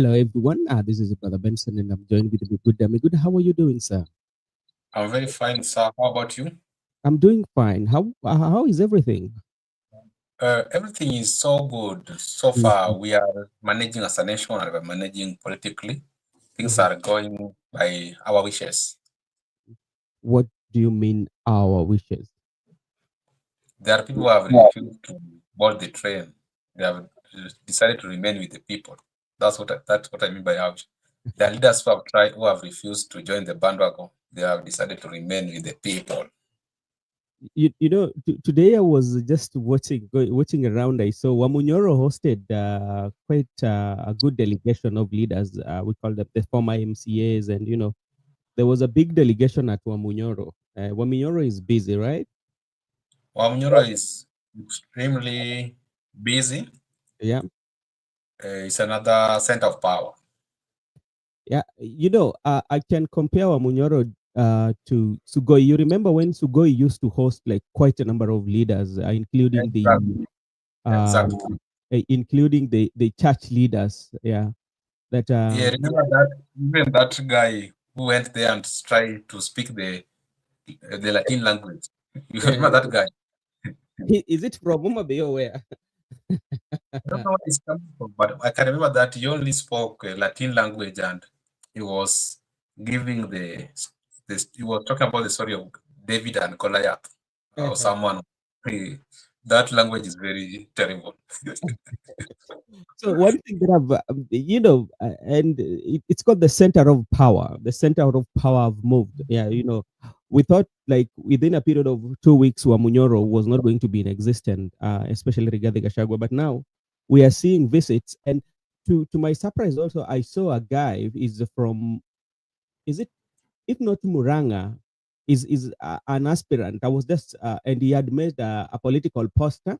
Hello, everyone. This is Brother Benson, and I'm joined with Good Good. How are you doing, sir? I'm very fine, sir. How about you? I'm doing fine. How is everything? Everything is so good so far. Mhm, We are managing as a nation and we're managing politically. Things mhm. are going by our wishes. What do you mean, our wishes? There are people who have refused to board the train. They have decided to remain with the people. That's what I mean by our wish. There are leaders who have refused to join the bandwagon. They have decided to remain with the people. Today I was just watching around. I saw Wamunyoro hosted quite a good delegation of leaders. We call them the former MCAs, and there was a big delegation at Wamunyoro. Wamunyoro is busy, right? Wamnyoro is extremely busy. Yeah. It's another center of power. Yeah, I can compare Wamunyoro to Sugoi. You remember when Sugoi used to host like quite a number of leaders, Exactly. uh, Exactly. including the church leaders. Yeah, that Yeah, remember that even that guy who went there and tried to speak the Latin language. You yeah. remember that guy? Is it from Mama Bay or where? I don't know where he's coming from, but I can remember that he only spoke Latin language and he was giving he was talking about the story of David and Goliath or someone. He, that language is very terrible. So one thing that and it's called the center of power. The center of power have moved. Yeah, we thought like within a period of 2 weeks, Wamunyoro was not going to be in existence, especially regarding Gashagwa. But now we are seeing visits, and to my surprise, also I saw a guy is from, is it, if not Muranga, is an aspirant. I was just and he had made a political poster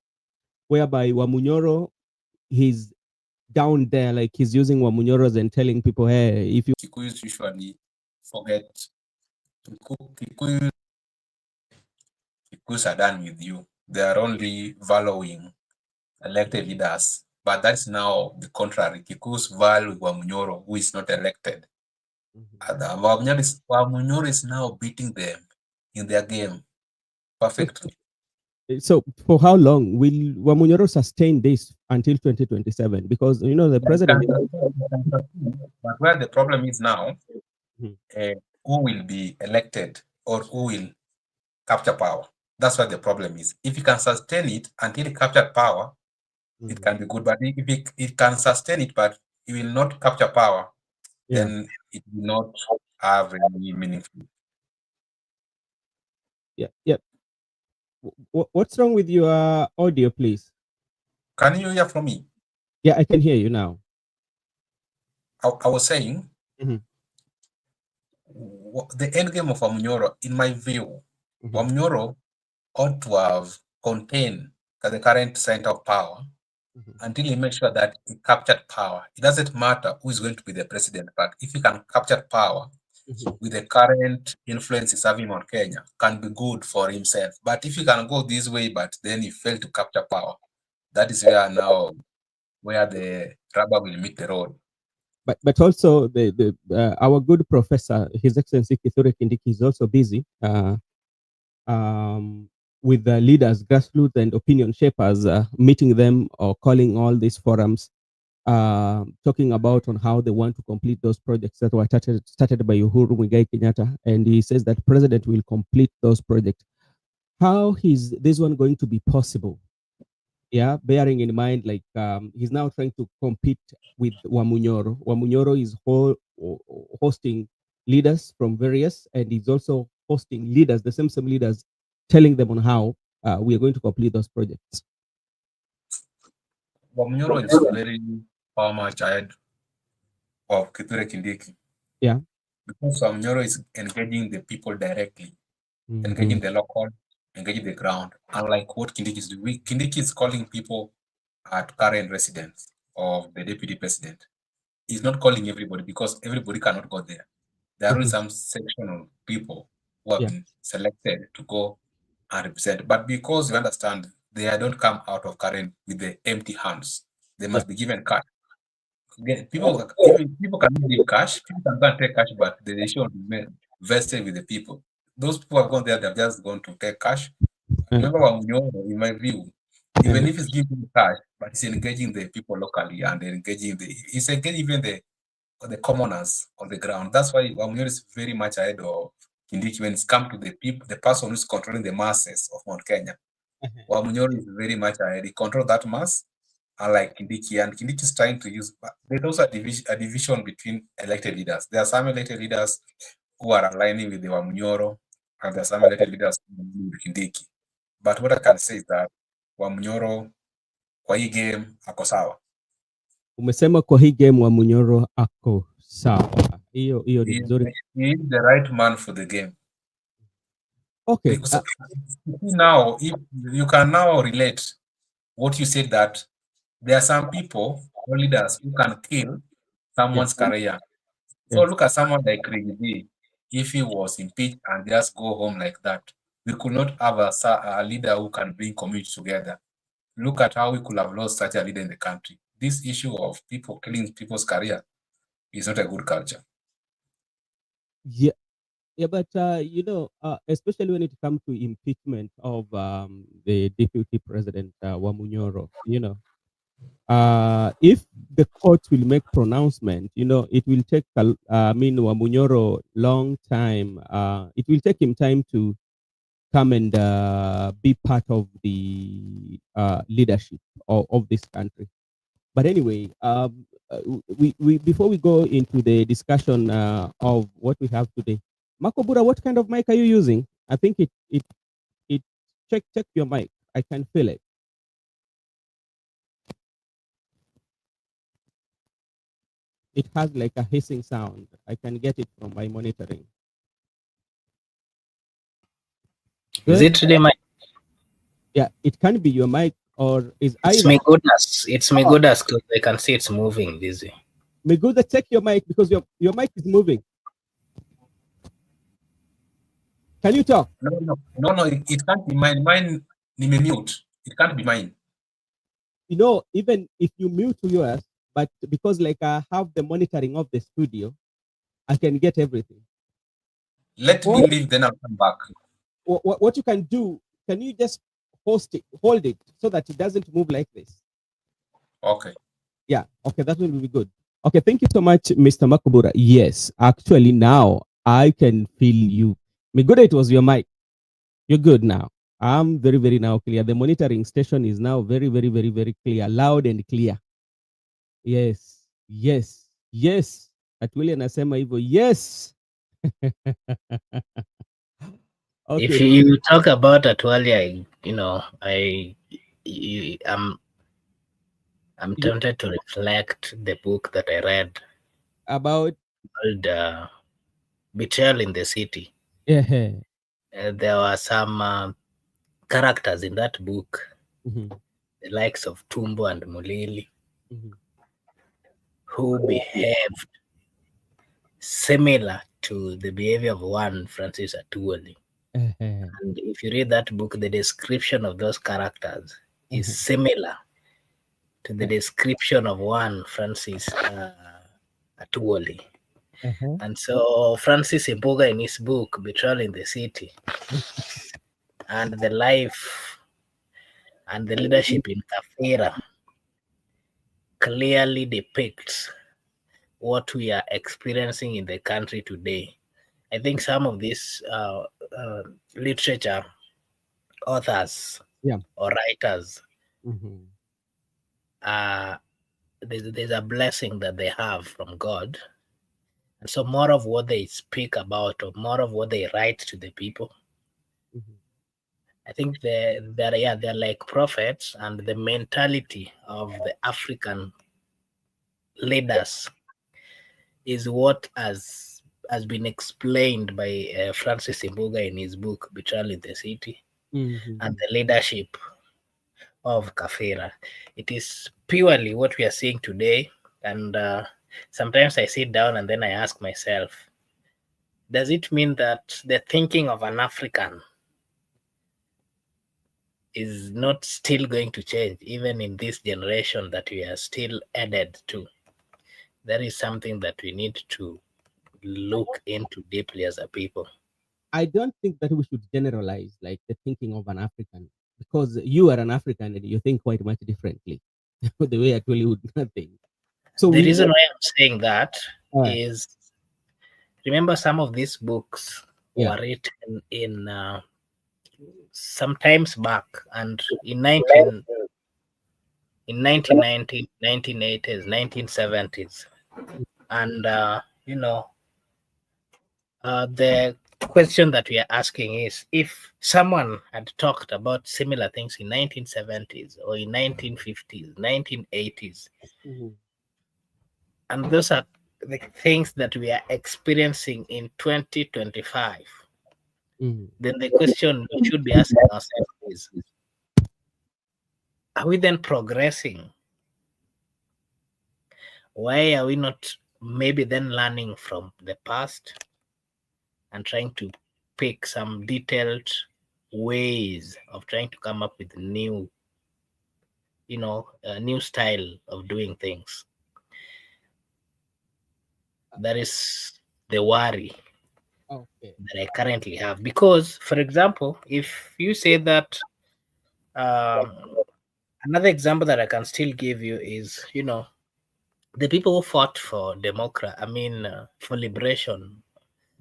whereby Wamunyoro, he's down there, like he's using Wamunyoros and telling people, hey, if you Kikuyus usually forget. Kikuyus are done with you. They are only valuing elected leaders. But that's now the contrary. Kiku's value Wamunyoro, who is not elected. And Wamunyoro is now beating them in their game perfectly. so for how long will Wamunyoro sustain this until 2027? Because the It president. can but where the problem is now, Mhm, who will be elected or who will capture power? That's what the problem is. If you can sustain it until he captured power, it mhm. can be good. But if it can sustain it, but it will not capture power, Yeah, then it will not have any meaningful. yeah, yeah. What's wrong with your audio, please? Can you hear from me? Yeah, I can hear you now. I was saying Mhm, the end game of Wamunyoro, in my view, mhm, Wamunyoro ought to have contained the current center of power mhm, until he makes sure that he captured power. It doesn't matter who is going to be the president, but if he can capture power mhm. with the current influence he's having on Kenya, can be good for himself. But if you can go this way, but then you fail to capture power, that is where the rubber will meet the road. But also the our good professor, His Excellency Kithure Kindiki, is also busy. Um, with the leaders, grassroots, and opinion shapers, meeting them or calling all these forums, talking about on how they want to complete those projects that were started by Uhuru Muigai Kenyatta, and he says that president will complete those projects. How is this one going to be possible? Yeah, bearing in mind, like he's now trying to compete with Wamunyoro. Wamunyoro is hosting leaders from various, and he's also hosting leaders, the same leaders, telling them on how we are going to complete those projects. Wamunyoro is very far much ahead of Kithure Kindiki Yeah. because Wamunyoro is engaging the people directly, Mm-hmm. engaging the local, engaging the ground. Unlike what Kindiki is doing, Kindiki is calling people at current residents of the deputy president. He's not calling everybody because everybody cannot go there. There are only Mm-hmm. some section of people who have Yeah. been selected to go and represent. But because you understand, they don't come out of current with the empty hands. They Yeah. must be given cash. People, even people cannot give cash. People can go and take cash, but the decision is vested with the people. Those people have gone there, they've just gone to take cash. Uh, Remember what in my view, even uh, if it's giving cash, but it's engaging the people locally and it's engaging even the commoners on the ground. That's why Wamunyoro is very much ahead of Kindiki when it's come to the people, the person who's controlling the masses of Mount Kenya. Wamunyoro is very much ahead. He controls that mass, unlike Kindiki, and Kindiki is trying to use. But there's also a division between elected leaders. There are some elected leaders who are aligning with the Wamunyoro, and there are some elected leaders who are with Kindiki. But what I can say is that Wamunyoro kwa hii game ako sawa. umesema kwa hii game Wamunyoro ako sawa. Hiyo ni He, vizuri. he is the right man for the game. Okay. Because now, if you can now relate what you said, that there are some people or leaders who can kill Yeah. someone's career. So Yes. look at someone like Rigby. If he was impeached and just go home like that, we could not have a leader who can bring community together. Look at how we could have lost such a leader in the country. This issue of people killing people's career is not a good culture. Yeah. Yeah, but especially when it comes to impeachment of the deputy president Wamunyoro, if the court will make pronouncement, it will take Wamunyoro long time. It will take him time to come and be part of the leadership of this country. But anyway, we before we go into the discussion of what we have today, Makobura, what kind of mic are you using? I think it check your mic. I can feel it. It has like a hissing sound. I can get it from my monitoring. Is Good. it really my? Yeah, it can be your mic or is It's either. me goodness. It's me goodness because I can see it's moving busy. Meguda, check your mic because your mic is moving. Can you talk? No, it can't be mine. Mine, mute. It can't be mine. Even if you mute yours, but because like I have the monitoring of the studio, I can get everything. Let me leave, then I'll come back. What you can do, can you just hold it so that it doesn't move like this? Okay. Yeah, okay, that will be good. Okay, thank you so much, Mr. Makubura. Yes, actually now I can feel you. Meguda, it was your mic. You're good now. I'm very, very now clear. The monitoring station is now very, very, very, very clear, loud and clear. Yes, yes, yes. Atwili anasema hivyo. Yes. If Okay. you talk about Atwali, I'm tempted to reflect the book that I read About called Betrayal in the City. yeah. There were some characters in that book, Mhm, the likes of Tumbo and Mulili, mhm. who behaved similar to the behavior of one Francis Atwali. And if you read that book, the description of those characters is similar to the description of one Francis Atwali. And so Francis Imbuga in his book, Betrayal in the City, and the life and the leadership in Kafira clearly depicts what we are experiencing in the country today. I think some of these literature authors or writers, there's a blessing that they have from God. And so more of what they speak about or more of what they write to the people, I think they're like prophets, and the mentality of the African leaders is what has been explained by Francis Imbuga in his book Betrayal in the City, and the leadership of Kafira. It is purely what we are seeing today, and sometimes I sit down and then I ask myself, does it mean that the thinking of an African is not still going to change even in this generation that we are still added to? that is something that we need to look into deeply as a people. I don't think that we should generalize like the thinking of an African, because you are an African and you think quite much differently the way actually would not think. So The we reason know. why I'm saying that Uh, is, remember, some of these books yeah. were written in sometimes back, and in 1990s, 1980s, 1970s, and the question that we are asking is, if someone had talked about similar things in 1970s or in 1950s, 1980s, Mhm. and those are the things that we are experiencing in 2025, Mhm. then the question we should be asking ourselves is, are we then progressing? Why are we not maybe then learning from the past and trying to pick some detailed ways of trying to come up with new, a new style of doing things? That is the worry Okay. that I currently have. Because, for example, if you say that, um, another example that I can still give you is, the people who fought for for liberation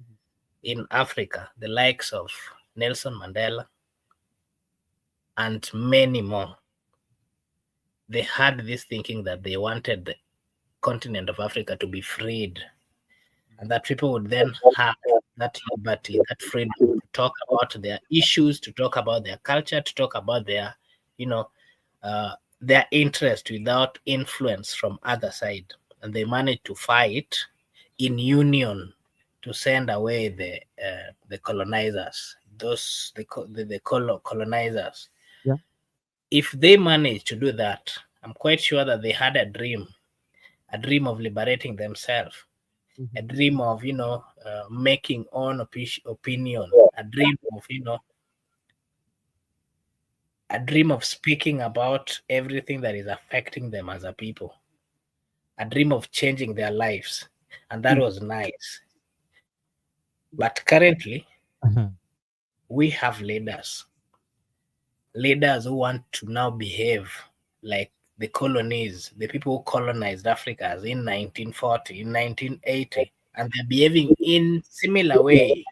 Mhm. in Africa, the likes of Nelson Mandela and many more, they had this thinking that they wanted the continent of Africa to be freed, and that people would then have that liberty, that freedom to talk about their issues, to talk about their culture, to talk about you know, uh, their interest without influence from other side. And they managed to fight in union to send away the colonizers, colonizers. Yeah. If they managed to do that, I'm quite sure that they had a dream of liberating themselves, a Mhm. dream of making own opinion, a dream of a dream of speaking about everything that is affecting them as a people, a dream of changing their lives, and that Mm. was nice. But currently, Uh-huh. we have leaders who want to now behave like the colonies, the people who colonized Africa in 1940, in 1980, and they're behaving in similar way,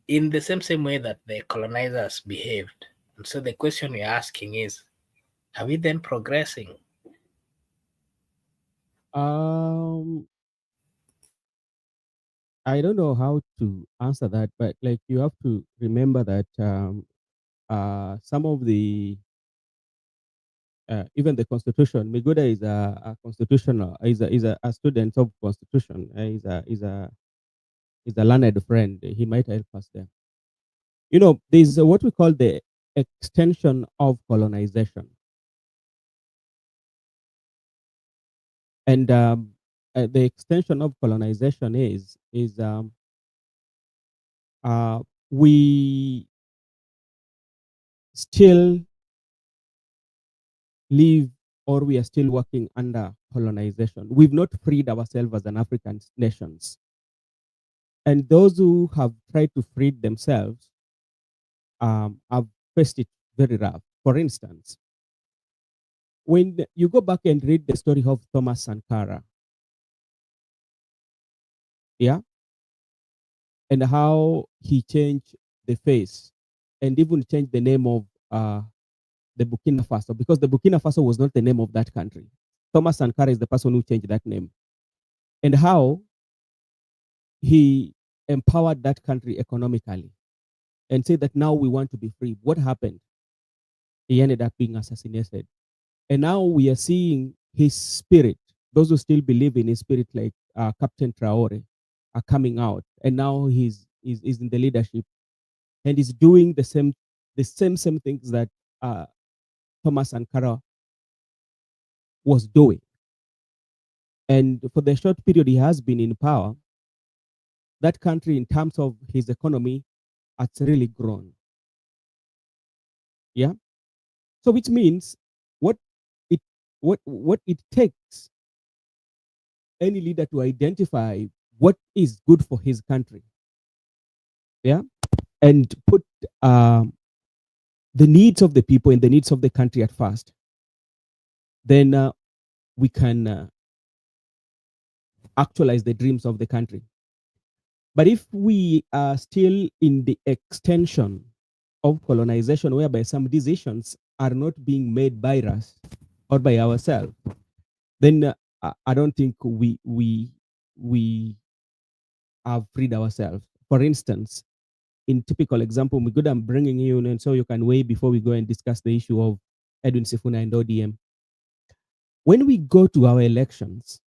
in the same way that the colonizers behaved. And so the question we're asking is, are we then progressing? Um, I don't know how to answer that, but like you have to remember that some of the even the constitution. Miguda is a constitutional is a student of constitution. Is a learned friend. He might help us there. There's what we call the extension of colonization, and the extension of colonization is uh, we still live, or we are still working under colonization. We've not freed ourselves as an African nations. And those who have tried to free themselves have faced it very rough. For instance, when you go back and read the story of Thomas Sankara, yeah, and how he changed the face and even changed the name of the Burkina Faso, because the Burkina Faso was not the name of that country. Thomas Sankara is the person who changed that name, and how he empowered that country economically and said that now we want to be free. What happened? He ended up being assassinated. And now we are seeing his spirit, those who still believe in his spirit, like Captain Traore, are coming out. And now he's in the leadership and he's doing the same things that uh, Thomas Sankara was doing. And for the short period he has been in power, that country, in terms of his economy, has really grown. Yeah. So which means what it what it takes any leader to identify what is good for his country, yeah, and put the needs of the people and the needs of the country at first. Then we can actualize the dreams of the country. But if we are still in the extension of colonization, whereby some decisions are not being made by us or by ourselves, then I don't think we have freed ourselves. For instance, in typical example, we I'm bringing you in, and so you can weigh before we go and discuss the issue of Edwin Sifuna and ODM. When we go to our elections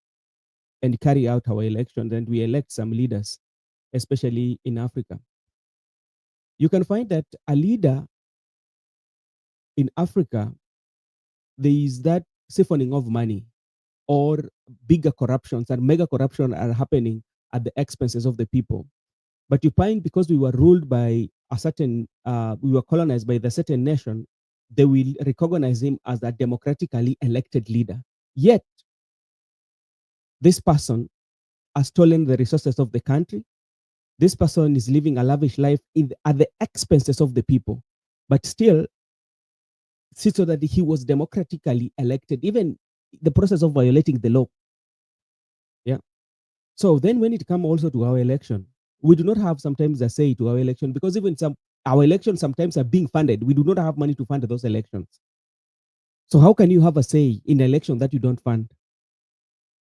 and carry out our elections and we elect some leaders, especially in Africa, you can find that a leader in Africa, there is that siphoning of money, or bigger corruptions and mega corruption are happening at the expenses of the people. But you find because we were ruled by a certain, we were colonized by the certain nation, they will recognize him as a democratically elected leader. Yet, this person has stolen the resources of the country. This person is living a lavish life at the expenses of the people, but still, see, so that he was democratically elected, even the process of violating the law. Yeah. So then when it comes also to our election, we do not have sometimes a say to our election, because even our elections sometimes are being funded. We do not have money to fund those elections. So how can you have a say in an election that you don't fund?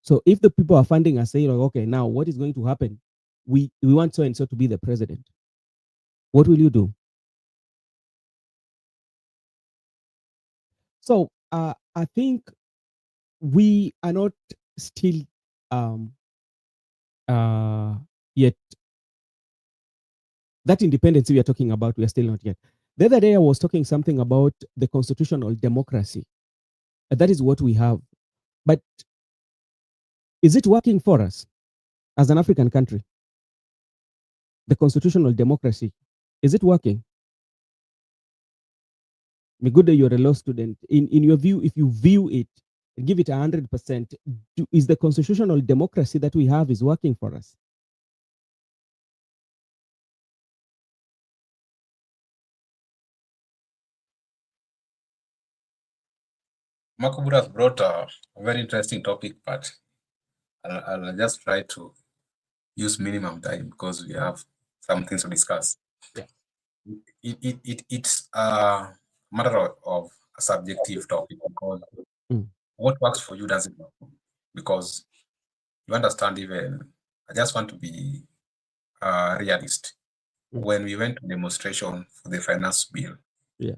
So if the people are funding are saying, okay, now what is going to happen? We want so and so to be the president. What will you do? So I think we are not still yet, that independence we are talking about, we are still not yet. The other day I was talking something about the constitutional democracy. That is what we have. But is it working for us as an African country? The constitutional democracy, is it working? Good day, you're a law student. In your view, if you view it and give it 100%, is the constitutional democracy that we have is working for us? Makubura has brought a very interesting topic, but I'll just try to use minimum time because we have some things to discuss. Yeah. It's a matter of a subjective topic, because what works for you doesn't work. Because you understand, even I just want to be a realist. When we went to demonstration for the finance bill, yeah,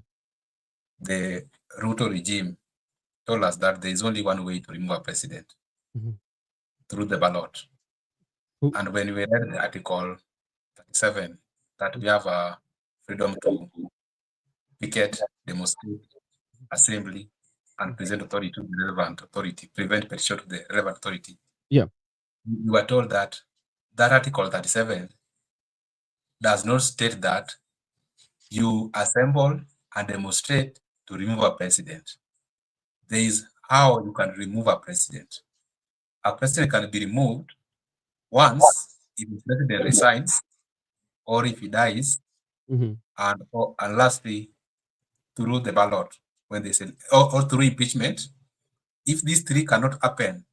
the Ruto regime told us that there is only one way to remove a president, through the ballot. And when we read the article 37, that we have a freedom to picket, demonstrate, assembly, and present authority to the relevant authority, prevent petition to the relevant authority. Yeah. We were told that that article 37 does not state that you assemble and demonstrate to remove a president. There is how you can remove a president. A president can be removed once if the president resigns, or if he dies, and lastly, through the ballot, when they say, or through impeachment. If these three cannot happen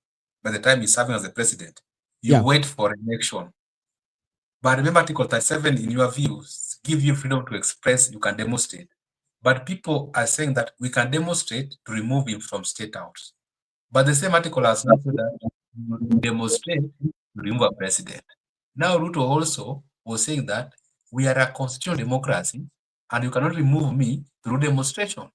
by the time he's serving as the president, you wait for election. But remember, Article 37, in your views, give you freedom to express, you can demonstrate. But people are saying that we can demonstrate to remove him from State House. But the same article has not said that you demonstrate to remove a president. Now, Ruto also was saying that we are a constitutional democracy and you cannot remove me through demonstration.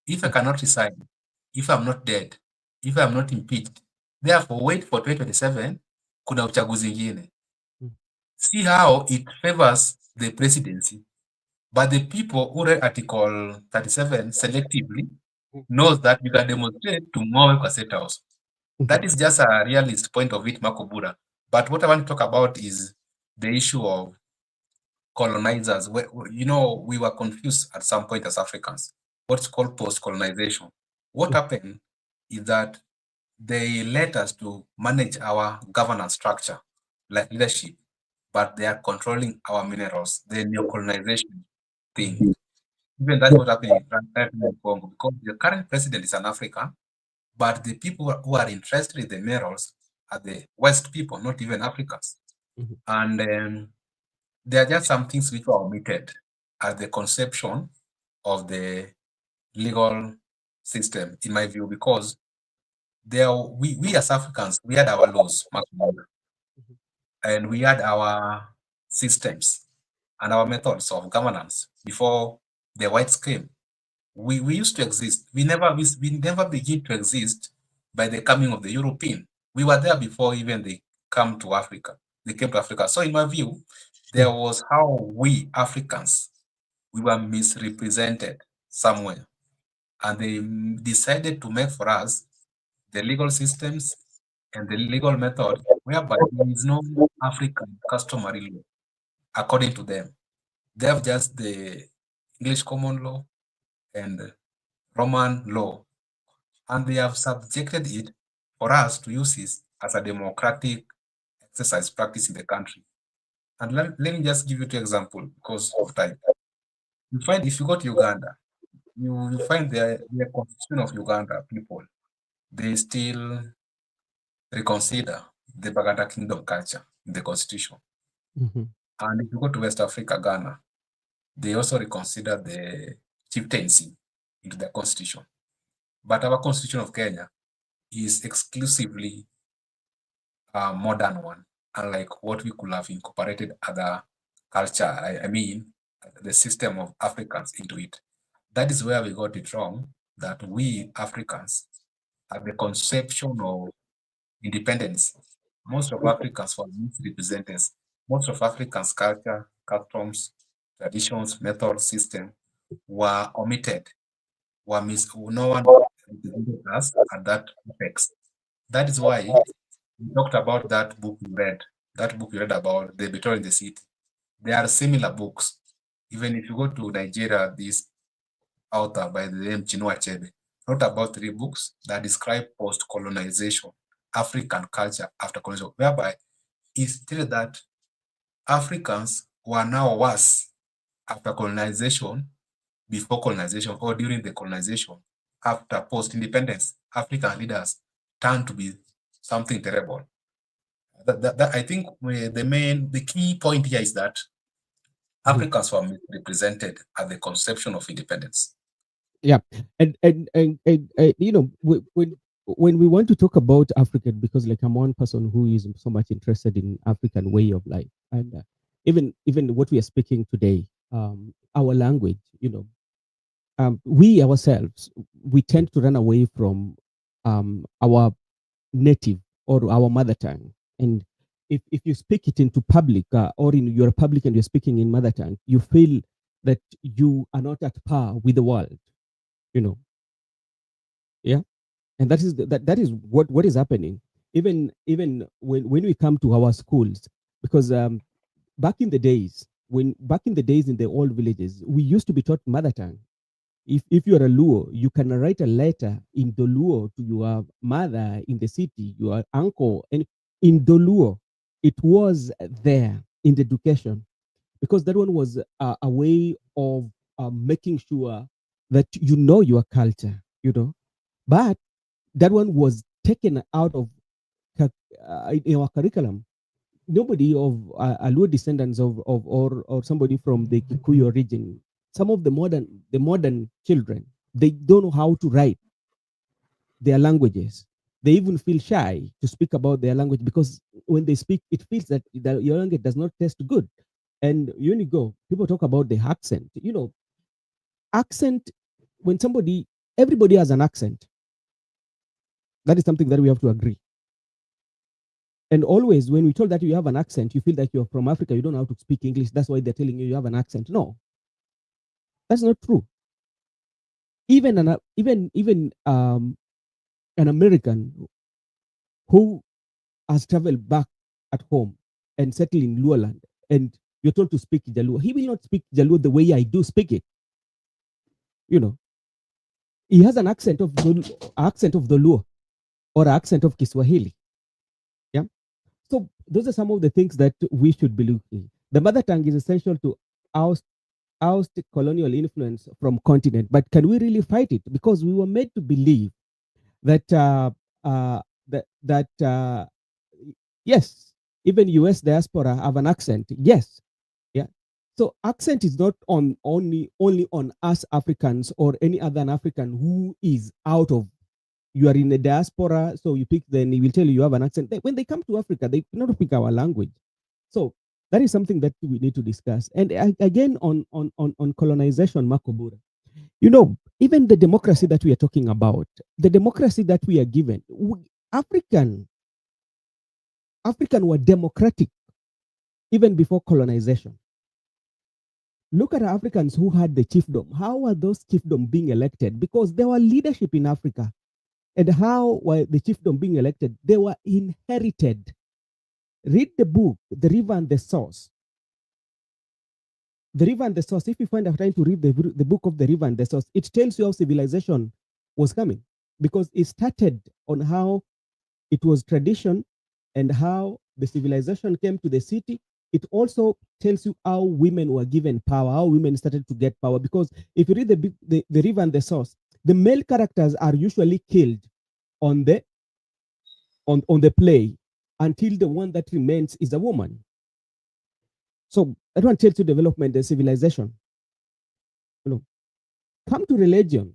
If I cannot resign, if I'm not dead, if I'm not impeached, therefore wait for 2027, kuna uchaguzi ingine. See how it favors the presidency. But the people who read Article 37 selectively knows that you can demonstrate to more kwa State House. That is just a realist point of it, Makobura. But what I want to talk about is the issue of colonizers. You know, we were confused at some point as Africans. What's called post-colonization. What happened is that they let us to manage our governance structure, like leadership, but they are controlling our minerals, the neocolonization thing. Even that's what happening right now in Congo, because the current president is an African, but the people who are interested in the minerals are the West people, not even Africans. And there are just some things which were omitted at the conception of the legal system, in my view, because we as Africans, we had our laws, and we had our systems and our methods of governance before the whites came. We used to exist. We never begin to exist by the coming of the European. We were there before even they come to Africa. They came to Africa. So in my view, there was how we Africans, we were misrepresented somewhere. And they decided to make for us the legal systems and the legal method whereby there is no African customary law according to them. They have just the English common law and Roman law, and they have subjected it for us to use it as a democratic exercise practice in the country. And let me just give you two examples because of time. You find if you go to Uganda, you find the constitution of Uganda people, they still reconsider the Baganda Kingdom culture in the constitution. And if you go to West Africa, Ghana, they also reconsider the chieftaincy into the constitution. But our constitution of Kenya is exclusively a modern one, unlike what we could have incorporated other culture, I mean, the system of Africans into it. That is where we got it wrong, that we Africans, at the conception of independence, most of Africans were misrepresented. Most of Africans' culture, customs, traditions, methods, system were omitted, no one represented us at that apex. That is why we talked about that book you read about the Betrayal in the City. There are similar books. Even if you go to Nigeria, this author by the name Chinua Achebe wrote about 3 books that describe post-colonization, African culture after colonization, whereby he stated that Africans were now worse after colonization, before colonization, or during the colonization. After post-independence, African leaders turned to be something terrible. I think the key point here is that Africans were misrepresented at the conception of independence. Yeah, and you know, when we want to talk about African, because like I'm one person who is so much interested in African way of life, and even what we are speaking today, our language, you know, we ourselves, we tend to run away from our native or our mother tongue. And if you speak it into public, or in your public and you're speaking in mother tongue, you feel that you are not at par with the world, you know. Yeah. And that is what is happening. Even when we come to our schools, because back in the days, in the old villages, we used to be taught mother tongue. If you are a Luo, you can write a letter in Doluo to your mother in the city, your uncle, and in Doluo, it was there in the education, because that one was a way of making sure that you know your culture, you know. But that one was taken out of in our curriculum. Nobody of Luo descendants or somebody from the Kikuyu region, some of the modern children, they don't know how to write their languages. They even feel shy to speak about their language, because when they speak, it feels that your language does not taste good. And you only go, people talk about the accent. You know, accent, when everybody has an accent. That is something that we have to agree. And always, when we told that you have an accent, you feel that you're from Africa, you don't know how to speak English. That's why they're telling you have an accent. No, that's not true. Even an American who has traveled back at home and settled in Luoland, and you're told to speak Jaluo, he will not speak Jaluo the way I do speak it. You know, he has an accent of the Luo or accent of Kiswahili. Yeah. So those are some of the things that we should be looking. The mother tongue is essential to oust colonial influence from continent, but can we really fight it? Because we were made to believe that yes, even US diaspora have an accent. Yes, yeah. So accent is not only on us Africans or any other African who is out of. You are in the diaspora, so you pick. Then he will tell you have an accent. When they come to Africa, they cannot pick our language. So that is something that we need to discuss. And again, on colonization, Makobura, even the democracy that we are talking about, the democracy that we are given, African were democratic even before colonization. Look at Africans who had the chiefdom. How are those chiefdom being elected? Because there were leadership in Africa. And how were the chiefdom being elected? They were inherited. Read the book, The River and the Source. The River and the Source. If you find out time to read the book of The River and the Source, it tells you how civilization was coming, because it started on how it was tradition and how the civilization came to the city. It also tells you how women were given power, how women started to get power. Because if you read the River and the Source, the male characters are usually killed on the play until the one that remains is a woman. So that one tells you development and civilization. Come to religion.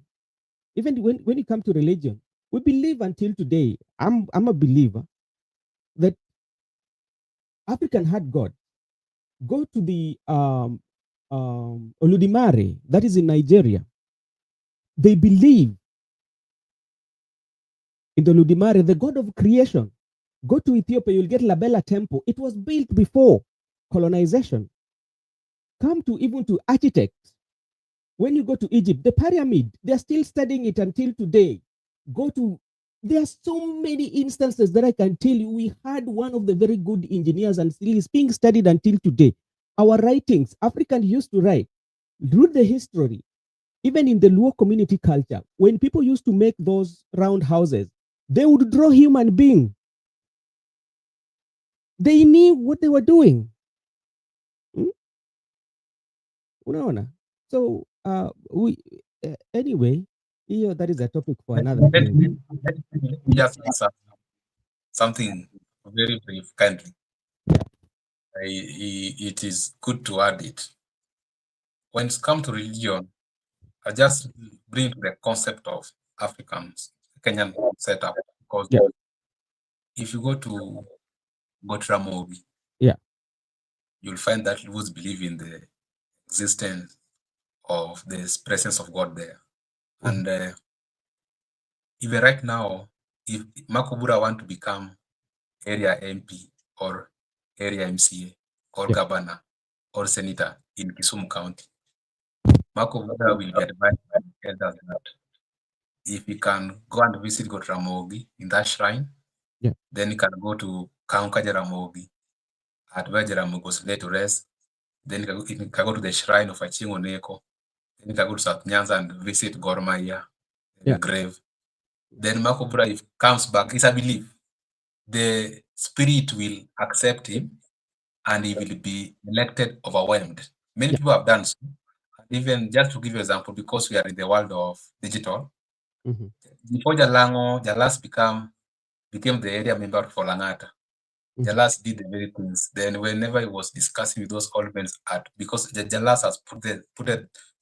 Even when you come to religion, we believe until today, I'm a believer that African had God. Go to the Oludimare, that is in Nigeria. They believe in the Oludimare, the God of creation. Go to Ethiopia, you'll get Labella Temple. It was built before colonization. Come to even to architects. When you go to Egypt, the pyramid, they're still studying it until today. There are so many instances that I can tell you. We had one of the very good engineers and still is being studied until today. Our writings, Africans used to write, read the history. Even in the Luo community culture, when people used to make those round houses, they would draw human being. They knew what they were doing. Unaona? So anyway, that is a topic for another day. Let me just answer something very brief, kindly. It is good to add it. When it's come to religion, I just bring the concept of Africans, Kenyan setup. Because if you go to Ramogi, you'll find that Lus believe in the existence of the presence of God there. And even right now, if Makobura want to become area MP or area MCA or governor or senator in Kisumu County, Makobura will be advised by the elders that if he can go and visit Ramogi in that shrine, then he can go to Kaunka Jaramogi at where Jaramogi was laid to rest. Then he can go to the shrine of Achingo Neko. Then he can go to South Nyanza and visit Gormaya, the grave. Then Makobura, if comes back, it's a belief. The spirit will accept him and he will be elected overwhelmed. Many people have done so. Even just to give you an example, because we are in the world of digital, before Jalas became the area member for Langata, Jalas did the very things. Then whenever he was discussing with those old men, because Jalas has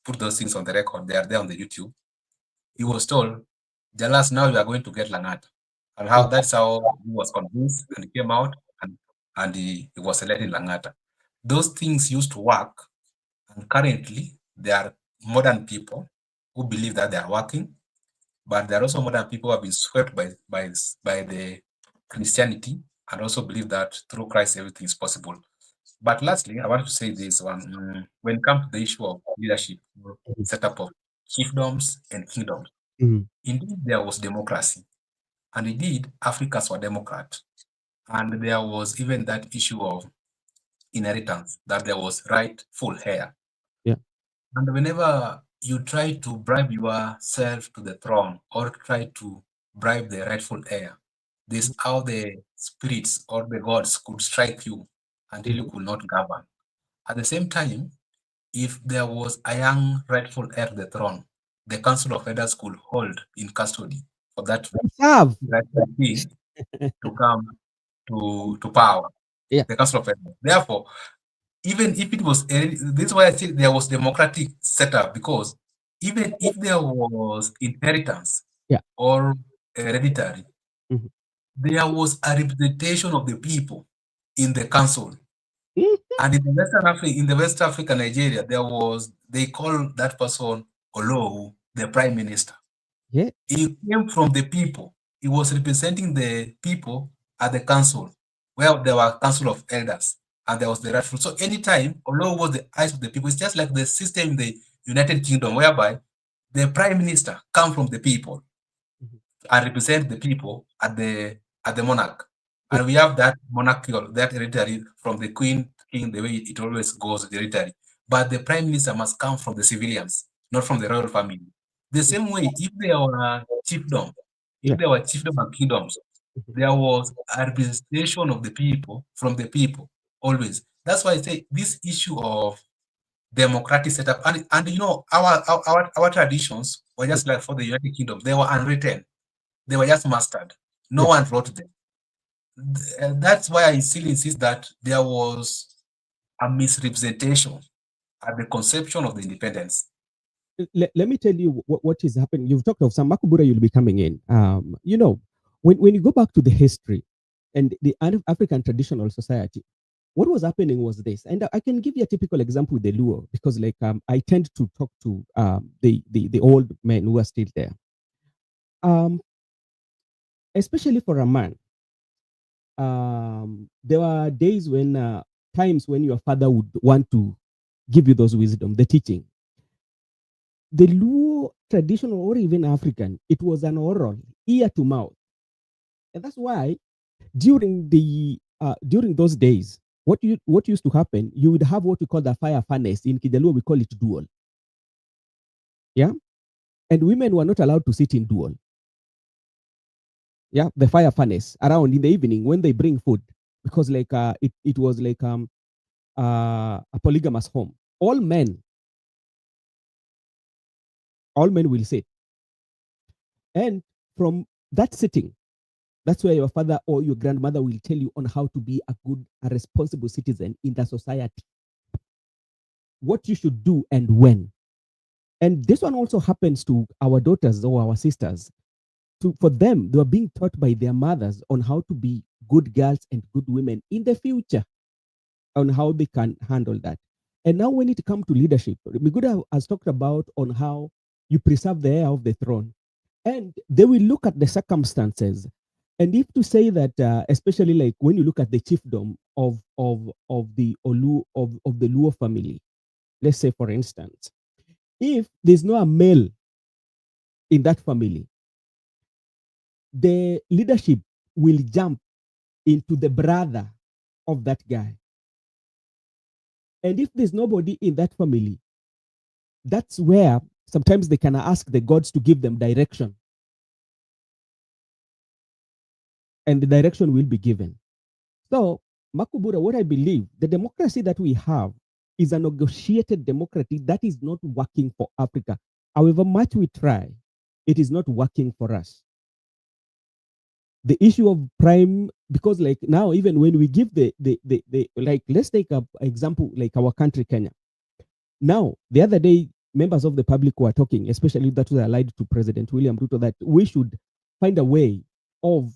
put those things on the record, they are there on the YouTube. He was told, Jalas, now you are going to get Langata. And that's how he was convinced and he came out and he was elected in Langata. Those things used to work, and currently there are modern people who believe that they are working, but there are also modern people who have been swept by the Christianity and also believe that through Christ everything is possible. But lastly, I want to say this one: when it comes to the issue of leadership, setup of chiefdoms and kingdoms, indeed there was democracy. And indeed, Africans were Democrat. And there was even that issue of inheritance, that there was rightful heir. And whenever you try to bribe yourself to the throne or try to bribe the rightful heir. This how the spirits or the gods could strike you until you could not govern. At the same time, if there was a young rightful heir to the throne, the council of elders could hold in custody for that Serve. rightful king to come to power. Yeah. The council of elders. Therefore, even if it was, this is why I say there was democratic setup, because even if there was inheritance Yeah. or hereditary, Mhm. there was a representation of the people in the council. Mhm. And in the West Africa, Nigeria, they call that person Olowu, the prime minister. Yeah. He came from the people. He was representing the people at the council, where there were council of elders, and there was the rightful. So anytime Olowu was the eyes of the people, it's just like the system in the United Kingdom, whereby the prime minister come from the people Mhm. and represent the people at the monarch. Yeah. And we have that monarchical, that hereditary from the queen, king, the way it always goes, the hereditary. But the prime minister must come from the civilians, not from the royal family. The same way, if there were chiefdom, if Yeah. there were chiefdom and kingdoms, Mhm. there was a representation of the people from the people always. That's why I say this issue of democratic setup and you know our traditions were just like for the United Kingdom, they were unwritten, they were just mastered. No Yeah. one wrote them. And that's why I still insist that there was a misrepresentation at the conception of the independence. Let me tell you what is happening. You've talked of some Makubura, you'll be coming in. When you go back to the history and the African traditional society, what was happening was this. And I can give you a typical example with the Luo, because I tend to talk to the old men who are still there. Especially for a man, there were days when times when your father would want to give you those wisdom, the teaching. The Luo traditional or even African, it was an oral, ear to mouth. And that's why during those days, what used to happen, you would have what we call the fire furnace. In Kijaluo, we call it duel. Yeah. And women were not allowed to sit in duel. Yeah, the fire furnace around in the evening when they bring food, because it was like a polygamous home. All men will sit, and from that sitting, that's where your father or your grandmother will tell you on how to be a responsible citizen in the society, what you should do and when. And this one also happens to our daughters or our sisters. For them, they are being taught by their mothers on how to be good girls and good women in the future, on how they can handle that. And now when it comes to leadership, Miguda has talked about on how you preserve the heir of the throne. And they will look at the circumstances. And if to say that, especially like when you look at the chiefdom of the Olu of the Luo family, let's say for instance, if there's no a male in that family, the leadership will jump into the brother of that guy. And if there's nobody in that family, that's where sometimes they can ask the gods to give them direction, and the direction will be given. So, Makubura, what I believe, the democracy that we have is a negotiated democracy that is not working for Africa. However much we try, it is not working for us. The issue of prime, because like now, even when we give the like, let's take an example like our country, Kenya. Now, the other day, members of the public were talking, especially that was allied to President William Ruto, that we should find a way of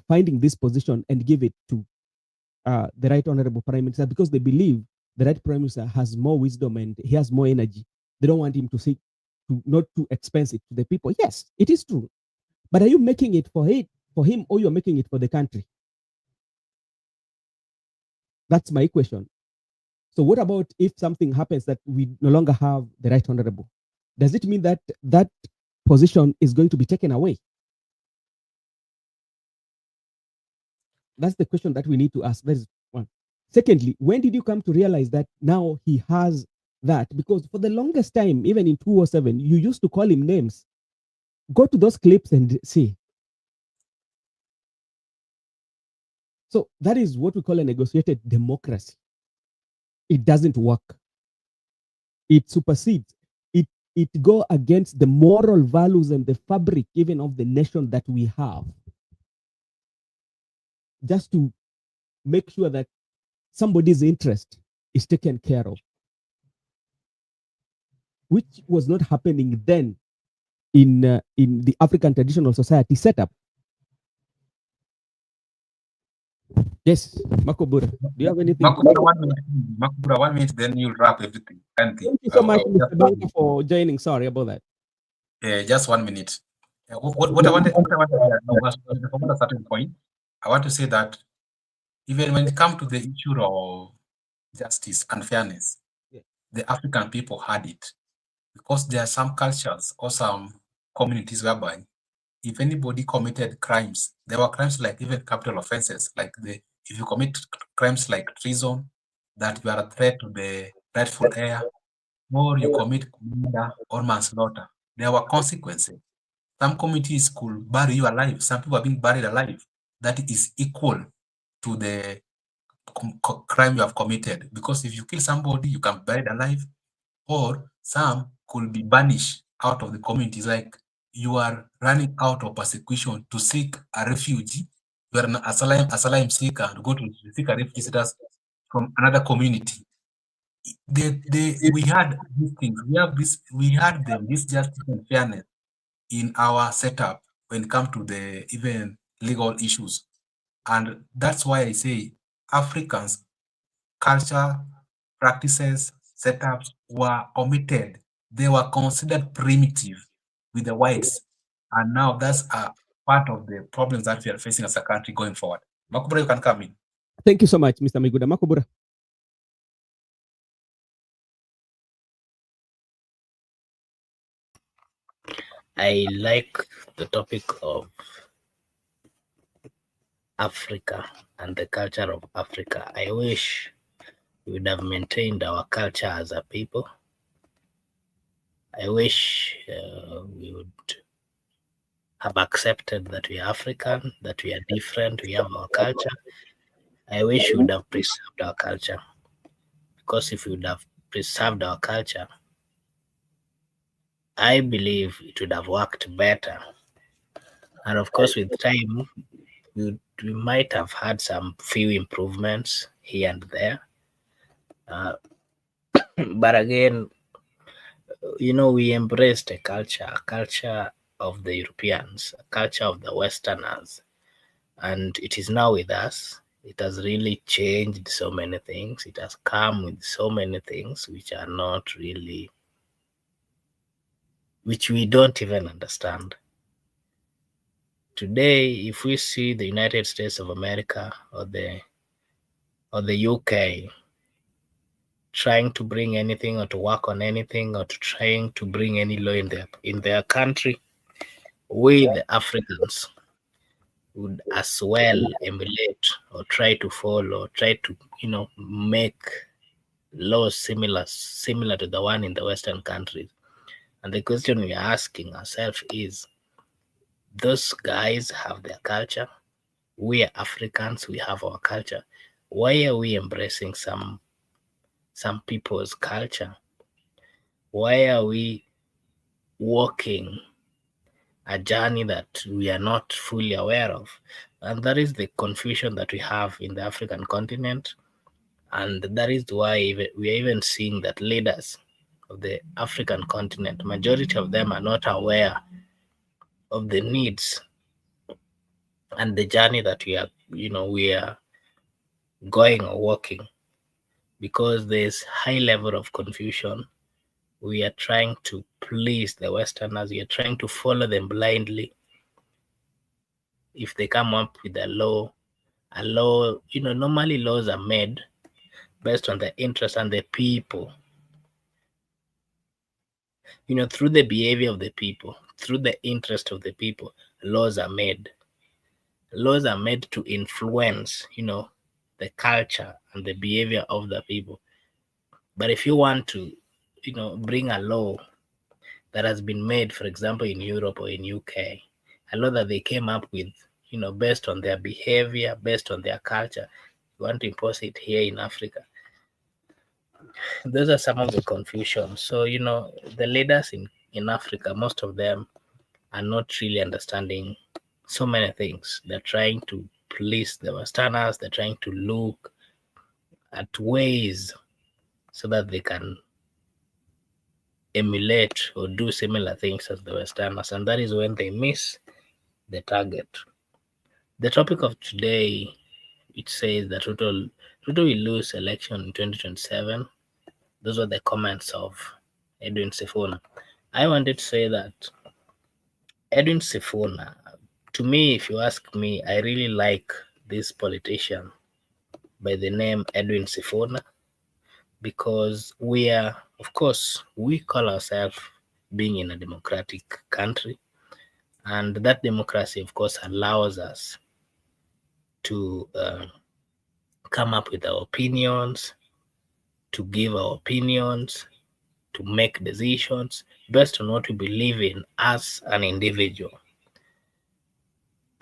finding this position and give it to the right honorable prime minister, because they believe the right prime minister has more wisdom and he has more energy. They don't want him to say not too expensive to the people. Yes, it is true. But are you making it for him, or you're making it for the country? That's my question. So what about if something happens that we no longer have the right honorable? Does it mean that that position is going to be taken away? That's the question that we need to ask. That is one. Secondly, when did you come to realize that now he has that, because for the longest time, even in 2007, you used to call him names. Go to those clips and see. So that is what we call a negotiated democracy. It doesn't work. It supersedes. It go against the moral values and the fabric even of the nation that we have. Just to make sure that somebody's interest is taken care of, which was not happening then in the African traditional society setup. Yes, Makobura, do you have anything? Makubura, 1 minute, then you'll wrap everything. Thank you so much, Mr. Banka, for joining. Sorry about that. Just 1 minute. What I wanted was a certain point. I want to say that even when it comes to the issue of justice and fairness, the African people had it, because there are some cultures or some communities whereby if anybody committed crimes, there were crimes like even capital offenses, like if you commit crimes like treason, that you are a threat to the rightful heir, or you commit murder or manslaughter, there were consequences. Some communities could bury you alive. Some people are being buried alive. That is equal to the crime you have committed. Because if you kill somebody, you can be buried alive, or some could be banished out of the communities. Like you are running out of persecution to seek a refugee. You are an asylum seeker to go to seek a refugee status from another community. We had these things. We had this justice and fairness in our setup when it comes to the even legal issues. And that's why I say Africans' culture, practices, setups were omitted. They were considered primitive with the whites. And now that's a part of the problems that we are facing as a country going forward. Makubura, you can come in. Thank you so much, Mr. Miguda. Makubura. I like the topic of Africa and the culture of Africa. I wish we would have maintained our culture as a people. I wish we would have accepted that we are African, that we are different, we have our culture. I wish we would have preserved our culture, because if we would have preserved our culture, I believe it would have worked better. And of course, with time, we might have had some few improvements here and there. But again, we embraced a culture of the Europeans, a culture of the Westerners, and it is now with us. It has really changed so many things. It has come with so many things which are not really, which we don't even understand. Today, if we see the United States of America or the UK trying to bring anything or to work on anything or to trying to bring any law in their country, we the Africans would as well emulate or try to follow, try to make laws similar to the one in the Western countries. And the question we are asking ourselves is, those guys have their culture. We are Africans, we have our culture. Why are we embracing some people's culture? Why are we walking a journey that we are not fully aware of? And that is the confusion that we have in the African continent. And that is why we are even seeing that leaders of the African continent, majority of them are not aware of the needs and the journey that we are going or walking, because there's high level of confusion. We are trying to please the Westerners. We are trying to follow them blindly. If they come up with a law, normally laws are made based on the interest and the people, through the behavior of the people, through the interest of the people. Laws are made to influence, the culture and the behavior of the people. But if you want to bring a law that has been made, for example, in Europe or in UK, a law that they came up with, based on their behavior, based on their culture, you want to impose it here in Africa. Those are some of the confusions. So, the leaders in Africa, most of them are not really understanding so many things. They're trying to please the Westerners, they're trying to look at ways so that they can emulate or do similar things as the Westerners, and that is when they miss the target. The topic of today, it says that Ruto will lose election in 2027. Those are the comments of Edwin Sifuna. I wanted to say that Edwin Sifuna, to me, if you ask me, I really like this politician by the name Edwin Sifuna, because of course, we call ourselves being in a democratic country, and that democracy, of course, allows us to come up with our opinions, to give our opinions, to make decisions based on what we believe in as an individual.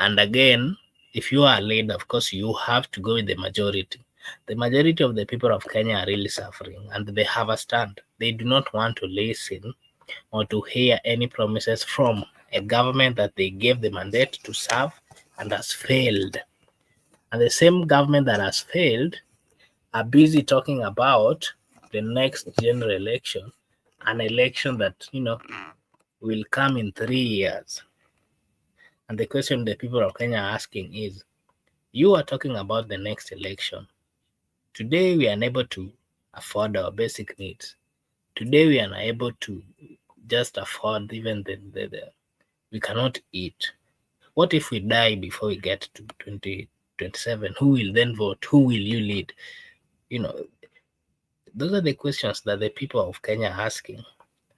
And again, if you are a leader, of course, you have to go with the majority. The majority of the people of Kenya are really suffering, and they have a stand. They do not want to listen or to hear any promises from a government that they gave the mandate to serve and has failed. And the same government that has failed are busy talking about the next general election, an election that, will come in 3 years. And the question the people of Kenya are asking is, you are talking about the next election. Today, we are unable to afford our basic needs. Today, we are unable to just afford even we cannot eat. What if we die before we get to 2027? Who will then vote? Who will you lead? Those are the questions that the people of Kenya are asking.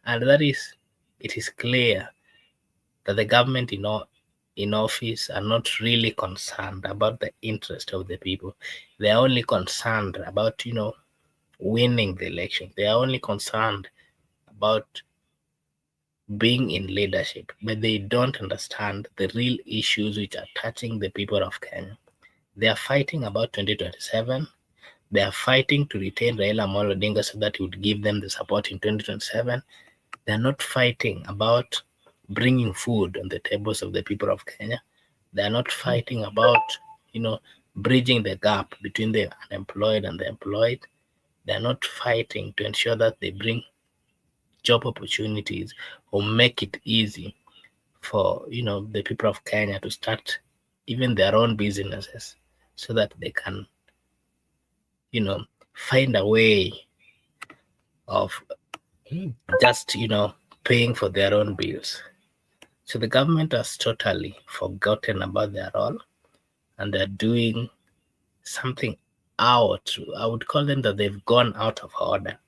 And it is clear that the government in office are not really concerned about the interest of the people. They are only concerned about, winning the election. They are only concerned about being in leadership, but they don't understand the real issues which are touching the people of Kenya. They are fighting about 2027. They are fighting to retain Raila Amolo Odinga so that he would give them the support in 2027. They are not fighting about bringing food on the tables of the people of Kenya. They are not fighting about, bridging the gap between the unemployed and the employed. They are not fighting to ensure that they bring job opportunities or make it easy for, the people of Kenya to start even their own businesses so that they can, find a way of just, paying for their own bills. So the government has totally forgotten about their role, and they're doing something out. I would call them that they've gone out of order,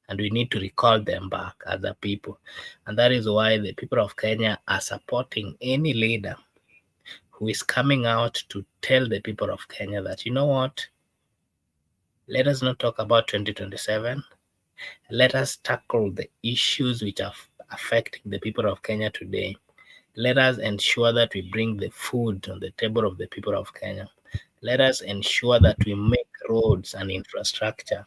and we need to recall them back as a people. And that is why the people of Kenya are supporting any leader who is coming out to tell the people of Kenya that, you know what, let us not talk about 2027. Let us tackle the issues which are affecting the people of Kenya today. Let us ensure that we bring the food on the table of the people of Kenya. Let us ensure that we make roads and infrastructure.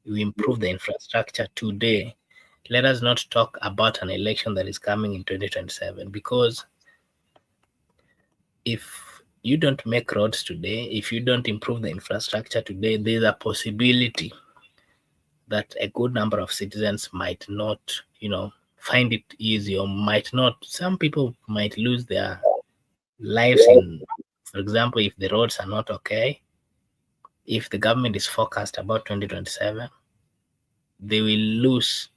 We improve the infrastructure today. Let us not talk about an election that is coming in 2027, because if you don't make roads today, if you don't improve the infrastructure today, there's a possibility that a good number of citizens might not, find it easy, or might not. Some people might lose their lives in, for example, if the roads are not okay, if the government is focused about 2027, they will lose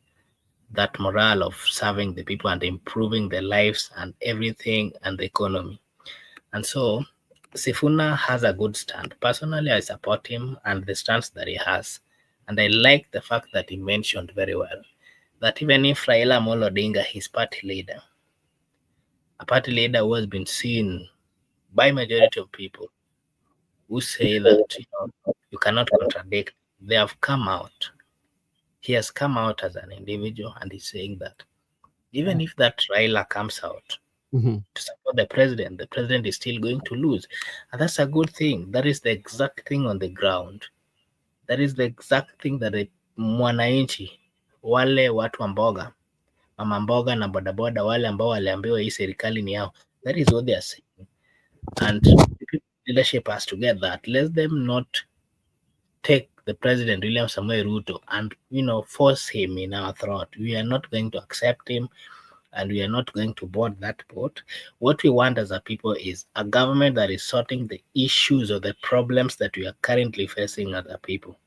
that morale of serving the people and improving their lives and everything and the economy. And so Sifuna has a good stand. Personally, I support him and the stance that he has. And I like the fact that he mentioned very well that even if Raila Amolo Odinga, his party leader, a party leader who has been seen by majority of people who say that you cannot contradict, they have come out he has come out as an individual and he's saying that even if that Raila comes out to support the president is still going to lose. And that's a good thing. That is the exact thing on the ground. That is the exact thing that the mwananchi, wale watu wa mboga, mama mboga na bodaboda, wale ambao waliambiwa hii serikali ni yao, that is what they are saying. And the leadership has to get that. Let them not take the president William Samoei Ruto and force him in our throat. We are not going to accept him, and we are not going to board that boat. What we want as a people is a government that is sorting the issues or the problems that we are currently facing as a people.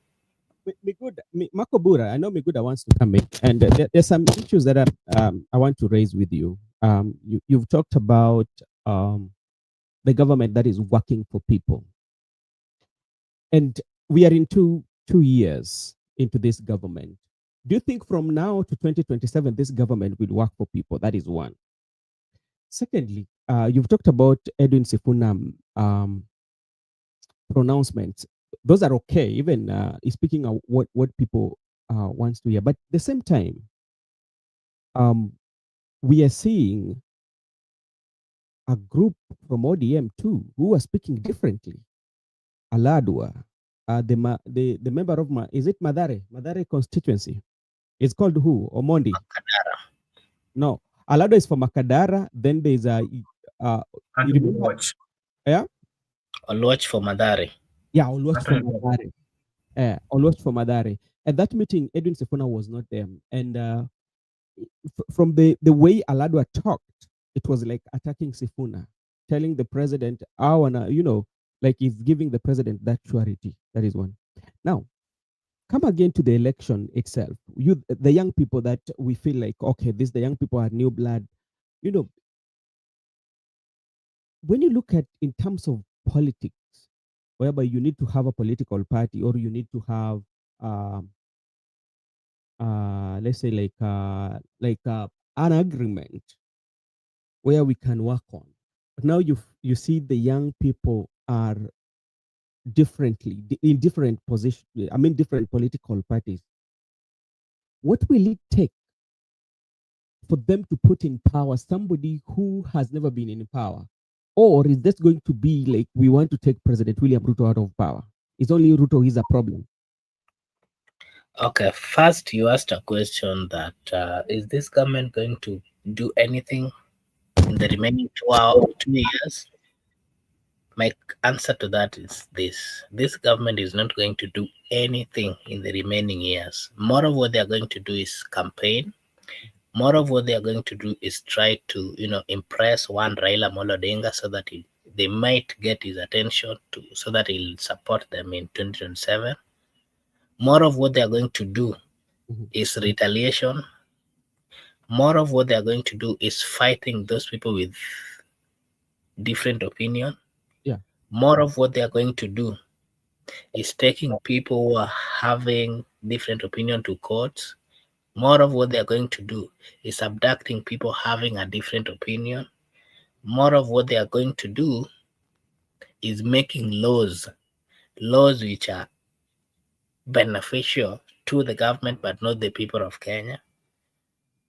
Makobura, I know Miguda wants to come in, and there's some issues that I want to raise with you. You've talked about the government that is working for people, and we are in two years into this government. Do you think from now to 2027 this government will work for people? That is one. Secondly, you've talked about Edwin Sifuna pronouncements. Those are okay, even speaking of what people wants to hear. But at the same time, we are seeing a group from ODM too who are speaking differently. Aladwa, the member of is it Madare constituency? It's called who? Omondi. Makadara. No, Aladwa is for Makadara. Then there's a you remember? Watch. Yeah. Oluoch for Madare. Yeah, Oluoch for Madare. Oluoch for Madare. At that meeting, Edwin Sifuna was not there, and from the way Aladwa talked, it was like attacking Sifuna, telling the president, "I wanna," like he's giving the president that surety. That is one. Now, come again to the election itself. The young people that we feel like, okay, the young people are new blood. When you look at in terms of politics, whereby you need to have a political party or you need to have, let's say like an agreement where we can work on. But now you see the young people are differently in different positions. I mean, different political parties. What will it take for them to put in power somebody who has never been in power? Or is this going to be like we want to take President William Ruto out of power? It's only Ruto is a problem. Okay, first you asked a question that is this government going to do anything in the remaining 2 years? My answer to that is this government is not going to do anything in the remaining years. More of what they are going to do is campaign. More of what they are going to do is try to impress one Raila Odinga so that they might get his attention so that he'll support them in 2027. More of what they are going to do is retaliation. More of what they are going to do is fighting those people with different opinion. Yeah. More of what they are going to do is taking people who are having different opinion to courts. More of what they are going to do is abducting people having a different opinion. More of what they are going to do is making laws which are beneficial to the government but not the people of Kenya.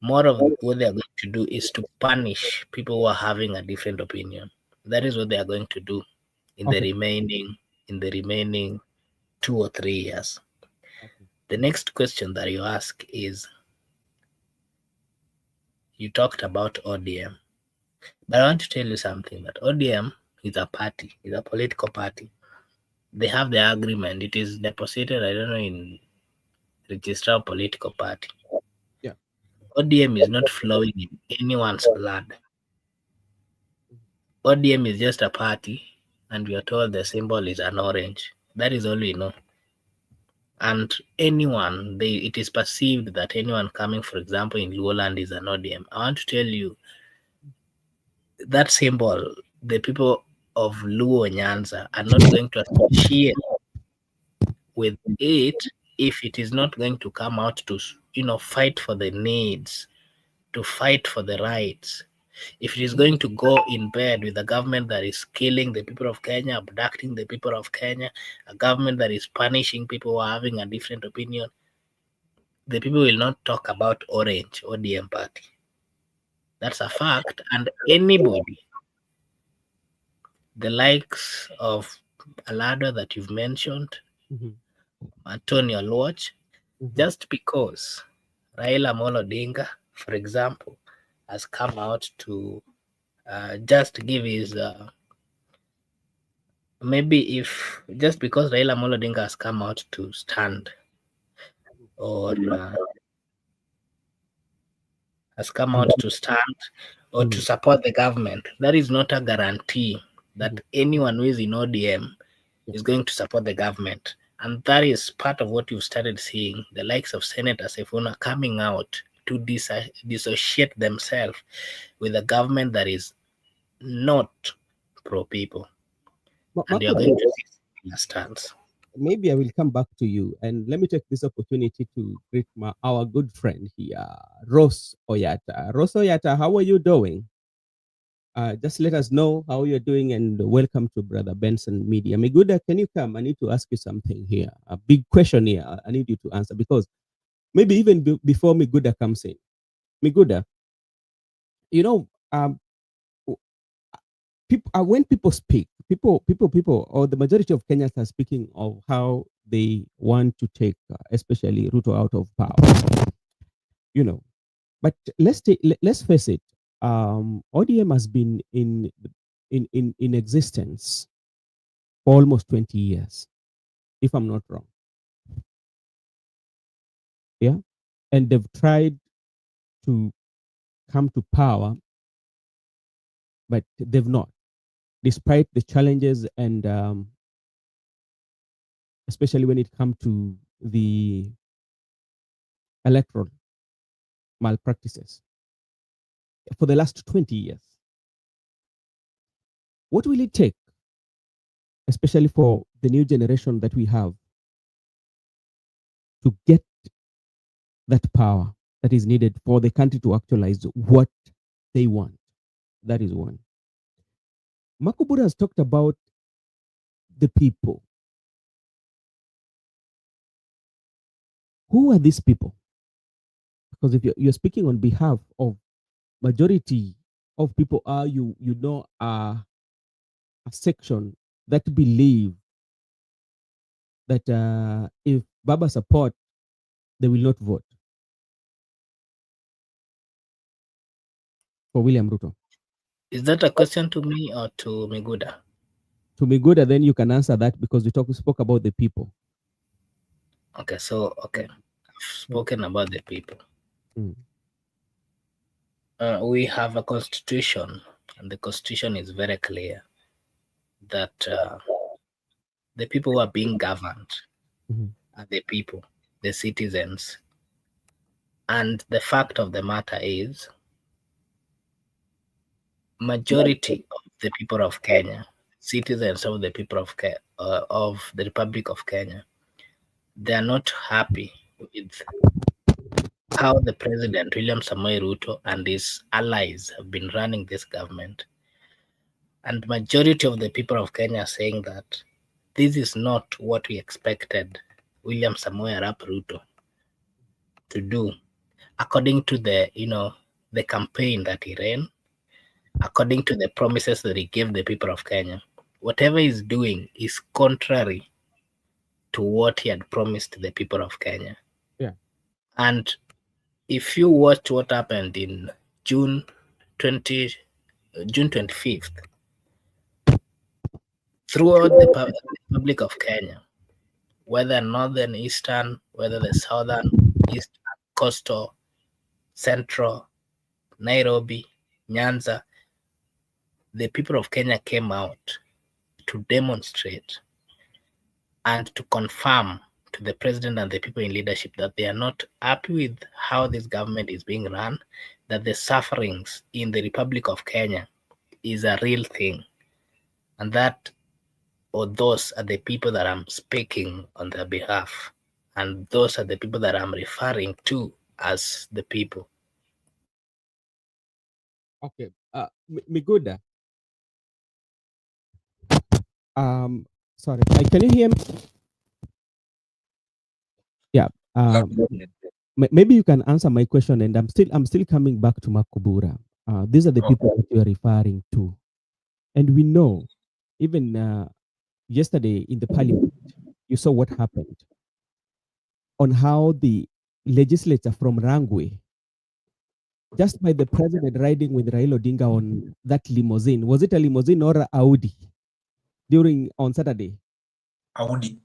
More of what they are going to do is to punish people who are having a different opinion. That is what they are going to do in the remaining 2 or 3 years. Okay. The next question that you ask is, you talked about ODM, but I want to tell you something, that ODM is a party, is a political party. They have the agreement. It is deposited, I don't know, in Registrar of Political Party. Yeah. ODM is not flowing in anyone's blood. ODM is just a party, and we are told the symbol is an orange. That is all we know. And anyone, it is perceived that anyone coming, for example, in Luoland is an ODM. I want to tell you, that symbol, the people of Luo Nyanza are not going to associate with it if it is not going to come out to fight for the needs, to fight for the rights. If it is going to go in bed with a government that is killing the people of Kenya, abducting the people of Kenya, a government that is punishing people who are having a different opinion, the people will not talk about Orange or DM party. That's a fact. And anybody, the likes of Alado that you've mentioned, Antonio Lodge, just because Raila Amolo Odinga, for example, has come out to just give his maybe if just because Raila Amolo Odinga has come out to stand or has come out to stand or to support the government, that is not a guarantee that anyone who is in ODM is going to support the government. And that is part of what you've started seeing, the likes of Senator Sifuna coming out to dissociate themselves with a government that is not pro-people. And you're going to see a stance. Maybe I will come back to you, and let me take this opportunity to greet our good friend here, Rose Oyata. Rose Oyata, how are you doing? Just let us know how you're doing, and welcome to Brother Benson Media. Miguda, can you come? I need to ask you something here. A big question here. I need you to answer, because maybe even before Miguda comes in. Miguda, you know, people when people speak, people, or the majority of Kenyans are speaking of how they want to take, especially Ruto, out of power. You know, but let's face it. ODM has been in existence for almost 20 years, if I'm not wrong. Yeah, and they've tried to come to power, but they've not, despite the challenges and especially when it comes to the electoral malpractices for the last 20 years. What will it take, especially for the new generation that we have, to get that power that is needed for the country to actualize what they want? That is one. Makubura has talked about the people. Who are these people? Because if you're speaking on behalf of majority of people, are a section that believe that if Baba support, they will not vote for William Ruto. Is that a question to me or to Miguda? To Miguda, then you can answer that, because we spoke about the people. Okay, so I've spoken about the people. We have a constitution, and the constitution is very clear that the people who are being governed are the people, the citizens. And the fact of the matter is, majority of the people of Kenya, citizens of the people of the Republic of Kenya, they are not happy with how the President William Samoei Ruto and his allies have been running this government. And majority of the people of Kenya are saying that this is not what we expected William Samoei Arap Ruto to do, according to the campaign that he ran, according to the promises that he gave the people of Kenya. Whatever he's doing is contrary to what he had promised the people of Kenya. Yeah. And if you watch what happened in June 25th, throughout the Republic of Kenya, whether northern, eastern, whether the southern, eastern, coastal, central, Nairobi, Nyanza, the people of Kenya came out to demonstrate and to confirm to the president and the people in leadership that they are not happy with how this government is being run, that the sufferings in the Republic of Kenya is a real thing, and that, or those are the people that I'm speaking on their behalf, and those are the people that I'm referring to as the people. Okay. Miguda. Sorry. Can you hear me? Yeah. maybe you can answer my question, and I'm still coming back to Makubura. These are the Okay. people that you are referring to, and we know even yesterday in the parliament, you saw what happened on how the legislature from Rangwe, just by the president riding with Raila Odinga on that limousine. Was it a limousine or a Audi during on Saturday? Audi.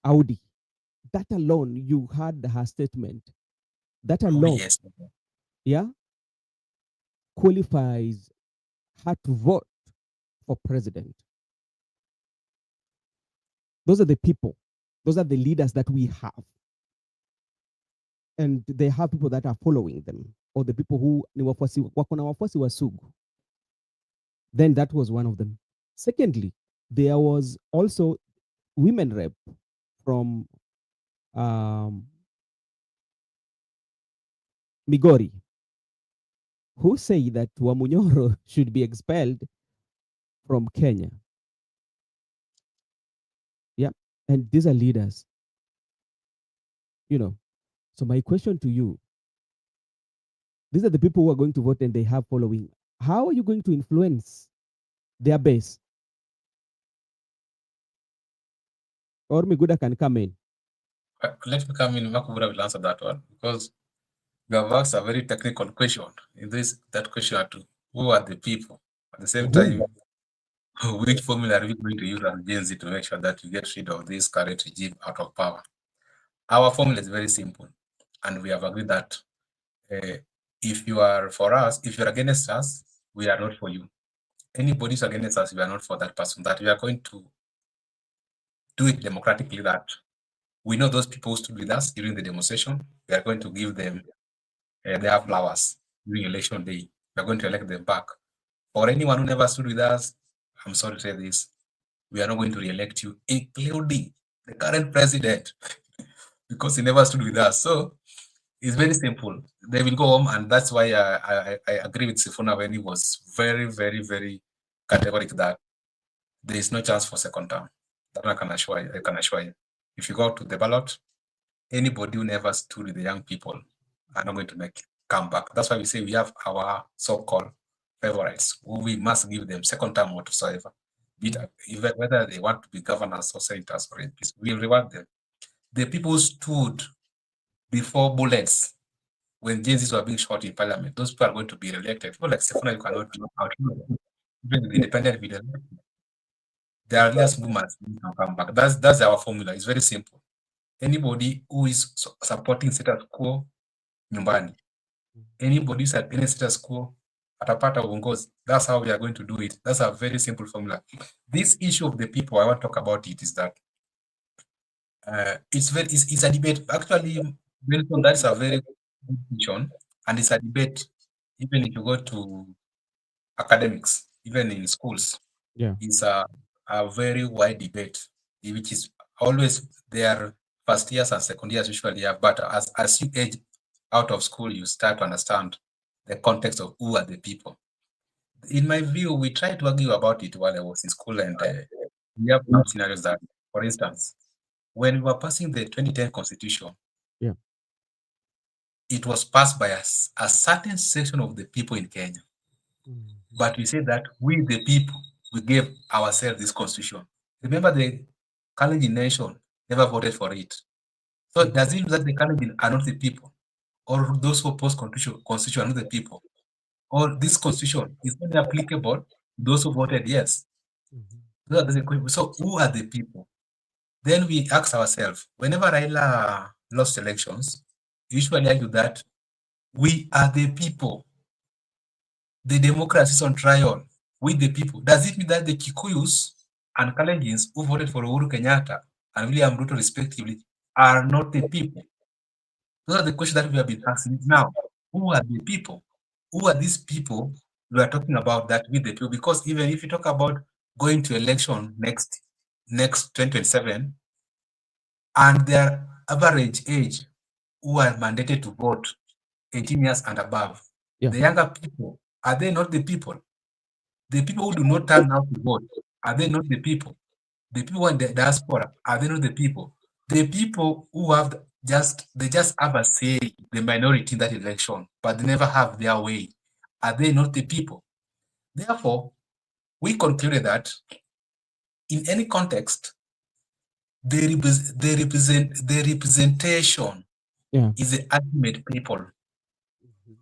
Audi. That alone, you had her statement. That Audi, alone, yes. yeah, qualifies her to vote for president. Those are the people. Those are the leaders that we have. And they have people that are following them, or the people who ni wako na wafuasi wa Sugu. Then that was one of them. Secondly, there was also women rep from Migori who say that Wamunyoro should be expelled from Kenya. Yeah. And these are leaders. So my question to you, these are the people who are going to vote and they have following. How are you going to influence their base? Or Miguda can come in. Let me come in. Makubura will answer that one because you have asked a very technical question. In that question are who are the people? At the same time, which formula are we going to use as Gen Z to make sure that you get rid of this current regime out of power? Our formula is very simple, and we have agreed that if you are for us, if you're against us, we are not for you. Anybody who's against us, we are not for that person. That we are going to do it democratically. That we know those people who stood with us during the demonstration. We are going to give them their flowers during election day. We are going to elect them back. For anyone who never stood with us, I'm sorry to say this, we are not going to re-elect you, including the current president, because he never stood with us. So it's very simple. They will go home, and that's why I agree with Sifuna when he was very, very, very categorical that there is no chance for second term. That I can assure you. I can assure you. If you go to the ballot, anybody who never stood with the young people are not going to make come back. That's why we say we have our so-called favorites who we must give them second term whatsoever. Even whether they want to be governors or senators or MPs, we'll reward them. The people who stood before bullets when JZs were being shot in parliament, those people are going to be re-elected. People like Sifuna, you cannot outlaw them. Even with independent video, there are less movements who can come back. That's our formula. It's very simple. Anybody who is supporting status quo, nyumbani. Anybody who's against status quo, atapata uongozi. That's how we are going to do it. That's a very simple formula. This issue of the people, I want to talk about it, is that it's a debate. Actually, Wilson, that's a very good question, and it's a debate. Even if you go to academics, even in schools, Yeah. it's a very wide debate, which is always there. First years and second years usually have, but as you age out of school, you start to understand the context of who are the people. In my view, we tried to argue about it while I was in school, and we have some scenarios that, for instance, when we were passing the 2010 constitution, Yeah. it was passed by a certain section of the people in Kenya. But we say that we, the people, we gave ourselves this constitution. Remember, the Kalenjin nation never voted for it. So does it mean that the Kalenjin are not the people? Or those who oppose constitution are not the people? Or this constitution is only applicable to those who voted yes? So who are the people? Then we ask ourselves, whenever Raila lost elections, we usually argue that we are the people. The democracy is on trial with the people. Does it mean that the Kikuyus and Kalenjins who voted for Uhuru Kenyatta and William Ruto respectively are not the people? Those are the questions that we have been asking now. Who are the people? Who are these people we are talking about that with the people? Because even if you talk about going to election next 2027, and their average age who are mandated to vote 18 years and above, Yeah. the younger people, are they not the people? The people who do not turn out to vote, are they not the people? The people in the diaspora, are they not the people? the people who have they just have a say, the minority in that election, but they never have their way. Are they not the people? Therefore, we concluded that in any context, the representation is the ultimate people.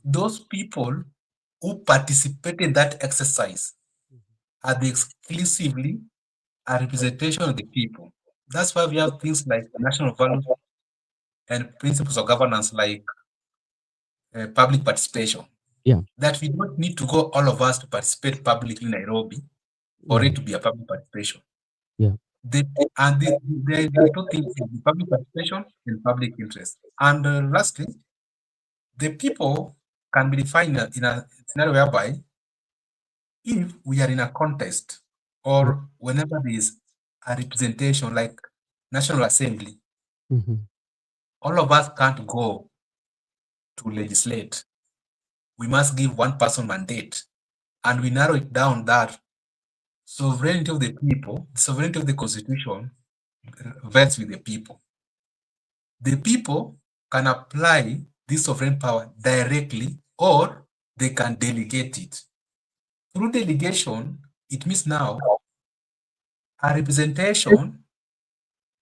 Those people who participate in that exercise are the exclusively a representation of the people. That's why we have things like national values and principles of governance like public participation. Yeah. That we don't need to go all of us to participate publicly in Nairobi for it to be a public participation. Yeah. There are two things: the public participation and public interest. And lastly, the people can be defined in a scenario whereby if we are in a contest or whenever there is a representation like National Assembly, all of us can't go to legislate. We must give one person mandate, and we narrow it down that sovereignty of the people, the sovereignty of the constitution vests with the people. The people can apply this sovereign power directly or they can delegate it. Through delegation, it means now a representation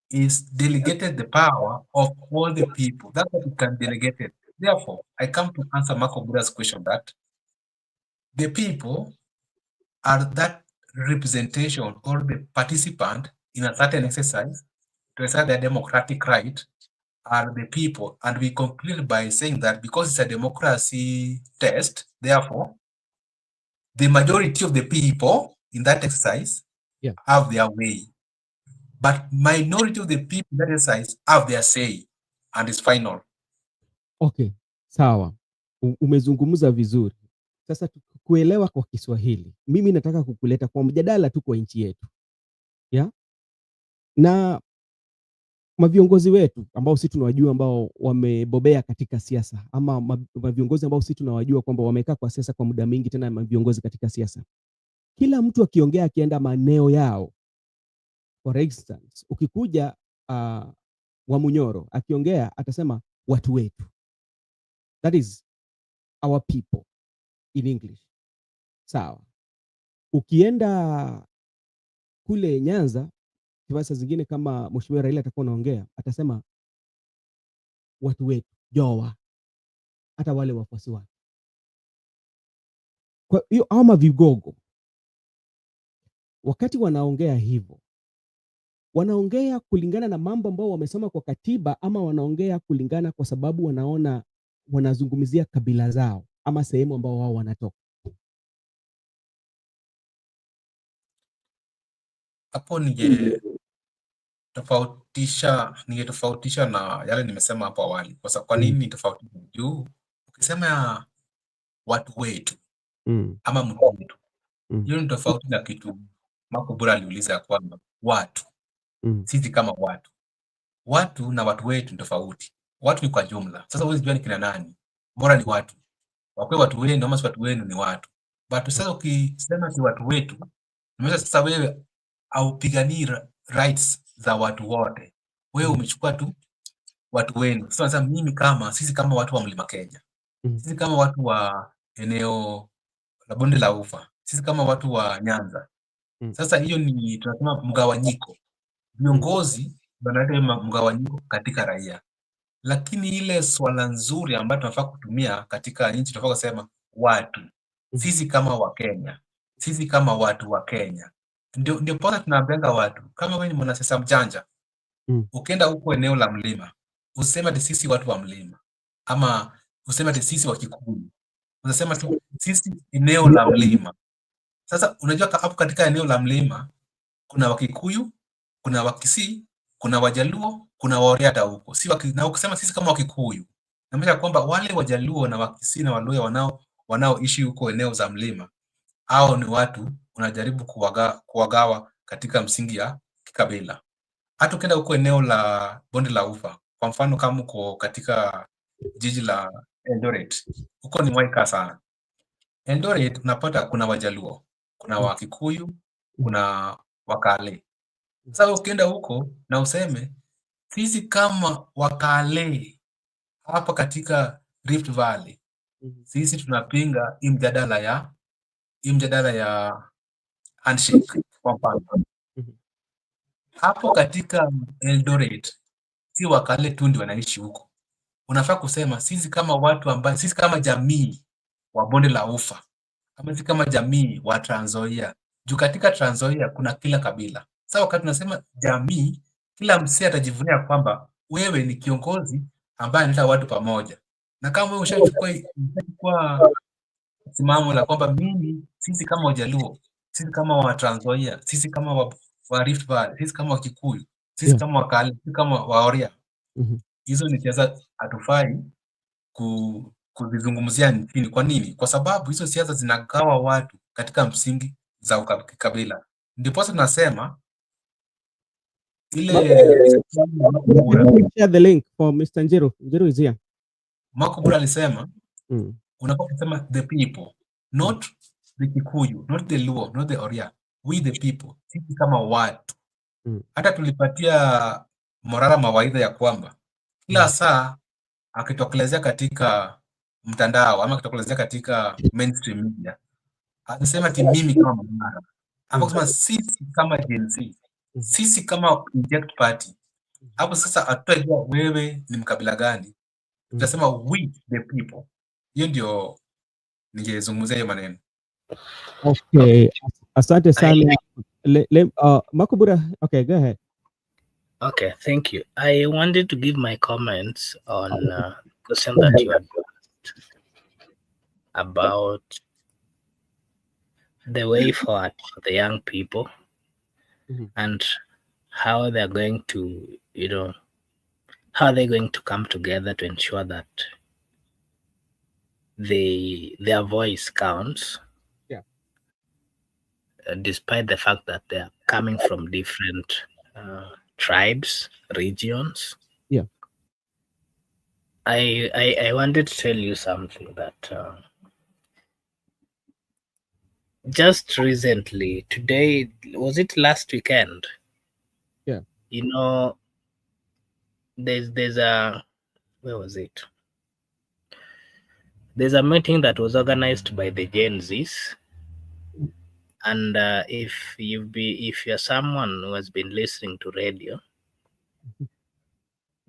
is delegated the power of all the people. That's what it can delegate it. Therefore, I come to answer Marco Buddha's question that the people are that representation or the participant in a certain exercise to exercise their democratic right are the people. And we conclude by saying that because it's a democracy test, therefore, the majority of the people in that exercise have their way. But minority of the people in that exercise have their say and it's final. Okay, sawa. Umezungumza vizuri. Sasa kuelewa kwa Kiswahili, mimi nataka kukuleta kwa mjadala tu kwa nchi yetu ya na maviongozi wetu ambao sisi tunawajua ambao wamebobea katika siasa, ama maviongozi ambao sisi tunawajua kwamba wamekaa kwa siasa kwa muda mingi, tena maviongozi katika siasa. Kila mtu akiongea akienda maeneo yao. For instance, ukikuja Wamunyoro akiongea atasema watu wetu. That is our people in English. Sawa. Ukienda kule Nyanza, kibasa zingine kama Mheshimiwa Raila atakuwa anaongea, atasema watu wetu, Jowa. Hata wale wafuasi wake. Kwa hiyo ama vigogo, wakati wanaongea hivyo, wanaongea kulingana na mambo ambao wamesoma kwa katiba, ama wanaongea kulingana kwa sababu wanaona wanazungumzia kabila zao ama sehemu ambao wao wanatoka? Hapo ningetofautisha na yale nimesema hapo awali. Kwa nini ni tofauti? Juu ukisema watu wetu ama mtu wetu, hiyo ni tofauti na kitu Marco Bura aliuliza kwamba watu sisi kama watu na watu wetu ni tofauti. Watu ni kwa jumla. Sasa huwezi jua ni kina nani, bora ni watu wakwe, watu wenu ama si watu wenu, ni watu. But sasa ukisema si watu wetu, unaweza sasa wewe haupiganii rights za watu wote, wewe umechukua tu watu wenu. Sasa mimi sisi kama watu wa Mlima Kenya, sisi kama watu wa eneo la Bonde la Ufa, sisi kama watu wa Nyanza. Sasa hiyo ni tunasema mgawanyiko. Viongozi wanaleta mgawanyiko katika raia, lakini ile swala nzuri ambayo tunafaa kutumia katika nchi, tunafaa kusema watu, sisi kama wa Kenya, sisi kama watu wa Kenya. Ndio pona tunaambianga watu, kama wewe ni mwanasiasa mjanja, ukienda huko eneo la mlima, useme ati sisi watu wa mlima, ama useme ati sisi wa Kikuyu, unasema tu sisi eneo la mlima. Sasa unajua hapo katika eneo la mlima kuna Wakikuyu, kuna Wakisii, kuna Wajaluo, kuna Waoriata huko. Na ukisema sisi kama Wakikuyu, inamaanisha kwamba wale Wajaluo na Wakisii na Waluhya wanaoishi huko eneo za mlima, hao ni watu unajaribu kuwagawa katika msingi ya kikabila. Hata ukienda huko eneo la Bonde la Ufa, kwa mfano kama uko katika jiji la Eldoret, huko ni waika sana. Eldoret unapata kuna Wajaluo, kuna Wakikuyu, kuna Wakale. Sasa ukienda huko na useme sisi kama Wakale hapa katika Rift Valley, sisi tunapinga hii mjadala ya handshake. Kwa mfano hapo katika Eldoret, si Wakale tu ndio wanaishi huko. Unafaa kusema sisi kama watu ambao, sisi kama jamii wa bonde la Ufa, ama sisi kama jamii wa Trans Nzoia. Juu katika Trans Nzoia kuna kila kabila. Sasa wakati tunasema jamii, kila msee atajivunia kwamba wewe ni kiongozi ambaye analeta watu pamoja. Na kama wewe ushachukua simamo la kwamba sisi kama Wajaluo, sisi kama wa Trans Nzoia, sisi kama wa Rift Valley, sisi kama Wakikuyu, sisi kama Wakale, sisi kama Waoria, hizo ni siasa hatufai kuzizungumzia nchini. Kwa nini? Kwa sababu hizo siasa zinagawa watu katika msingi za ukabila. Ndiposa tunasema ile share the link for Mr. Njiru. Njiru is here. Makubura alisema unafaa kusema the people, not the Kikuyu, not the Luo, not the Oria. We the people, sisi kama watu. Hata tulipatia Morara mawaidha ya kwamba kila saa akitokelezea katika mtandao ama akitokelezea katika mainstream media, anasema ati mimi kama Morara, ama kusema sisi kama Gen Z, sisi kama Inject Party. Hapo sasa hatutajua wewe ni mkabila gani, tutasema we the people. Hiyo ndio ningezungumzia hiyo maneno. Okay, asante sana. Makubura, okay, go ahead. Okay, thank you. I wanted to give my comments on the question that you had asked about the way forward for the young people and how they're going to, how they're going to come together to ensure that their voice counts. Yeah. Despite the fact that they are coming from different tribes, regions. Yeah. I wanted to tell you something that just recently, today, was it last weekend? Yeah. There's a, where was it? There's a meeting that was organized by the Gen Zs. And if you're someone who has been listening to radio,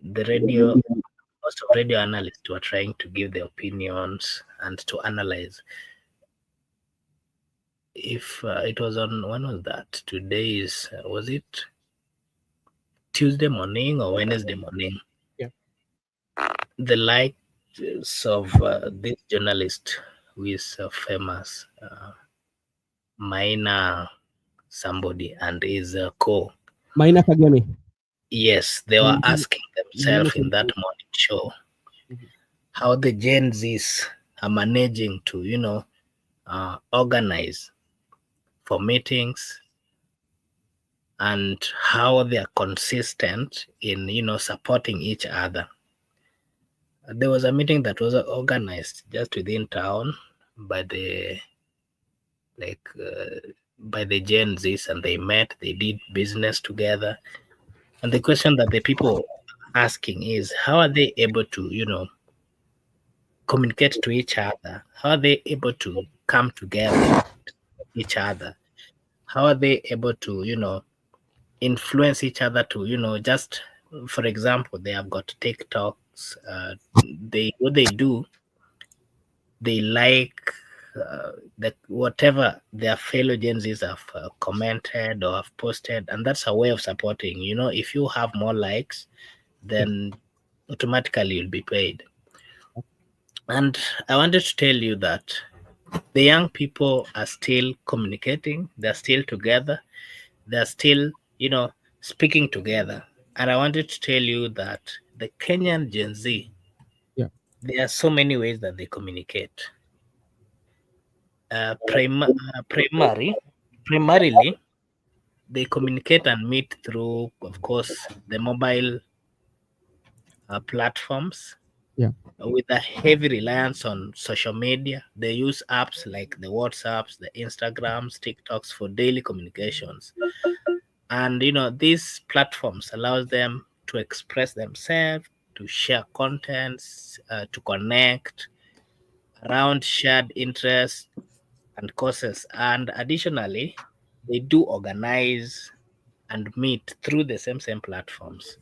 most of radio analysts were trying to give their opinions and to analyze. If it was on, when was that? Today is, was it Tuesday morning or Wednesday morning? Yeah. The likes of this journalist who is famous, Maina somebody, and is Maina Kagame. Yes, they were asking themselves in that morning show how the Gen Zs are managing to, organize for meetings and how they are consistent in, supporting each other. There was a meeting that was organized just within town by the Gen Zs, and they met, they did business together. And the question that the people are asking is, how are they able to, communicate to each other? How are they able to come together with each other? How are they able to, influence each other to, just, for example, they have got TikToks. What they do, they like that whatever their fellow Gen Zs have commented or have posted, and that's a way of supporting. If you have more likes, then automatically you'll be paid. And I wanted to tell you that the young people are still communicating, they're still together, they're still, speaking together. And I wanted to tell you that the Kenyan Gen Z, there are so many ways that they communicate. Primarily, they communicate and meet through, of course, the mobile platforms. Yeah. With a heavy reliance on social media. They use apps like the WhatsApps, the Instagrams, TikToks for daily communications. And, these platforms allows them to express themselves, to share contents, to connect around shared interests and causes. And additionally, they do organize and meet through the same platforms.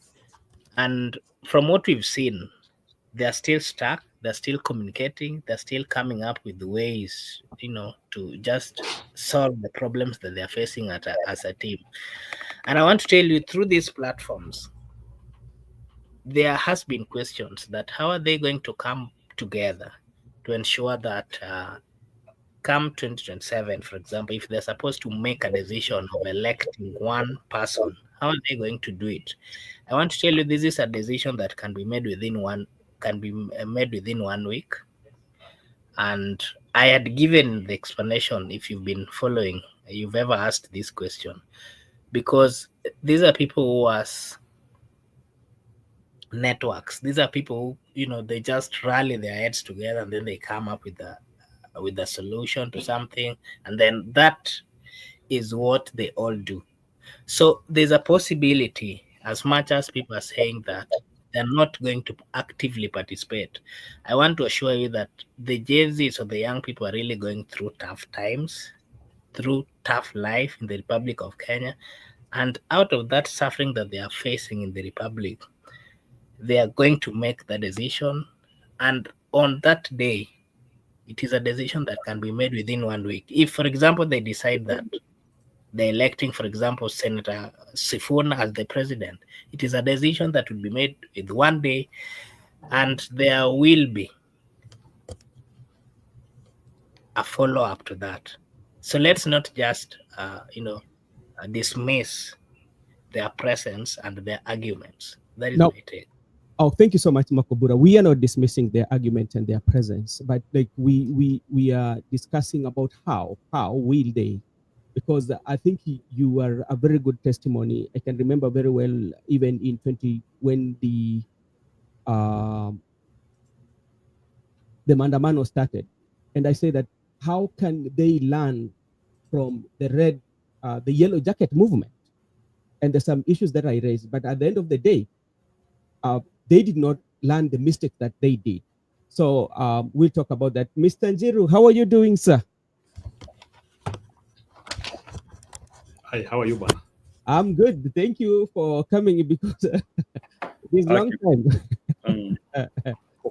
And from what we've seen, they're still stuck, they're still communicating, they're still coming up with ways, to just solve the problems that they're facing as a team. And I want to tell you, through these platforms, there has been questions that how are they going to come together to ensure that come 2027, for example, if they're supposed to make a decision of electing one person, how are they going to do it? I want to tell you, this is a decision that can be made within 1 week. And I had given the explanation, if you've been following, you've ever asked this question, because these are people who are networks. These are people who, they just rally their heads together and then they come up with a solution to something, and then that is what they all do. So there's a possibility, as much as people are saying that they're not going to actively participate, I want to assure you that the Gen Zs or the young people are really going through tough times, through tough life in the Republic of Kenya. And out of that suffering that they are facing in the Republic, they are going to make the decision. And on that day, it is a decision that can be made within 1 week. If, for example, they decide that they're electing, for example, Senator Sifuna as the president, it is a decision that will be made with 1 day, and there will be a follow-up to that. So let's not just, dismiss their presence and their arguments. That is my take. Oh, thank you so much, Makobura. We are not dismissing their argument and their presence, but like we are discussing about how will they, because I think you are a very good testimony. I can remember very well, even in when the Mandamano started, and I say that how can they learn from the yellow jacket movement? And there's some issues that I raised, but at the end of the day, they did not learn the mistake that they did. So we'll talk about that. Mr. Njiru, how are you doing, sir? Hi, how are you, man? I'm good. Thank you for coming, because this long time.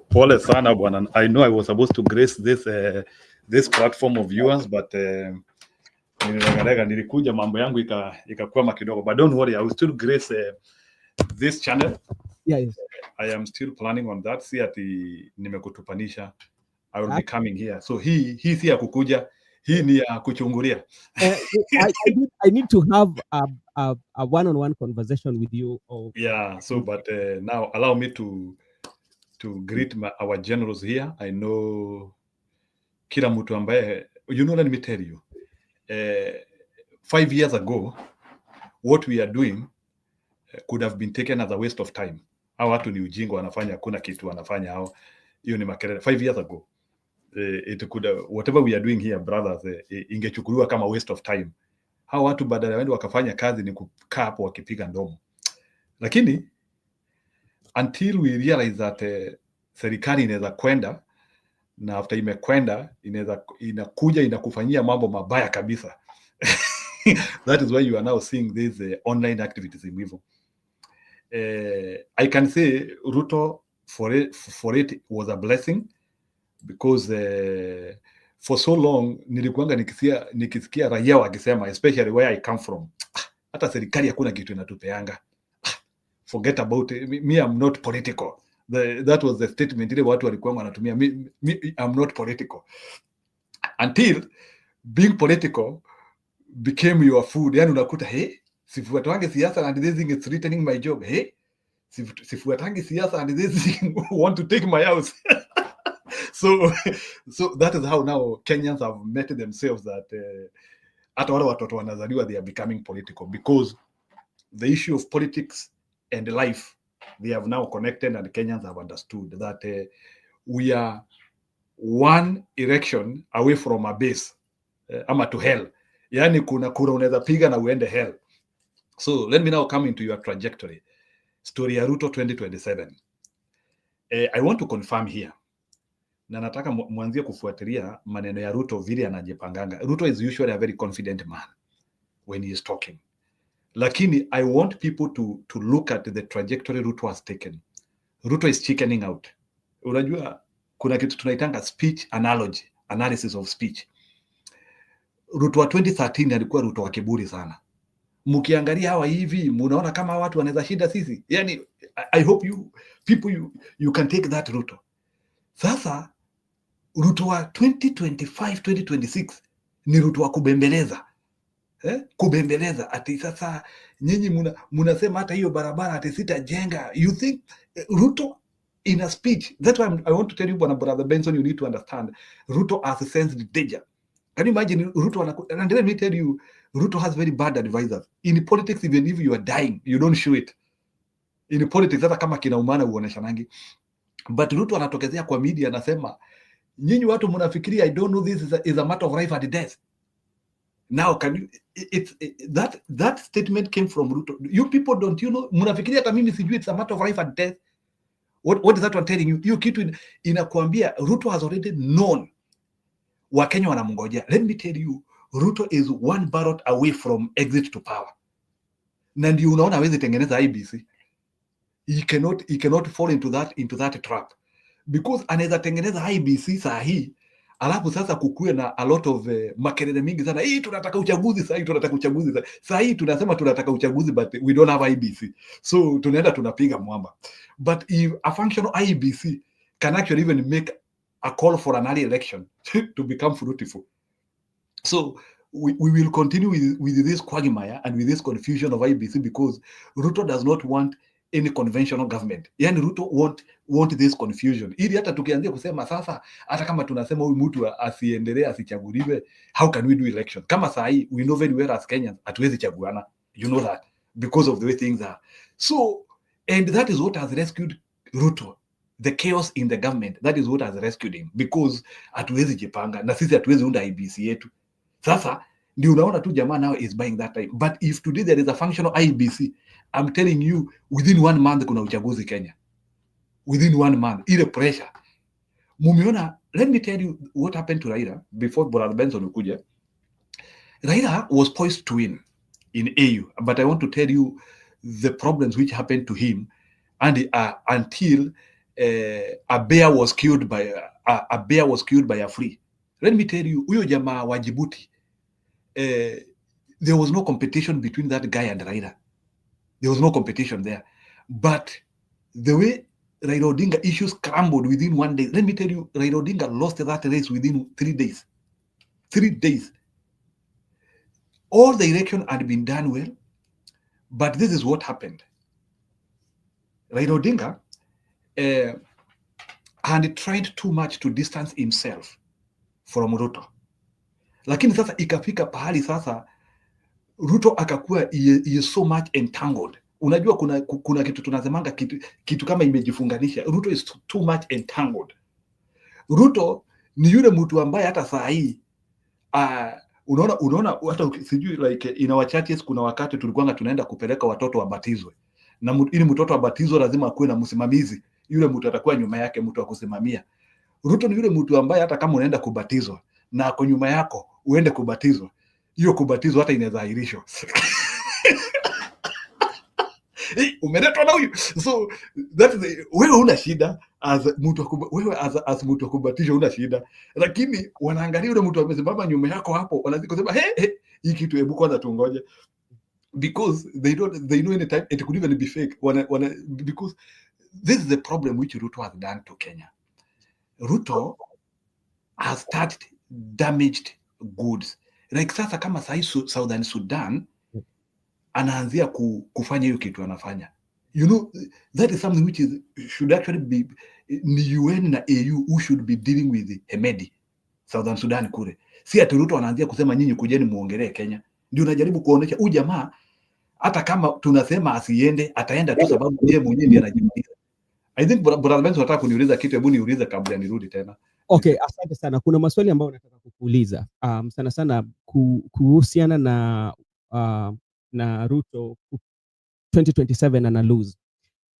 Pole sana bwana. I know I was supposed to grace this platform of viewers, but nilikuja mambo yangu ikakwama kidogo, but don't worry, I will still grace this channel. Yes. I am still planning on that. Si ati nimekutupanisha. I will be coming here. So hii si ya kukuja, hii ni ya kuchungulia. I need to have a one-on-one conversation with you. Yeah, so but now allow me to greet our generals here. I know kila mtu ambaye, let me tell you, 5 years ago, what we are doing could have been taken as a waste of time. Hao watu ni ujinga wanafanya, hakuna kitu wanafanya hao. Hiyo ni makelele. 5 years ago, it could whatever we are doing here, brothers, ingechukuliwa kama waste of time. Hao watu badala waende wakafanya kazi ni kukaa hapo wakipiga ndomo. Lakini until we realize that serikali inaweza kwenda, na after imekwenda inakuja inakufanyia mambo mabaya kabisa. That is why you are now seeing these online activities in hivyo. I can say Ruto for it was a blessing, because for so long nilikuanga nikisikia raia wakisema, especially where I come from, hata serikali hakuna kitu inatupeanga. Forget about it. Me, I'm not political. That was the statement ile watu walikuwa wanatumia. Me, I'm not political. Until being political became your food. Yani unakuta, sifuatangi siasa and this thing is threatening my job. Sifuatangi siasa and this thing want to take my house. So that is how now Kenyans have met themselves that hata wale watoto wanazaliwa they are becoming political, because the issue of politics and life, they have now connected, and Kenyans have understood that we are one erection away from a base, ama to hell. Yani kuna kura unaweza piga na uende hell. So let me now come into your trajectory. story ya Ruto 2027. I want to confirm here, na nataka mwanzie kufuatilia maneno ya Ruto vile anajipanganga. Ruto is usually a very confident man when he is talking, lakini I want people to look at the trajectory Ruto has taken. Ruto is chickening out. Unajua kuna kitu tunaitanga speech analogy, analysis of speech. Ruto wa 2013 alikuwa Ruto wa kiburi sana. Mkiangalia hawa hivi mnaona kama watu wanaweza shinda sisi. Yani I hope you can take that Ruto. Sasa Ruto wa 2025 2026 ni Ruto wa kubembeleza. Kubembeleza ati sasa nyinyi mnasema hata hiyo barabara ati sitajenga. You think Ruto in a speech, that's why I want to tell you, brother Benson, you need to understand Ruto has sensed danger. Can you imagine Ruto? And let me tell you, Ruto has very bad advisors. In politics, even if you are dying, you don't show it. In politics, hata kama kinaumana uoneshanangi. But Ruto anatokezea kwa media anasema, nyinyi watu mnafikiria I don't know this is a matter of life and death. Now, can you, that statement came from Ruto. You people don't, you know, mnafikiria hata mimi sijui it's a matter of life and death. What is that one telling you? You kitu inakuambia Ruto has already known Wakenya wanamngojea. Let me tell you, Ruto is one ballot away from exit to power. Na ndio unaona hawezi tengeneza IBC. He cannot fall into that trap. Because anaweza tengeneza IBC saa hii, alafu sasa kukue na a lot of makelele mingi sana. Hii tunataka uchaguzi saa hii, tunataka uchaguzi saa hii, tunasema tunataka uchaguzi but we don't have IBC. So tunaenda tunapiga mwamba. But if a functional IBC can actually even make a call for an early election to become fruitful. So we will continue with this quagmire and with this confusion of IBC because Ruto does not want any conventional government. Yani Ruto want this confusion. Ili hata tukianzia kusema sasa, hata kama tunasema huyu mtu asiendelee asichaguliwe, how can we do election? Kama saa hii, we know very well as Kenyans, hatuwezi chaguana. You know that because of the way things are. So, and that is what has rescued Ruto. The chaos in the government, that is what has rescued him because hatuwezi jipanga na sisi hatuwezi unda IBC yetu. Sasa ndio unaona tu jamaa now is buying that time. But if today there is a functional IBC, I'm telling you within 1 month kuna uchaguzi Kenya. Within 1 month, ile pressure. Mumeona, let me tell you what happened to Raila before Brother Benson ukuja. Raila was poised to win in AU, but I want to tell you the problems which happened to him and until a bear was killed by a flea. Let me tell you, huyo jamaa wa Djibouti, there was no competition between that guy and Raila. There was no competition there. But the way Raila Odinga issues crumbled within 1 day, let me tell you, Raila Odinga lost that race within 3 days. 3 days. All the election had been done well, but this is what happened. Raila Odinga and tried too much to distance himself from Ruto. Lakini sasa ikafika pahali sasa Ruto akakuwa he is so much entangled. Unajua kuna kitu tunasemanga kitu kama imejifunganisha. Ruto is too much entangled. Ruto ni yule mtu ambaye hata saa hii unaona hata sijui like in our churches kuna wakati tulikuwa tunaenda kupeleka watoto wabatizwe. Na ili mtoto abatizwe lazima akuwe na msimamizi. Yule mtu atakuwa nyuma yake, mtu wa kusimamia. Ruto ni yule mtu ambaye hata kama unaenda kubatizwa na ako nyuma yako uende kubatizwa, hiyo kubatizwa hata inaweza ahirishwa. Umeletwa na huyu. So that is wewe una shida as mtu wewe as mtu kubatizwa una shida, lakini wanaangalia yule mtu amesimama nyuma yako hapo, wanaziko kusema hii kitu hebu kwanza tungoje, because they know any time it could even be fake. Because this is the problem which Ruto has done to Kenya. Ruto has touched damaged goods. Like sasa kama sahi Southern Sudan anaanzia kufanya hiyo kitu anafanya. You know, that is something which should actually be ni UN na AU who should be dealing with Hemedi, Southern Sudan kule. Si ati Ruto anaanzia kusema nyinyi kujeni muongelee Kenya. Ndio unajaribu kuonesha huyu jamaa hata kama tunasema asiende ataenda tu sababu yeye mwenyewe ndiye anajiuliza. I think Brother Benson nataka kuniuliza kitu, hebu niulize kabla nirudi tena. Okay, asante sana. Kuna maswali ambayo nataka kukuuliza. Sana kuhusiana na Ruto 2027 ana lose.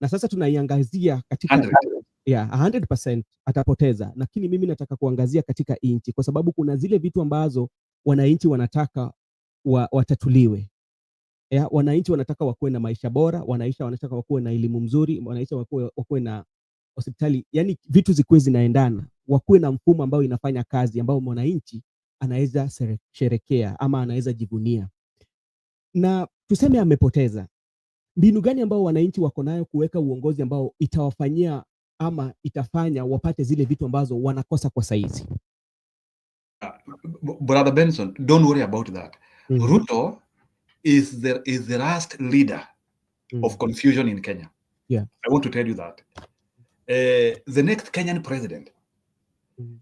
na sasa tunaiangazia katika 100. 100% atapoteza, lakini mimi nataka kuangazia katika nchi, kwa sababu kuna zile vitu ambazo wananchi wanataka watatuliwe. Wananchi wanataka wakuwe na maisha bora, wananchi wanataka wakuwe na elimu mzuri, wananchi wakuwe na hospitali, yani vitu zikuwe zinaendana, wakuwe na mfumo ambao inafanya kazi, ambao mwananchi anaweza sherekea ama anaweza jivunia. Na tuseme amepoteza, mbinu gani ambao wananchi wako nayo kuweka uongozi ambao itawafanyia ama itafanya wapate zile vitu ambazo wanakosa kwa saizi? Brother Benson, don't worry about that. Ruto is the last leader of confusion in Kenya. Yeah. I want to tell you that. The next Kenyan president,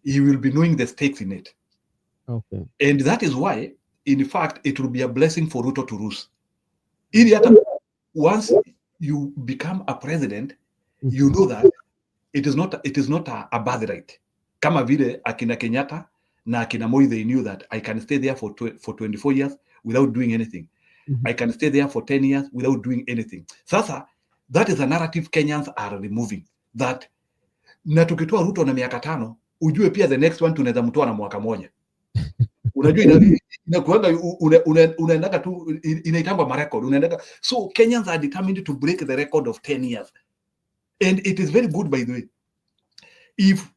he will be knowing the stakes in it. Okay. And that is why, in fact, it will be a blessing for Ruto to lose. Once you become a president, you know that it is not a birthright. Kama vile akina Kenyatta na akina Moi, they knew that I can stay there for 24 years without doing anything. I can stay there for 10 years without doing anything. Sasa, that is a narrative Kenyans are removing. That na tukitoa Ruto na miaka 5, ujue pia the next one tunaweza mtoa na mwaka moja. Unajua inakuanga unaendaga tu inaitamba ma record unaendaga. So Kenyans are determined to break the record of 10 years. And it is very good, by the way. If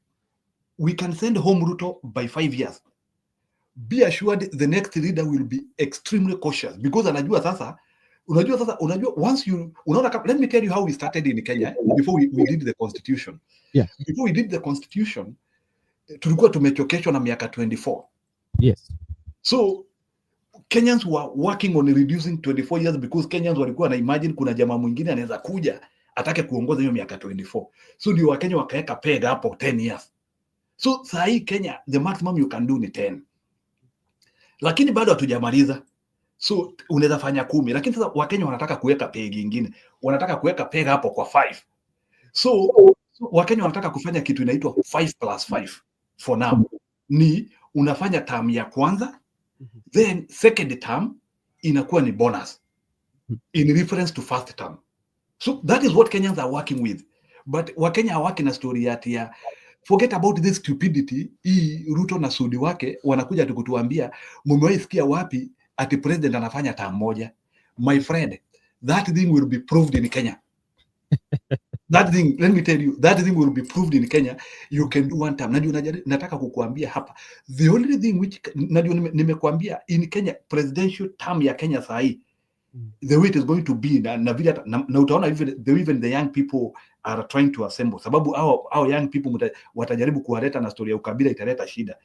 we can send home Ruto by 5 years, be assured the next leader will be extremely cautious, because unajua sasa once you let me tell you how we started in Kenya before we did the constitution. Yeah. Before we did the constitution, tulikuwa tumechokeshwa na miaka 24. Yes. So Kenyans were working on reducing 24 years because Kenyans walikuwa na imagine kuna jamaa mwingine anaweza kuja atake kuongoza hiyo miaka 24. So ndio Wakenya wakaweka peg hapo 10 years. So saa hii Kenya the maximum you can do ni 10. Lakini bado hatujamaliza. So unaweza fanya 10, lakini sasa Wakenya wanataka kuweka peg nyingine. Wanataka kuweka peg hapo kwa 5. So Wakenya wanataka kufanya kitu inaitwa 5+5 for now. Ni unafanya term ya kwanza, then second term inakuwa ni bonus in reference to first term. So that is what Kenyans are working with. But Wakenya are working a story ya forget about this stupidity. Hii Ruto na Sudi wake wanakuja tukutuambia mumewahi sikia wapi ati president anafanya term moja. My friend, that thing will be proved in Kenya. That thing, let me tell you, that thing will be proved in Kenya. You can do one term. Nataka kukuambia hapa. The only thing which nimekuambia in Kenya, presidential term ya Kenya sahi, the way it is going to be, na utaona even the young people are trying to assemble. Sababu our young people watajaribu kuwaleta na story ya ukabila, italeta shida.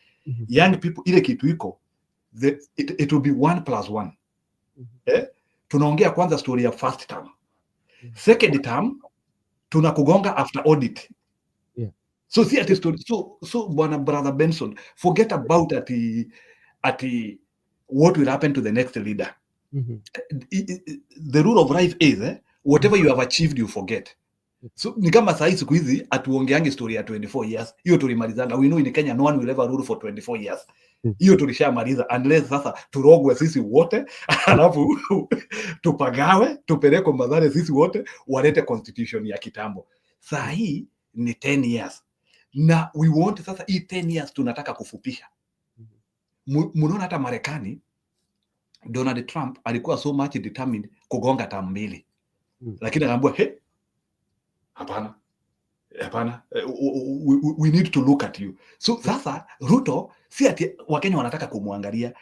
Young people, ile kitu iko, it will be 1+1. Tunaongea kwanza story ya first term. Second term, tunakugonga after audit. Yeah. So see at story. So bwana brother Benson, forget about at what will happen to the next leader. The rule of life is whatever you have achieved you forget. So ni kama sahi siku hizi atuongeange story ya 24 years. Hiyo tulimalizana. We know in Kenya no one will ever rule for 24 years. Hiyo tulishamaliza unless sasa turogwe sisi wote alafu tupagawe tupeleke madhare sisi wote walete constitution ya kitambo. Saa hii ni 10 years. Na we want sasa hii 10 years tunataka kufupisha. Munaona hata Marekani Donald Trump alikuwa so much determined kugonga term 2. Lakini akaambiwa hapana. We need to look at you. So sasa Ruto si ati Wakenya wanataka kumwangalia.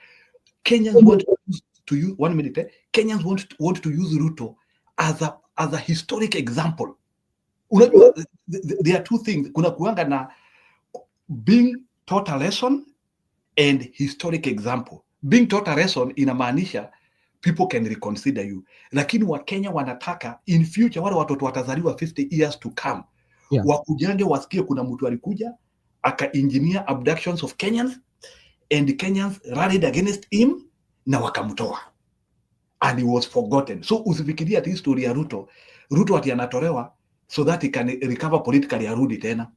Kenyans want to use 1 minute. Kenyans want to use Ruto as a historic example. Unajua there are two things. Kuna kuanga na being taught a lesson and historic example. Being taught a lesson inamaanisha people can reconsider you. Lakini Wakenya wanataka in future wale watoto watazaliwa 50 years to come. Yeah. Wakujange wasikie kuna mtu alikuja aka-engineer abductions of Kenyans and Kenyans rallied against him na wakamtoa and he was forgotten. So usifikiria ati history ya Ruto ati anatolewa so that he can recover politically arudi tena.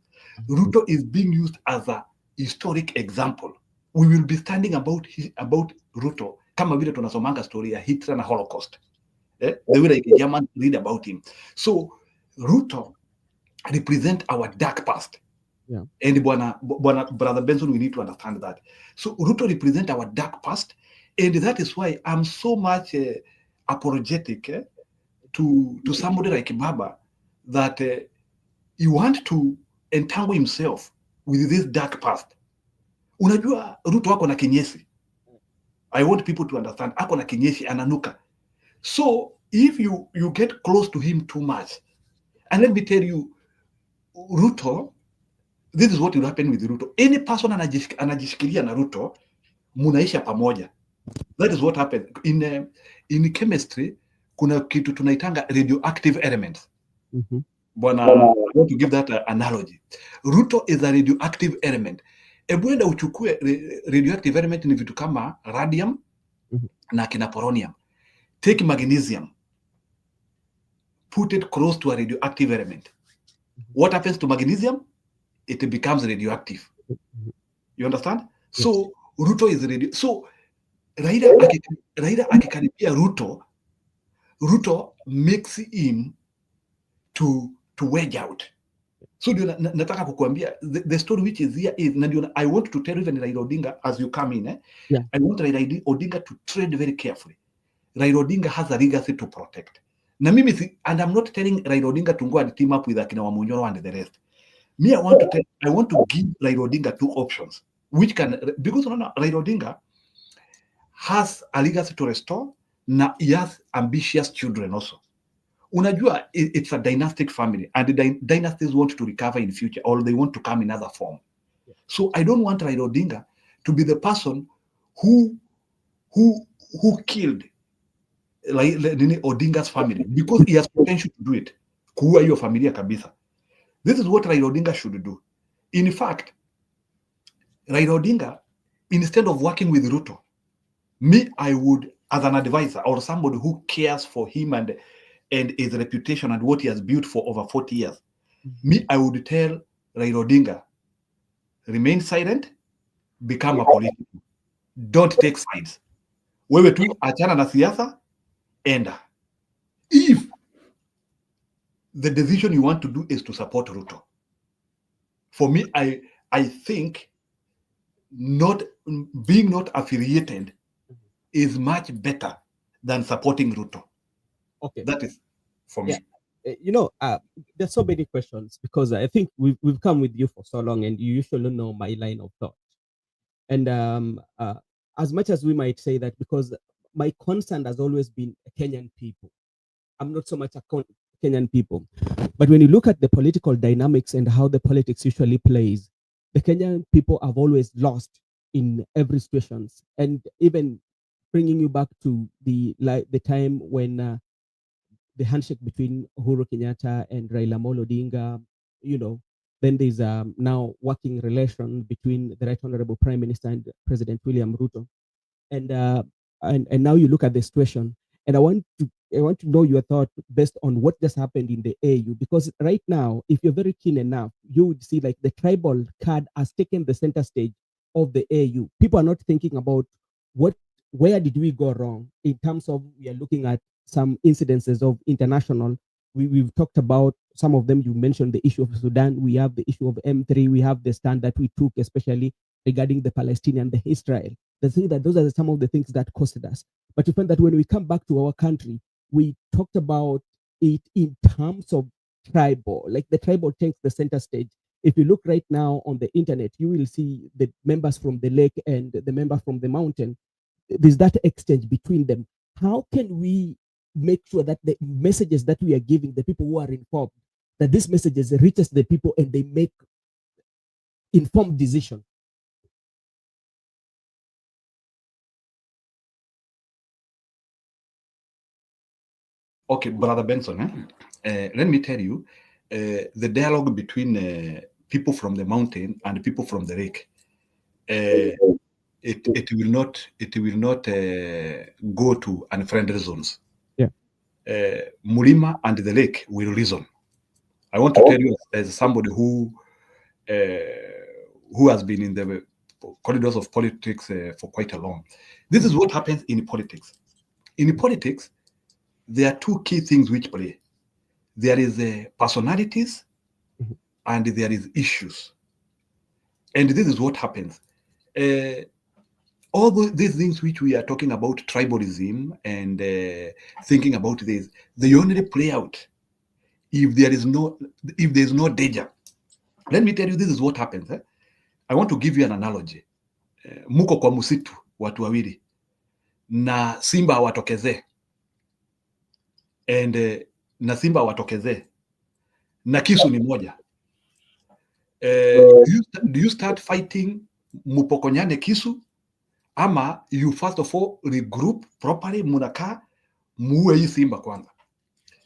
Ruto is being used as a historic example. We will be standing about Ruto kama vile tunasomanga story ya Hitler na Holocaust. The way like German read about him. So Ruto represent our dark past. Yeah. And Brother Benson, we need to understand that. So Ruto represent our dark past, and that is why I'm so much apologetic to somebody like Baba, that he want to entangle himself with this dark past. Unajua Ruto ako na kinyesi. I want people to understand, ako na kinyesi, ananuka. So if you get close to him too much, and let me tell you, Ruto, this is what will happen with Ruto. Any person anajishikilia na Ruto, munaisha pamoja. That is what happened. In chemistry, kuna kitu tunaitanga radioactive elements. Bwana, I want to give that analogy. Ruto is a radioactive element. Ebuenda uchukue radioactive element ni vitu kama radium na kina polonium. Take magnesium, put it close to a radioactive element. What happens to magnesium? It becomes radioactive. You understand? Yes. So Ruto is radio. So Raila akikaribia Ruto makes him to wedge out. So nataka kukuambia the story which is here is, I want to tell even Raila Odinga as you come in, yeah. I want Raila Odinga to tread very carefully. Raila Odinga has a legacy to protect. Na mimi and I'm not telling Raila Odinga to go and team up with Akina Wamunyoro and the rest. Me, I want to give Raila Odinga two options, which can, because Raila Odinga has a legacy to restore. Now he has ambitious children also. Unajua, it's a dynastic family, and the dynasties want to recover in future, or they want to come in other form. So I don't want Raila Odinga to be the person who killed Odinga's family, because he has potential to do it. Kuua hiyo familia kabisa. This is what Raila Odinga should do. In fact, Raila Odinga, instead of working with Ruto, me, I would, as an advisor or somebody who cares for him and his reputation and what he has built for over 40 years, me, I would tell Raila Odinga, remain silent, become a politician. Don't take sides. Wewe tu achana na siasa, enda. If the decision you want to do is to support Ruto, for me, I think being not affiliated is much better than supporting Ruto. Okay, that is for me. There's so many questions, because I think we've come with you for so long, and you usually know my line of thought. And as much as we might say that, because my concern has always been Kenyan people, I'm not so much a Kenyan people. But when you look at the political dynamics and how the politics usually plays, the Kenyan people have always lost in every situation. And even bringing you back to the time when the handshake between Uhuru Kenyatta and Raila Amolo Odinga, then there's now working relation between the Right Honorable Prime Minister and President William Ruto. And now you look at the situation, and I want to know your thought based on what just happened in the AU, because right now, if you're very keen enough, you would see like the tribal card has taken the center stage of the AU. People are not thinking about where did we go wrong in terms of, we are looking at some incidences of international. We've talked about some of them. You mentioned the issue of Sudan. We have the issue of M3. We have the stand that we took, especially regarding the Palestinian, the Israel. The thing that those are some of the things that costed us. But you find that when we come back to our country, we talked about it in terms of tribal, like the tribal takes the center stage. If you look right now on the internet, you will see the members from the lake and the member from the mountain. There's that exchange between them. How can we make sure that the messages that we are giving the people who are informed, that these messages reaches the people and they make informed decisions? Okay, Brother Benson, let me tell you, the dialogue between people from the mountain and people from the lake, it will not go to unfriendly zones. Yeah. Mulima and the lake will reason. I want to tell you, as somebody who has been in the corridors of politics for quite a long, this is what happens in politics. In politics, there are two key things which play. there is personalities and there is issues. And this is what happens. All these things which we are talking about, tribalism and thinking about this, they only play out if there is no danger. Let me tell you, this is what happens. I want to give you an analogy. Muko kwa msitu watu wawili na simba watokezee, and na simba watokezee na kisu ni moja. Do you start fighting mupokonyane kisu, ama you first of all regroup properly, munakaa muue hii simba kwanza?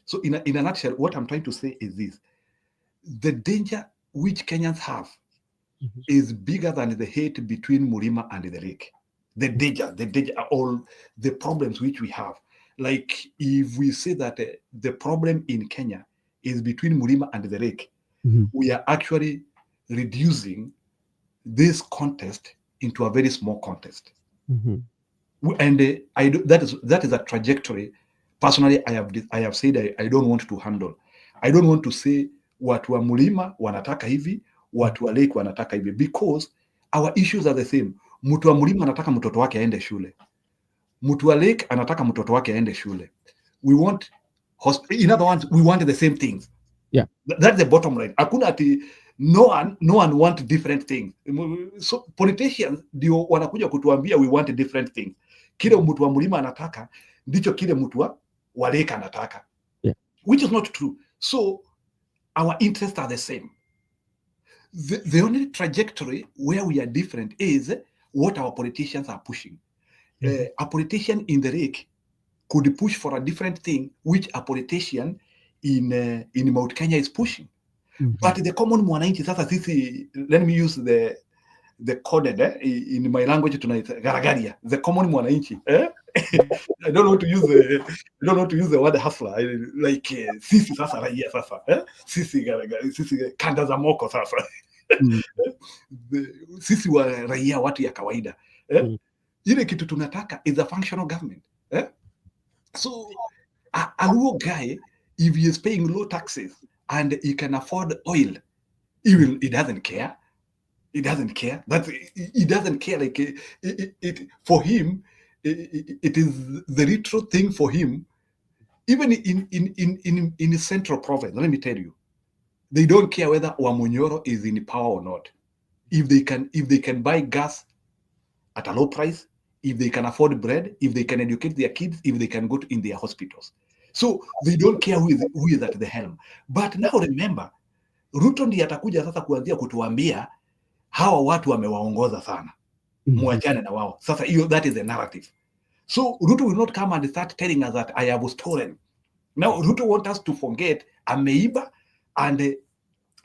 So in a nutshell, what I'm trying to say is this: the danger which Kenyans have is bigger than the hate between Murima and the lake. The danger are all the problems which we have. Like if we say that the problem in Kenya is between Murima and the lake, we are actually reducing this contest into a very small contest. And that is a trajectory. Personally, I have said I don't want to handle. I don't want to say watu wa Mlima wanataka hivi, watu wa lake wanataka hivi, because our issues are the same. Mtu wa Mlima anataka mtoto wake aende shule. Mtu wa lake anataka mtoto wake aende shule. We want, in other words, we want the same things. Yeah. That's the bottom line. Hakuna ati no one want different things. So politicians ndio wanakuja kutuambia we want different things. Kile mtu wa Mlima anataka ndicho kile mtu wa lake anataka. Yeah. Which is not true. So our interests are the same. The only trajectory where we are different is what our politicians are pushing. A politician in the lake could push for a different thing which a politician in Mount Kenya is pushing. But the common mwananchi, sasa sisi, let me use the coded in my language tonight, garagaria, the common mwananchi. I don't want to use the word hustler, like sisi sasa raia sasa, sisi garagaria, sisi kanda za moko sasa. Sisi wa raia, watu ya kawaida. Ile kitu tunataka is a functional government. So a low guy, if he is paying low taxes and he can afford oil, he doesn't care. He doesn't care. He doesn't care. Like it for him, it is the retro thing for him. Even in central province, let me tell you, they don't care whether Wamunyoro is in power or not. If they can buy gas at a low price, if they can afford bread, if they can educate their kids, if they can go in their hospitals. So they don't care who is at the helm. But now remember, Ruto ndiye atakuja sasa kuanzia kutuambia hawa watu wamewaongoza sana. Muachane na wao. Sasa that is the narrative. So Ruto will not come and start telling us that I have stolen. Now Ruto wants us to forget ameiba and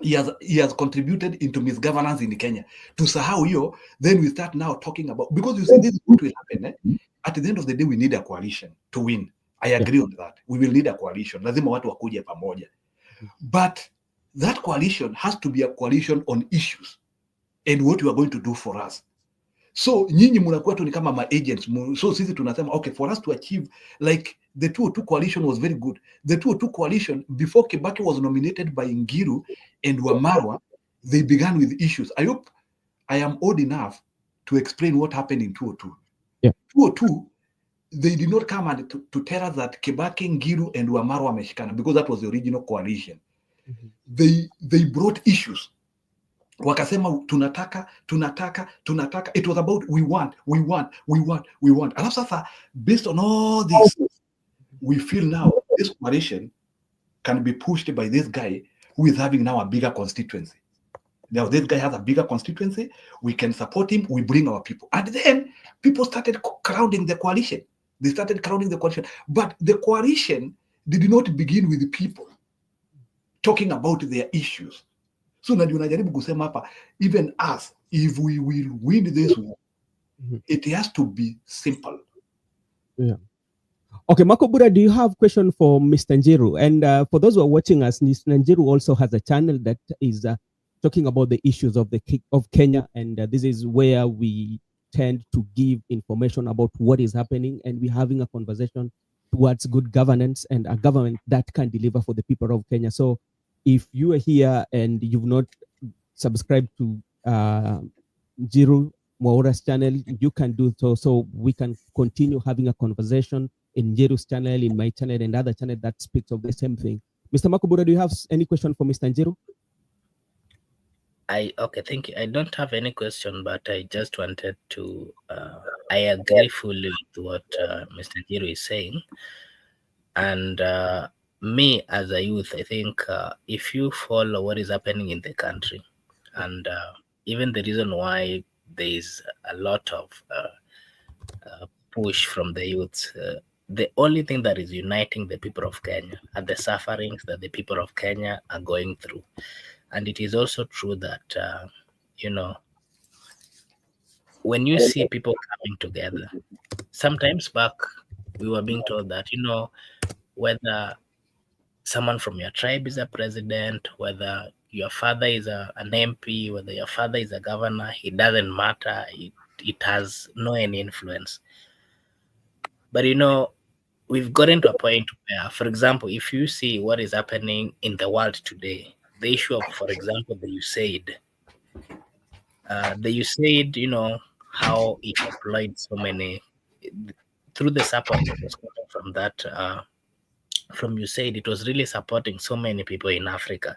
he has contributed into misgovernance in Kenya. To sahau hiyo, then we start now talking about, because you see this is what will happen. At the end of the day, we need a coalition to win. I agree on that. We will need a coalition. Lazima watu wakuje pamoja. But that coalition has to be a coalition on issues and what you are going to do for us. So nyinyi mnakuwa tu ni kama ma agents. So sisi tunasema okay, for us to achieve, like the 202 coalition was very good. The 202 coalition, before Kibaki was nominated by Ngiru and Wamarwa, they began with issues. I hope I am old enough to explain what happened in 202. Yeah. 202, they did not come and to tell us that Kibaki, Ngiru and Wamarwa wameshikana, because that was the original coalition. They brought issues. Wakasema tunataka. It was about we want. Alafu sasa, based on all this, we feel now this coalition can be pushed by this guy who is having now a bigger constituency. Now this guy has a bigger constituency. We can support him. We bring our people. And then people started crowding the coalition. They started crowding the coalition. But the coalition did not begin with the people talking about their issues. So najaribu kusema hapa, even us, if we will win this war, it has to be simple. Yeah. Okay, Makobura, do you have a question for Mr. Njiru? And for those who are watching us, Mr. Njiru also has a channel that is talking about the issues of Kenya, and this is where we tend to give information about what is happening, and we're having a conversation towards good governance and a government that can deliver for the people of Kenya. So if you are here and you've not subscribed to Njiru Mwaura's channel, you can do so we can continue having a conversation in Njiru's channel, in my channel, and other channel that speaks of the same thing. Mr. Makubura, do you have any question for Mr. Njiru? Okay, thank you. I don't have any question, but I just wanted to, I agree fully with what Mr. Njiru is saying. And me as a youth, I think if you follow what is happening in the country, and even the reason why there is a lot of push from the youth, the only thing that is uniting the people of Kenya are the sufferings that the people of Kenya are going through. And it is also true that, you know, when you see people coming together, sometimes back we were being told that, you know, whether someone from your tribe is a president, whether your father is an MP, whether your father is a governor, it doesn't matter. It has no any influence. But, you know, we've gotten to a point where, for example, if you see what is happening in the world today, the issue of, for example, the USAID, you know, how it employed so many, through the support that was coming from that, from USAID, it was really supporting so many people in Africa.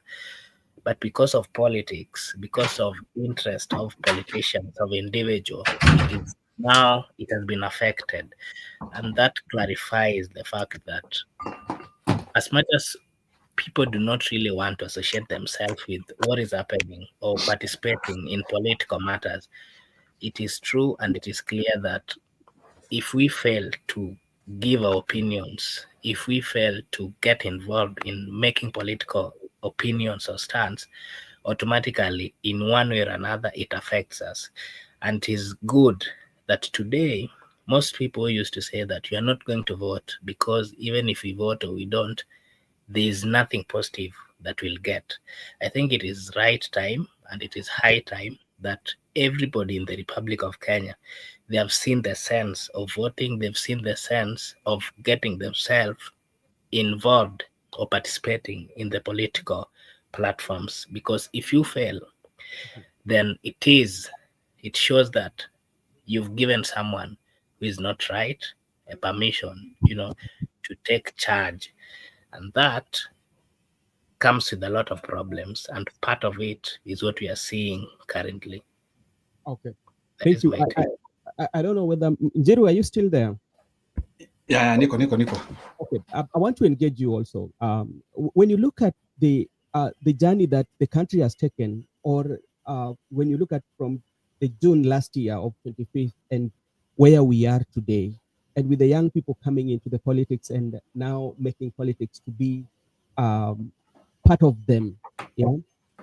But because of politics, because of interest of politicians, of individual, it has been affected. And that clarifies the fact that as much as people do not really want to associate themselves with what is happening or participating in political matters, it is true and it is clear that if we fail to give our opinions, if we fail to get involved in making political opinions or stands, automatically in one way or another it affects us. And it is good that today most people used to say that you are not going to vote because even if we vote or we don't, there is nothing positive that we'll get. I think it is right time and it is high time that everybody in the Republic of Kenya, they have seen the sense of voting, they've seen the sense of getting themselves involved or participating in the political platforms. Because if you fail, then it shows that you've given someone who is not right a permission, you know, to take charge. And that comes with a lot of problems. And part of it is what we are seeing currently. Okay. That Thank is you. my take. I don't know whether, Njiru, are you still there? Yeah, Nico. Okay, I want to engage you also. When you look at the journey that the country has taken, or when you look at from the June last year of 25th and where we are today, and with the young people coming into the politics and now making politics to be part of them, yeah,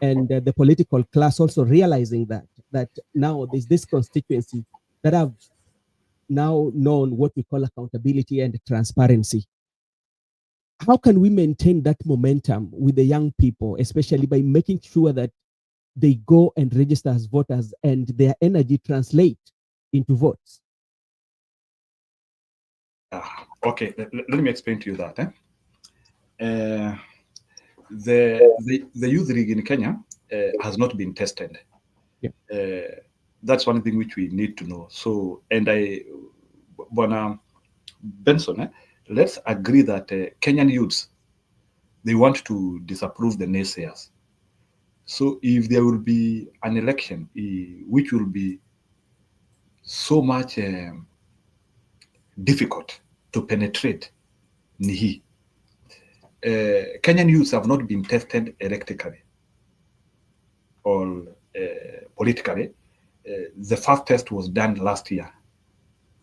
and the political class also realizing that now there's this constituency that have now known what we call accountability and transparency. How can we maintain that momentum with the young people, especially by making sure that they go and register as voters and their energy translate into votes? Okay, let me explain to you that. The youth league in Kenya has not been tested. Yeah. That's one thing which we need to know. So, and Bona Benson, let's agree that Kenyan youths, they want to disapprove the naysayers. So if there will be an election which will be so much difficult to penetrate, Nihi, Kenyan youths have not been tested electrically or politically. The first test was done last year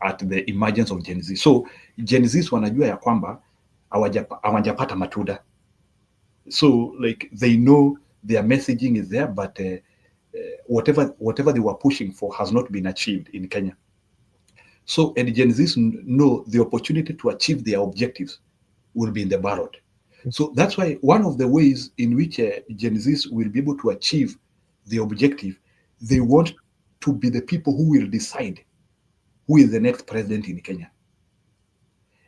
at the emergence of Gen Z. So Gen Zs wanajua ya kwamba hawajapata matunda. So like they know their messaging is there, but whatever they were pushing for has not been achieved in Kenya. So, and Gen Zs know the opportunity to achieve their objectives will be in the ballot. So that's why one of the ways in which Gen Zs will be able to achieve the objective, they want to be the people who will decide who is the next president in Kenya.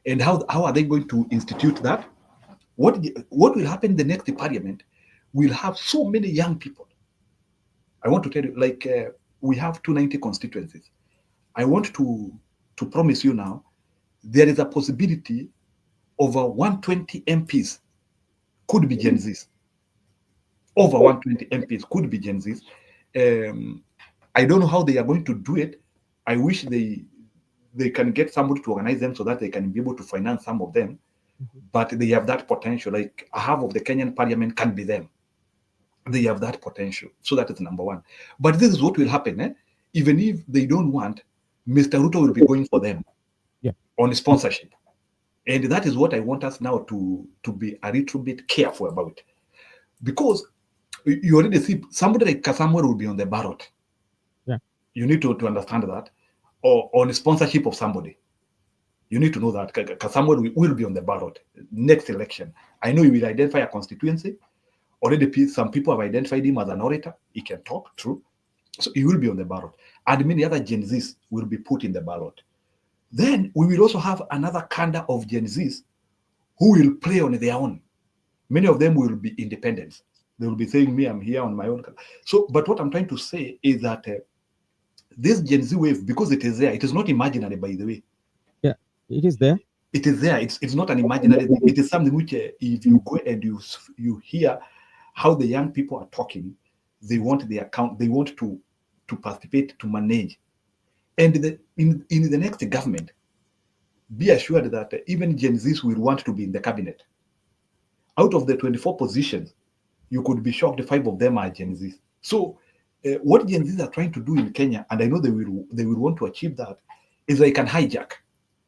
And how are they going to institute that? What will happen in the next parliament? We'll have so many young people. I want to tell you, like we have 290 constituencies. I want to promise you now, there is a possibility over 120 MPs could be Gen Zs. Over 120 MPs could be Gen Zs. I don't know how they are going to do it. I wish they can get somebody to organize them so that they can be able to finance some of them. But they have that potential. Like half of the Kenyan parliament can be them. They have that potential. So that is number one. But this is what will happen. Even if they don't want, Mr. Ruto will be going for them on sponsorship. And that is what I want us now to be a little bit careful about. Because you already see somebody like Kasamwer will be on the ballot. Yeah. You need to understand that. Or on sponsorship of somebody. You need to know that Kasamwer will be on the ballot next election. I know he will identify a constituency. Already some people have identified him as an orator. He can talk, true. So he will be on the ballot. And many other Gen Zs will be put in the ballot. Then we will also have another cadre of Gen Zs who will play on their own. Many of them will be independents. They will be saying, me, I'm here on my own. So, but what I'm trying to say is that this Gen Z wave, because it is there, it is not imaginary, by the way. Yeah, it is there. It is there. It's not an imaginary thing. It is something which, if you go and you hear how the young people are talking, they want the account, they want to participate, to manage. And in the next government, be assured that even Gen Zs will want to be in the cabinet. Out of the 24 positions, you could be shocked 5 of them are Gen Zs. So what Gen Zs are trying to do in Kenya, and I know they will want to achieve that, is like an hijack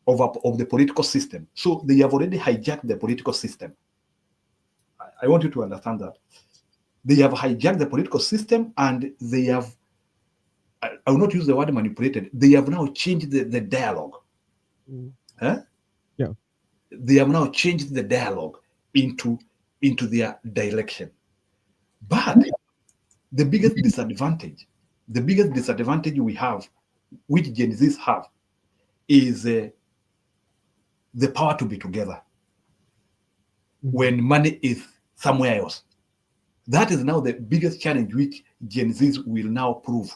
of the political system. So they have already hijacked the political system. I want you to understand that. They have hijacked the political system, and they have, I will not use the word manipulated, they have now changed the dialogue. Huh? Yeah. They have now changed the dialogue into their direction. But the biggest disadvantage we have, which Gen Zs have, is the power to be together when money is somewhere else. That is now the biggest challenge which Gen Zs will now prove.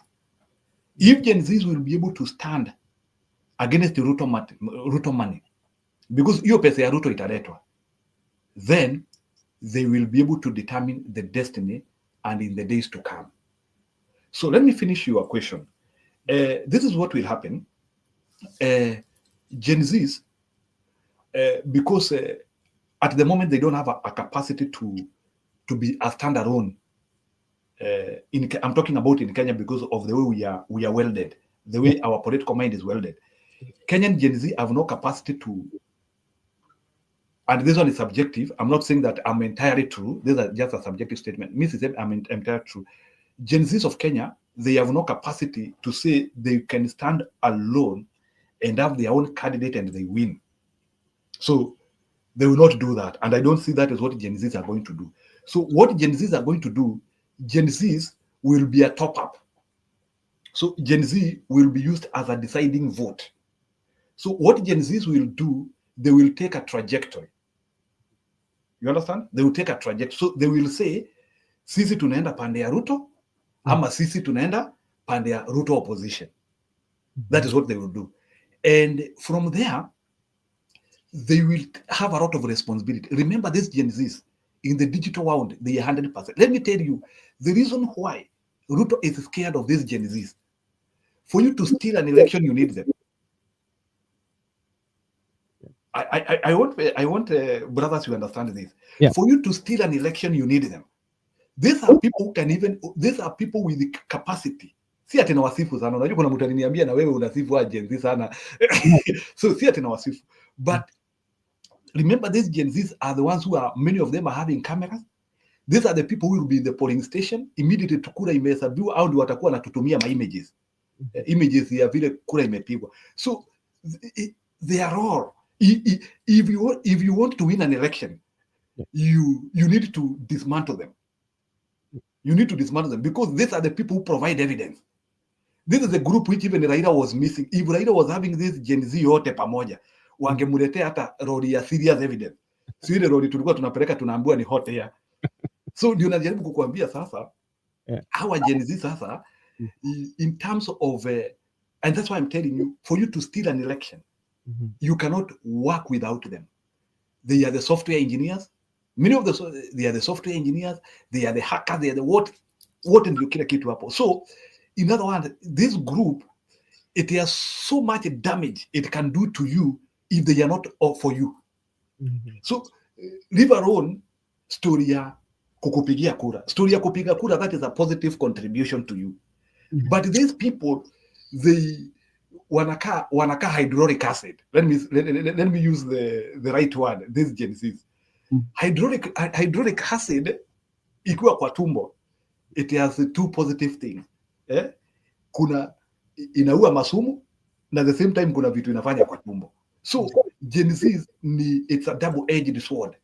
If Gen Zs will be able to stand against the Ruto money, because hiyo pesa ya Ruto italetwa, then they will be able to determine the destiny and in the days to come. So let me finish your question. This is what will happen. Gen Zs, because at the moment they don't have a capacity to be a standalone. I'm talking about in Kenya because of the way we are welded, the way our political mind is welded. Kenyan Gen Z have no capacity to, and this one is subjective. I'm not saying that I'm entirely true. These are just a subjective statement. Mrs. said I'm entirely true. Gen Zs of Kenya, they have no capacity to say they can stand alone and have their own candidate and they win. So they will not do that. And I don't see that as what Gen Zs are going to do. So what Gen Zs are going to do, Gen Zs will be a top-up. So Gen Z will be used as a deciding vote. So what Gen Zs will do, they will take a trajectory. You understand? They will take a trajectory. So they will say, sisi tunaenda pande ya Ruto, ama sisi tunaenda pande ya Ruto opposition. That is what they will do. And from there, they will have a lot of responsibility. Remember, these Gen Zs, in the digital world, they are 100%. Let me tell you, the reason why Ruto is scared of these Gen Zs, for you to steal an election, you need them. I want brothers to understand this. Yeah. For you to steal an election, you need them. These are people who can these are people with the capacity. Si ati nawasifu sana. Unajua kuna mtu aliniambia na wewe unasifu wa Gen Z sana. So si ati nawasifu. But remember, these Gen Zs are the ones who are, many of them are having cameras. These are the people who will be in the polling station immediately to kura imehesabiwa, au ndio watakuwa natutumia ma images. Images ya vile kura imepigwa. So they are all, if you want to win an election, you need to dismantle them. You need to dismantle them because these are the people who provide evidence. This is the group which even Raila was missing. If Raila was having this Gen Z yote pamoja, wangemletea hata roli ya serious evidence, si ile roli tulikuwa tunapeleka tunaambiwa ni hot air. So ndio najaribu kukuambia sasa, hawa Gen Z sasa in terms of and that's why I'm telling you, for you to steal an election, you cannot work without them. They are the software engineers. Many of they are the software engineers. They are the hackers. They are the what ndio kila kitu hapo. So in other words, this group, it has so much damage it can do to you if they are not for you. So leave alone story ya kukupigia kura. Story ya kupiga kura, that is a positive contribution to you. But these people, they wanaka hydraulic acid. Let me use the right word. These Gen Zs. Hydraulic acid ikiwa kwa tumbo, it has two positive things. Kuna inaua masumu na at the same time kuna vitu inafanya kwa tumbo. So Gen Zs it's a double-edged sword.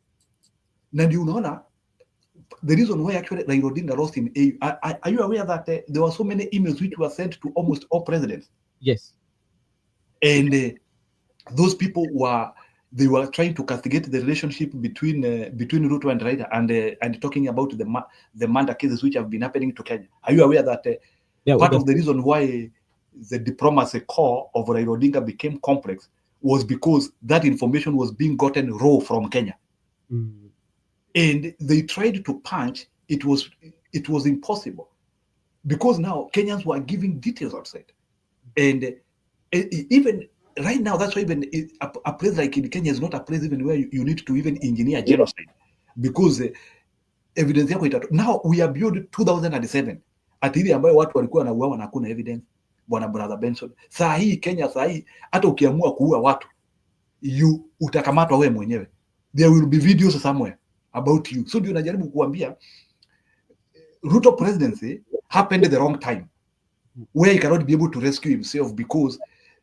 Na ndio unaona the reason why actually Raila Odinga lost in AU. Are you aware that there were so many emails which were sent to almost all presidents? Yes. And those people were trying to castigate the relationship between Ruto and Raila, and talking about the murder cases which have been happening to Kenya. Are you aware that part of the reason why the diplomacy core of Raila Odinga became complex was because that information was being gotten raw from Kenya? And they tried to punch, it was impossible, because now Kenyans were giving details outside. And even right now, that's why even a place like in Kenya is not a place even where you need to even engineer genocide, because evidence yako itatu. Now we are beyond 2007, atili ambayo watu walikuwa wanauawa na hakuna evidence. Bwana brother Benson, saa hii Kenya, saa hii hata ukiamua kuua watu, utakamatwa wewe mwenyewe. There will be videos somewhere about you. So ndio najaribu kuambia, Ruto presidency happened the wrong time, where he cannot be able to rescue himself because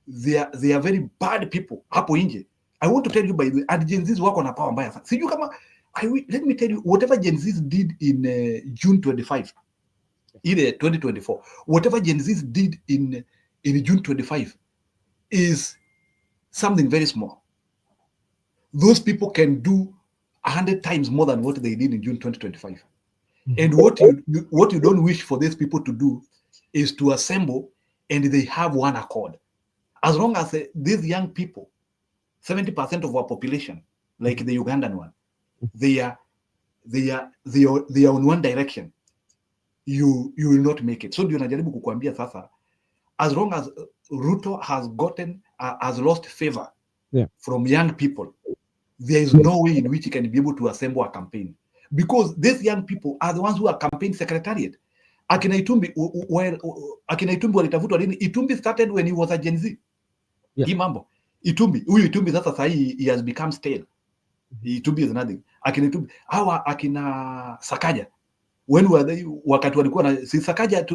they are very bad people hapo nje. I want to tell you, by the way, Gen Zs wako na power mbaya sana. Sijui kama let me tell you, whatever Gen Zs did in June 25, ile 2024, whatever Gen Zs did in June 25 is something very small. Those people can do 100 times more than what they did in June 2025. And what you don't wish for these people to do is to assemble and they have one accord. As long as these young people, 70% of our population, like the Ugandan one, they are on one direction, you will not make it. So ndio najaribu kukuambia sasa, as long as Ruto has lost favor from young people, there is no way in which he can be able to assemble a campaign, because these young people are the ones who are campaign secretariat. Akina Itumbi walitafutwa lini? Itumbi started when he was a Gen Z. Hii mambo huyu Itumbi sasa sahi he has become stale. Itumbi is nothing. Akina Itumbi akina Sakaja, when were they, wakati walikuwa na Sakaja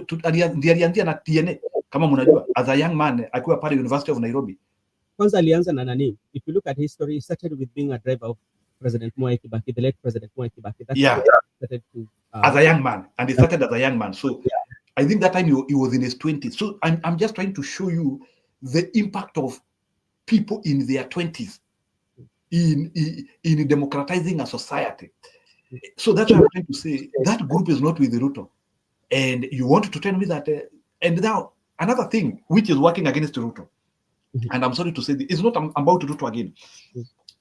ndiye alianzia na TNA kama mnajua, as a young man akiwa pale University of Nairobi. Kwanza alianza na nani? If you look at history, he started with being a driver of President Mwai Kibaki, the late President Mwai Kibaki. That's started to, as a young man, and he started as a young man. So I think that time he was in his 20s. So I'm just trying to show you the impact of people in their 20s in democratizing a society. So that's what I'm trying to say. That group is not with Ruto. And you want to tell me that, and now another thing which is working against Ruto, and I'm sorry to say this, it's not about Ruto again.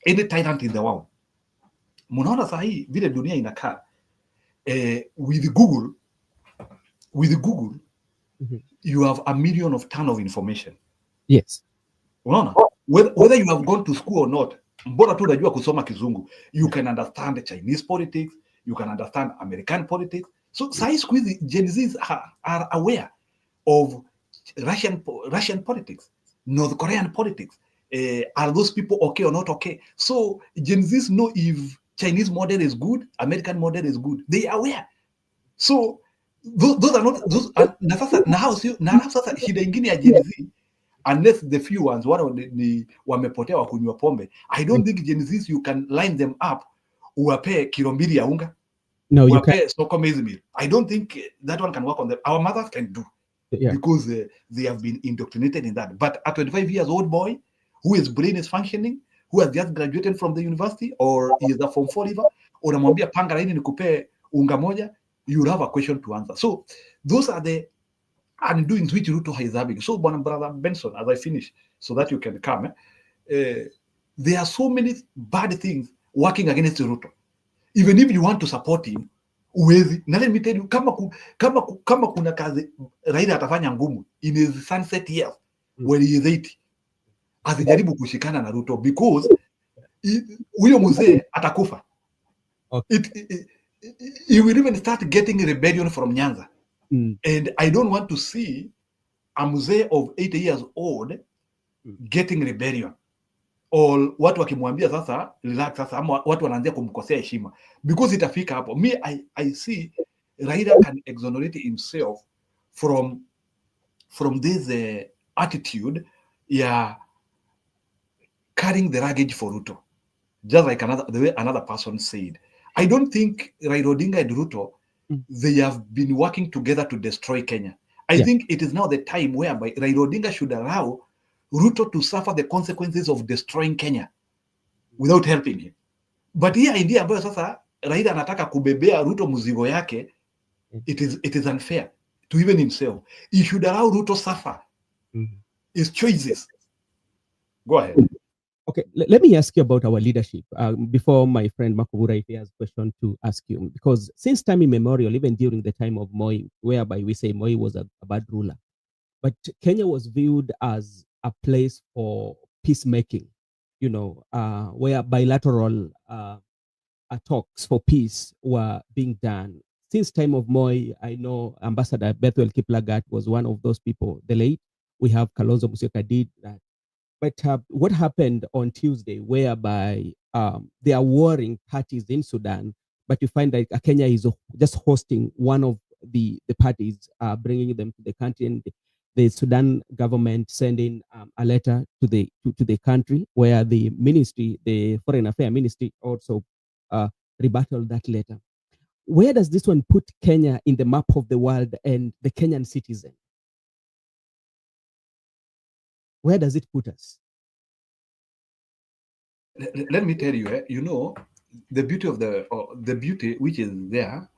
Any tyrant in the world. Munaona sahi vile dunia inakaa, with Google, you have a million of ton of information. Yes. Unaona? Whether you have gone to school or not, mbona tu unajua kusoma Kizungu, you can understand Chinese politics, you can understand American politics. So sahi siku hizi Gen Zs are aware of Russian politics, North Korean politics. Are those people okay or not okay? So Gen Zs know if Chinese model is good, American model is good. They are aware. So those are not those. Na sasa shida ingine ya Gen Z, unless the few ones ni wamepotea wa kunywa pombe, I don't think Gen Zs you can line them up uwape kilo mbili ya unga. No, you can't. Soko maize meal. I don't think that one can work on them. Our mothers can do, because they have been indoctrinated in that. But a 25 years old boy whose brain is functioning, who has just graduated from the university, or is a form 4 leaver, unamwambia panga laini nikupe unga moja, you'll have a question to answer. So those are the undoings which Ruto is having. So, Brother Benson, as I finish, so that you can come, there are so many bad things working against Ruto. Even if you want to support him, uwezi. Na let me tell you, kama kuna kazi Raila atafanya ngumu in his sunset years, when he is 80, asijaribu kushikana na Ruto, because huyo mzee atakufa. He will even start getting rebellion from Nyanza. And I don't want to see a mzee of 80 years old getting rebellion. Or watu wakimwambia sasa relax sasa, ama watu wanaanzia kumkosea heshima, because itafika hapo. Me, I see Raila can exonerate himself from this attitude, carrying the luggage for Ruto, just like the way another person said. I don't think Raila Odinga and Ruto, they have been working together to destroy Kenya. I think it is now the time whereby Raila Odinga should allow Ruto to suffer the consequences of destroying Kenya without helping him. But hii idea ambayo sasa Raila anataka kubebea Ruto mzigo yake, it is unfair to even himself. He should allow Ruto suffer his choices. Go ahead. Okay, let me ask you about our leadership before my friend Makubura, if he has a question to ask you. Because since time immemorial, even during the time of Moi, whereby we say Moi was a bad ruler, but Kenya was viewed as a place for peacemaking, where bilateral talks for peace were being done. Since time of Moi, I know Ambassador Bethel Kiplagat was one of those people. The late, we have Kalonzo Musyoka did that. But what happened on Tuesday, whereby there are warring parties in Sudan, but you find that Kenya is just hosting one of the parties, bringing them to the country, and the Sudan government sending a letter to the country, where the ministry, the Foreign Affairs Ministry, also rebutted that letter. Where does this one put Kenya in the map of the world and the Kenyan citizen? Where does it put us? Let me tell you, the beauty of the beauty which is there,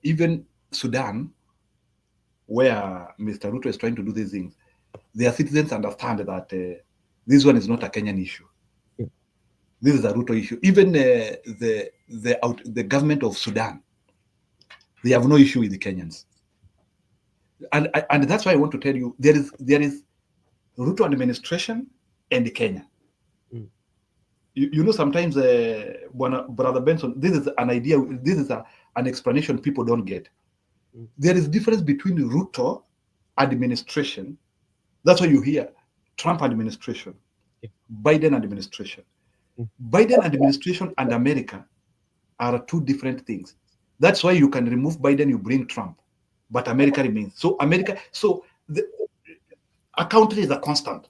even Sudan, where Mr. Ruto is trying to do these things, their citizens understand that this one is not a Kenyan issue. This is a Ruto issue. Even the government of Sudan, they have no issue with the Kenyans. And that's why I want to tell you, there is Ruto administration and Kenya. Sometimes, Brother Benson, this is an idea, this is an explanation people don't get. There is difference between Ruto administration, that's why you hear Trump administration, Biden administration. Biden administration and America are two different things. That's why you can remove Biden, you bring Trump, but America remains. So a country is a constant.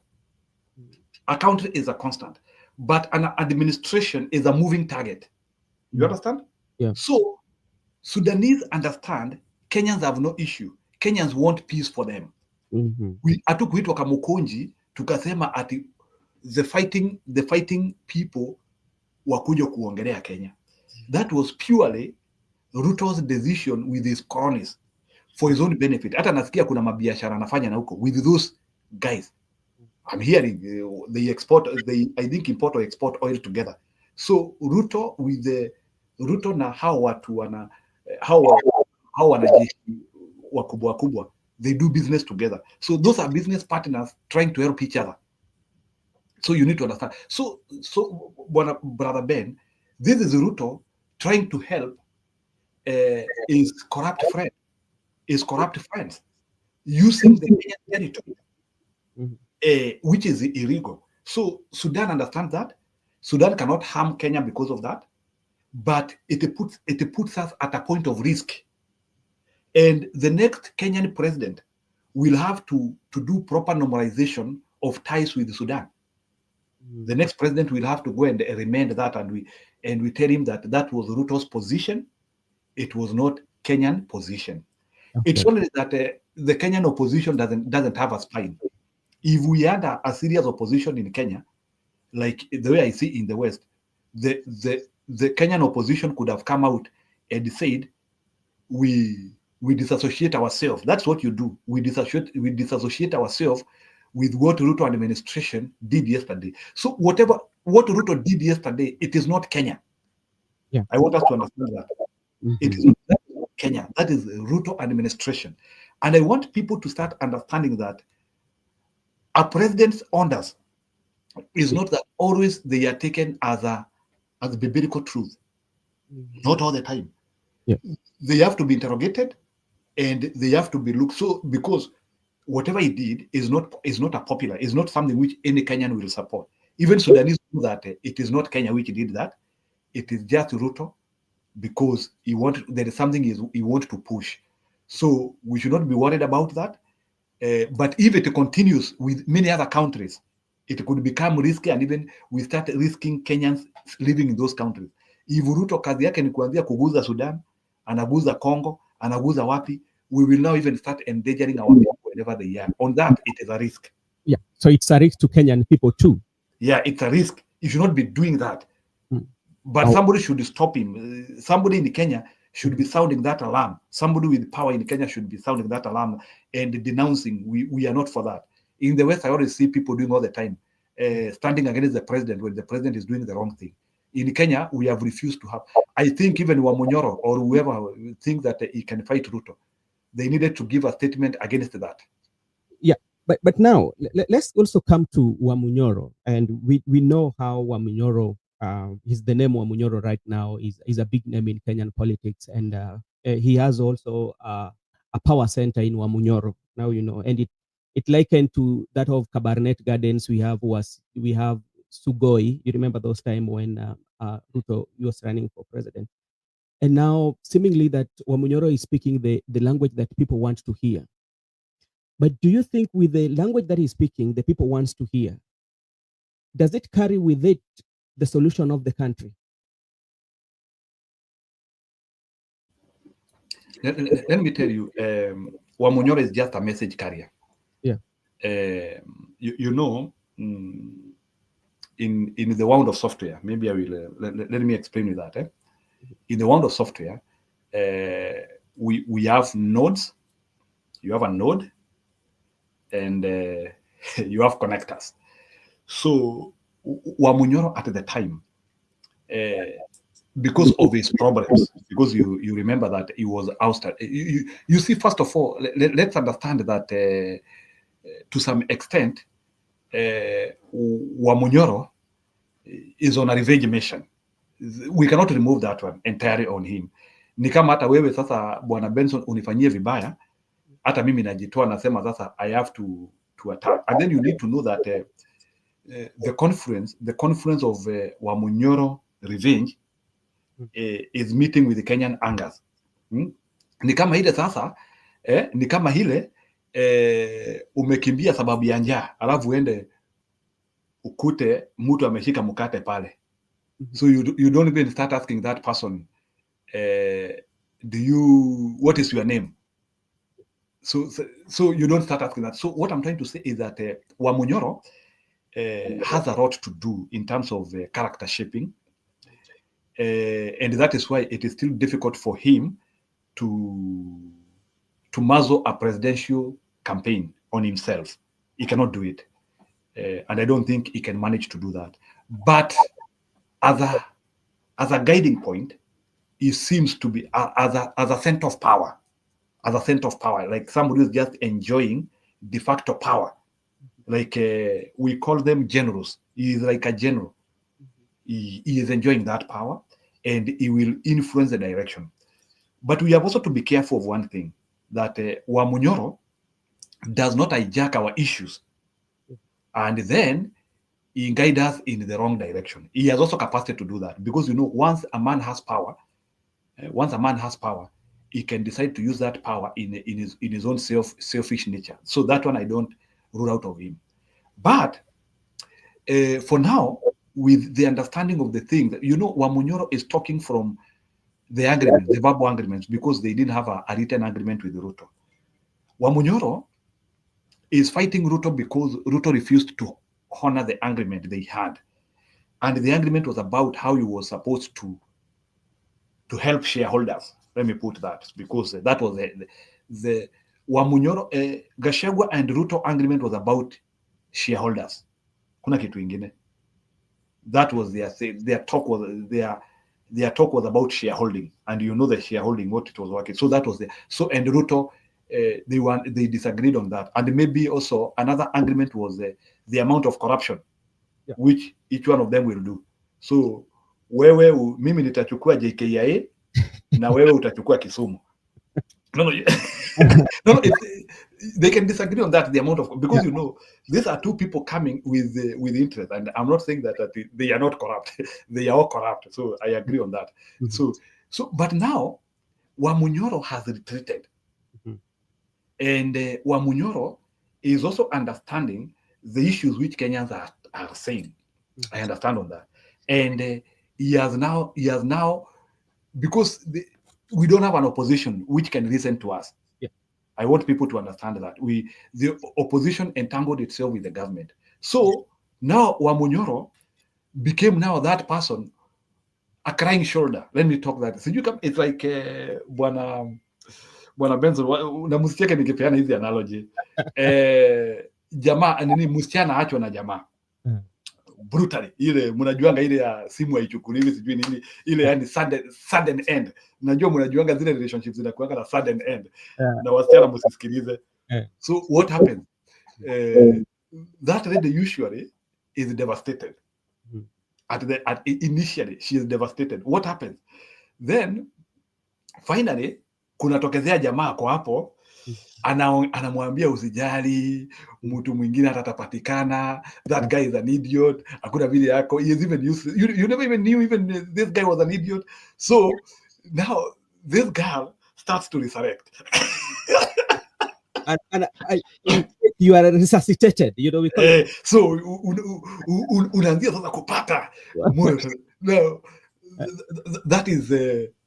A country is a constant. But an administration is a moving target. You understand? Yeah. So Sudanese understand Kenyans have no issue. Kenyans want peace for them. Hatukuitwa Kamukunji tukasema ati the fighting people wakuja kuongelea Kenya. That was purely Ruto's decision with his cronies for his own benefit. Hata nasikia kuna mabiashara anafanya na huko with those guys. I'm hearing they I think import or export oil together. So Ruto na hao watu hao wanajeshi wakubwa, they do business together. So those are business partners trying to help each other. So you need to understand. So Brother Ben, this is Ruto trying to help his corrupt friends using the Kenyan territory. Which is illegal. So Sudan understands that. Sudan cannot harm Kenya because of that, but it puts us at a point of risk. And the next Kenyan president will have to do proper normalization of ties with Sudan. The next president will have to go and remand that, and we tell him that was Ruto's position. It was not Kenyan position. Okay. It's only that the Kenyan opposition doesn't have a spine. if we had a serious opposition in Kenya, like the way I see in the West, the Kenyan opposition could have come out and said, we disassociate ourselves. That's what you do. We disassociate ourselves with what Ruto administration did yesterday. So what Ruto did yesterday, it is not Kenya. Yeah. I want us to understand that. It is not Kenya. That is Ruto administration. And I want people to start understanding that a president's orders is not that always they are taken as biblical truth. Not all the time. Yeah. They have to be interrogated and they have to be looked. So because whatever he did is not a popular, is not something which any Kenyan will support. Even Sudanese know that it is not Kenya which did that. It is just Ruto, because there is something he wants to push. So we should not be worried about that. But if it continues with many other countries, it could become risky, and even we start risking Kenyans living in those countries. If Ruto kazi yake ni kuanzia kuguza Sudan, anaguza Congo, anaguza wapi, we will now even start endangering our people wherever they are. On that, it is a risk. Yeah, so it's a risk to Kenyan people too. Yeah, it's a risk. You should not be doing that. But somebody should stop him. Somebody in Kenya should be sounding that alarm. Somebody with power in Kenya should be sounding that alarm and denouncing. We are not for that. In the West, I always see people doing all the time, standing against the president when the president is doing the wrong thing. In Kenya, we have refused to have. I think even Wamunyoro or whoever thinks that he can fight Ruto, they needed to give a statement against that. Yeah, but now let's also come to Wamunyoro, and we know how Wamunyoro, is the name Wamunyoro right now is a big name in Kenyan politics, and he has also a power center in Wamunyoro now, and it likened to that of Kabarnet Gardens. We have Sugoi. You remember those time when Ruto was running for president, and now seemingly that Wamunyoro is speaking the language that people want to hear. But do you think with the language that he's speaking, the people wants to hear, does it carry with it the solution of the country? Let me tell you, Wamunyoro is just a message carrier. Yeah. In the world of software, maybe I will let me explain you that. In the world of software, we have nodes. You have a node, and you have connectors. So Wamunyoro at the time, because of his problems, because you remember that he was ousted. You see, first of all, let's understand that to some extent, Wamunyoro is on a revenge mission. We cannot remove that one entirely on him. Ni kama hata wewe sasa Bwana Benson unifanyie vibaya, hata mimi najitoa nasema sasa I have to attack. And then you need to know that the conference of Wamunyoro revenge is meeting with the Kenyan angers. Ni kama ile sasa ni kama ile umekimbia sababu ya njaa, alafu uende ukute mtu ameshika mkate pale. So you don't even start asking that person, what is your name? So you don't start asking that. So what I'm trying to say is that Wamunyoro has a lot to do in terms of character shaping, and that is why it is still difficult for him to muzzle a presidential campaign on himself. He cannot do it, and I don't think he can manage to do that. But as a guiding point, he seems to be as a center of power. As a center of power, like somebody who's just enjoying de facto power. Like we call them generals. He is like a general. He is enjoying that power, and he will influence the direction. But we have also to be careful of one thing, that Wamunyoro does not hijack our issues, and then he guides us in the wrong direction. He has also capacity to do that, because once a man has power, he can decide to use that power in his own selfish nature. So that one I don't rule out of him. But for now, with the understanding of the thing that Wamunyoro is talking from the agreement, the verbal agreements, because they didn't have a written agreement with Ruto. Wamunyoro is fighting Ruto because Ruto refused to honor the agreement they had. And the agreement was about how he was supposed to help shareholders. Let me put that, because that was the Wamunyoro, Gachagua and Ruto agreement was about shareholders. Kuna kitu ingine. That was their talk was about shareholding, and you know the shareholding, what it was working. So that was and Ruto, they disagreed on that, and maybe also another agreement was the amount of corruption, which each one of them will do. So mimi nitachukua JKIA na wewe utachukua Kisumu. No, they can disagree on that, the amount of, because you know these are two people coming with interest, and I'm not saying that they are not corrupt. They are all corrupt. So I agree on that. So but now Wamunyoro has retreated, and Wamunyoro is also understanding the issues which Kenyans are saying. I understand on that, and he has now because we don't have an opposition which can listen to us. I want people to understand that the opposition entangled itself with the government. So now Wamunyoro became now that person, a crying shoulder. Let me talk that. So you come, it's like Bwana Benson, namusikia nikipeana hizi analogy. Jamaa nini, msichana achwa na jamaa. Brutally, ile mnajuanga ile ya simu haichukuliwi sijui nini, ile yani sudden end. Najua mnajuanga zile relationships zinakuanga na sudden end. Na wasichana msisikilize. So what happens? That lady usually is devastated. Initially she is devastated. What happens? Then finally kunatokezea jamaa kwa hapo, anamwambia usijali, mtu mwingine atatapatikana, that guy is an idiot, hakuna vile yako, he is even useless. You never even knew even this guy was an idiot. So now this girl starts to resurrect. and you are resuscitated, you know. So unaanzia sasa kupata moyo. Now that is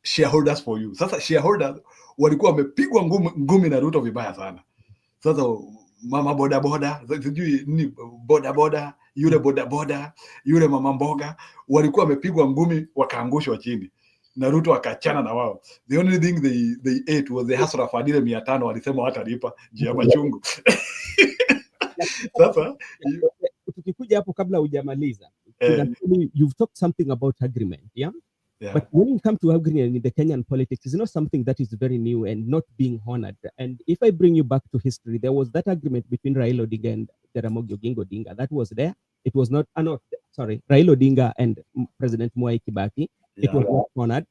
shareholders for you. Sasa shareholders walikuwa wamepigwa ngumi na Ruto vibaya sana. Sasa mama boda sijui nini boda yule mama mboga walikuwa wamepigwa ngumi wakaangushwa chini na Ruto akachana na wao. The only thing they ate was the hasra fadile 500 walisema watalipa juu ya machungu. Sasa tukikuja hapo kabla hujamaliza, you've talked something about agreement, yeah? But when it comes to agreement in the Kenyan politics, it's not something that is very new and not being honored. And if I bring you back to history, there was that agreement between Raila Odinga and Jaramogi Oginga Odinga. That was there. It was not, Raila Odinga and President Mwai Kibaki. It was not honored.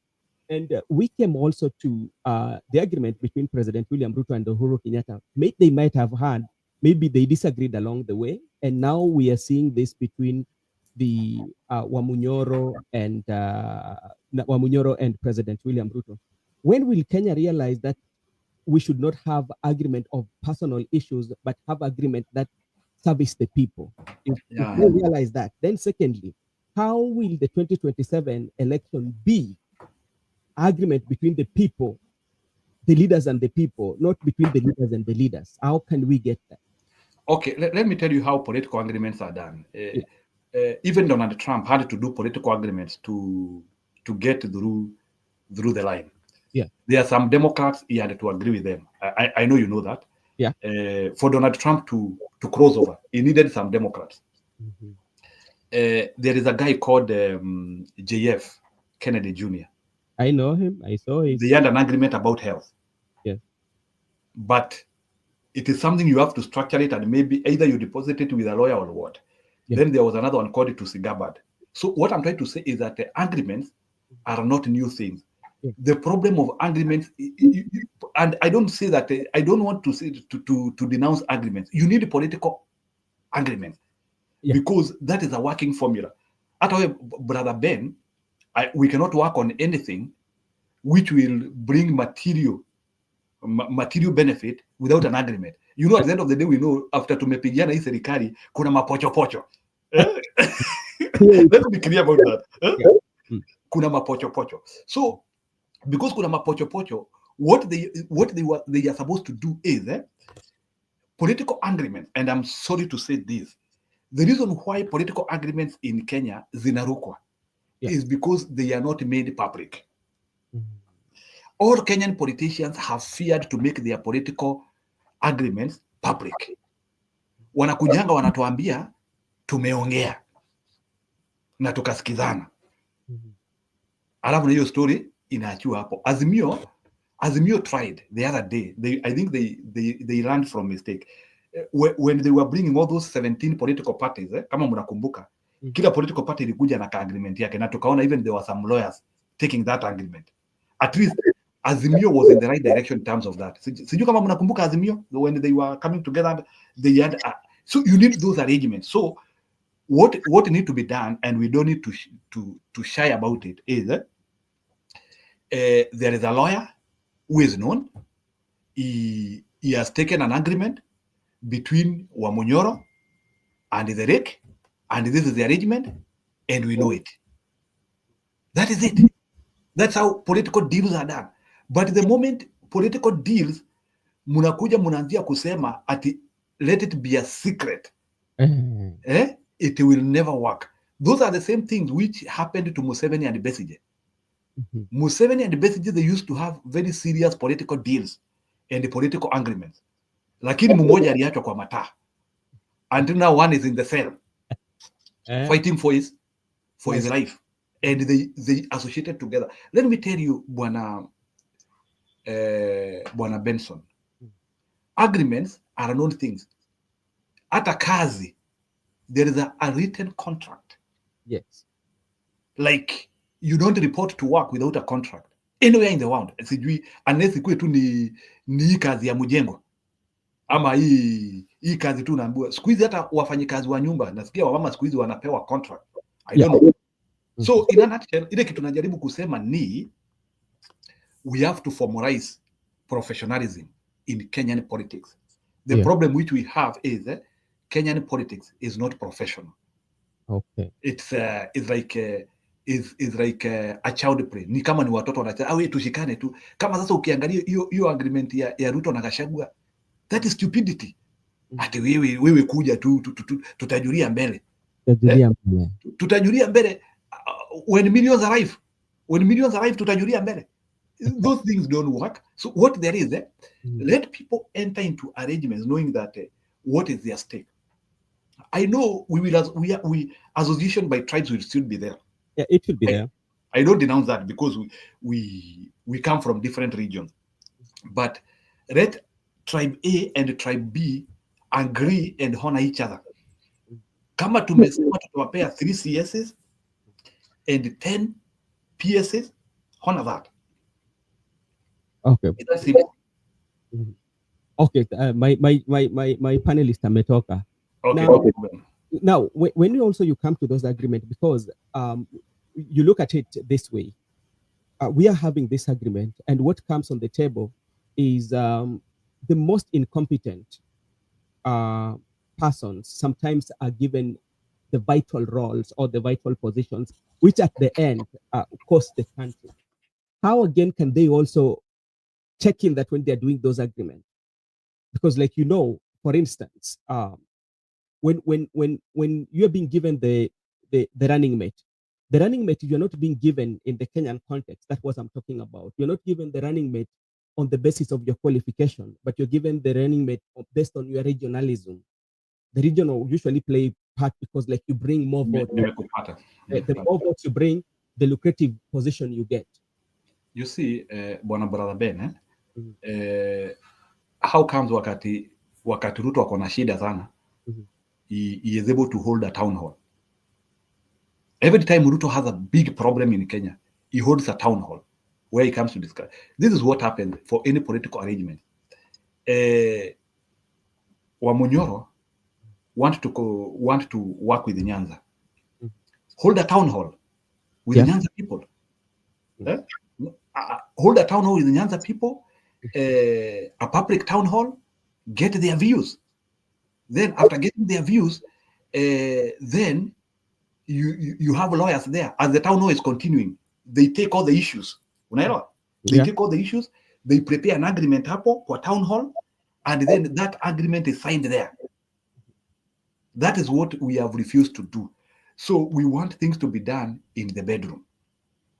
And we came also to the agreement between President William Ruto and Uhuru Kenyatta. They might have had, maybe they disagreed along the way. And now we are seeing this between the Wamunyoro and President William Ruto. When will Kenya realize that we should not have agreement of personal issues, but have agreement that service the people? If we realize that, then secondly, how will the 2027 election be agreement between the people, the leaders and the people, not between the leaders and the leaders? How can we get that? Okay, let me tell you how political agreements are done. Even Donald Trump had to do political agreements to get through the line. Yeah, there are some Democrats he had to agree with them. I know you know that. Yeah, for Donald Trump to cross over, he needed some Democrats. There is a guy called JF Kennedy Jr. I know him. I saw him. They had an agreement about health. Yes, but it is something you have to structure it, and maybe either you deposit it with a lawyer or what. Then there was another one called it to Sigabad. So what I'm trying to say is that the agreements are not new things. The problem of agreements, and I don't say that, I don't want to say to denounce agreements. You need a political agreement because that is a working formula. At all, Brother Ben, we cannot work on anything which will bring material benefit without an agreement. You know, at the end of the day, we know after tumepigiana hii serikali kuna mapochopocho. Let's be clear about that. Kuna mapochopocho. So because kuna mapochopocho, what they are supposed to do is political agreements, and I'm sorry to say this, the reason why political agreements in Kenya zinarukwa is because they are not made public. All Kenyan politicians have feared to make their political agreements public. Wanakujanga wanatuambia tumeongea na tukasikizana. Alafu na hiyo story inaachiwa hapo. Azimio tried the other day. I think they learned from mistake. When they were bringing all those 17 political parties, kama mnakumbuka, kila political party ilikuja na agreement yake, na tukaona even there were some lawyers taking that agreement. At least Azimio was in the right direction in terms of that. Sijui kama mnakumbuka Azimio, when they were coming together, they had so you need those arrangements. So what need to be done, and we don't need to shy about it, is there is a lawyer who is known. He has taken an agreement between Wamunyoro and the REC, and this is the arrangement, and we know it. That is it. That's how political deals are done. But the moment political deals, munakuja munaanzia kusema ati let it be a secret, it will never work. Those are the same things which happened to Museveni and Besigye. Museveni and Besigye, they used to have very serious political deals and political agreements. Lakini mmoja aliachwa kwa mataa. Until now one is in the cell fighting for his life. And they associated together. Let me tell you, Bwana Benson, agreements are known things. Hata kazi, there is a written contract. Yes. Like, you don't report to work without a contract anywhere in the world. Sijui, unless ikuwe tu ni kazi ya mjengo. Ama hii kazi tu naambiwa. Siku hizi hata wafanyikazi wa nyumba, nasikia wamama siku hizi wanapewa contract. I don't know. So in a nutshell, ile kitu najaribu kusema ni we have to formalize professionalism in Kenyan politics. The problem which we have is Kenyan politics is not professional. Okay. It's like a child play. Ni kama ni watoto wanacheza, wewe tushikane tu. Kama sasa ukiangalia hiyo agreement ya Ruto na Gachagua, that is stupidity. Ati wewe kuja tu tutajulia mbele. Tutajulia mbele. When millions arrive, tutajulia mbele. Those things don't work. So what there is, let people enter into arrangements knowing that what is their stake. I know we association by tribes will still be there. Yeah, it will be there. I don't denounce that because we come from different regions. But let tribe A and tribe B agree and honor each other. Kama tumesema tutawapea 3 CSs and 10 PSs, honor that. Okay. That's simple. Okay. My panelist ametoka. Okay. Now, when you come to those agreements, because you look at it this way, we are having this agreement, and what comes on the table is the most incompetent persons sometimes are given the vital roles or the vital positions, which at the end cost the country. How again can they also check in that when they're doing those agreements? Because, like, for instance, when you're being given the running mate, you're not being given in the Kenyan context. That's what I'm talking about. You're not given the running mate on the basis of your qualification, but you're given the running mate based on your regionalism. The region will usually play part because, like, you bring more votes. The more votes you bring, the lucrative position you get. You see, Bwana Brother Ben, how comes wakati Ruto ako na shida sana, he is able to hold a town hall. Every time Ruto has a big problem in Kenya, he holds a town hall where he comes to discuss. This is what happens for any political arrangement. Wamunyoro want to work with the Nyanza. Hold a town hall with the Nyanza people. Hold a town hall with the Nyanza people, a public town hall, get their views. Then after getting their views, then you have lawyers there. As the town hall is continuing, they take all the issues. Unaelewa? They take all the issues, they prepare an agreement hapo kwa town hall, and then that agreement is signed there. That is what we have refused to do. So we want things to be done in the bedroom.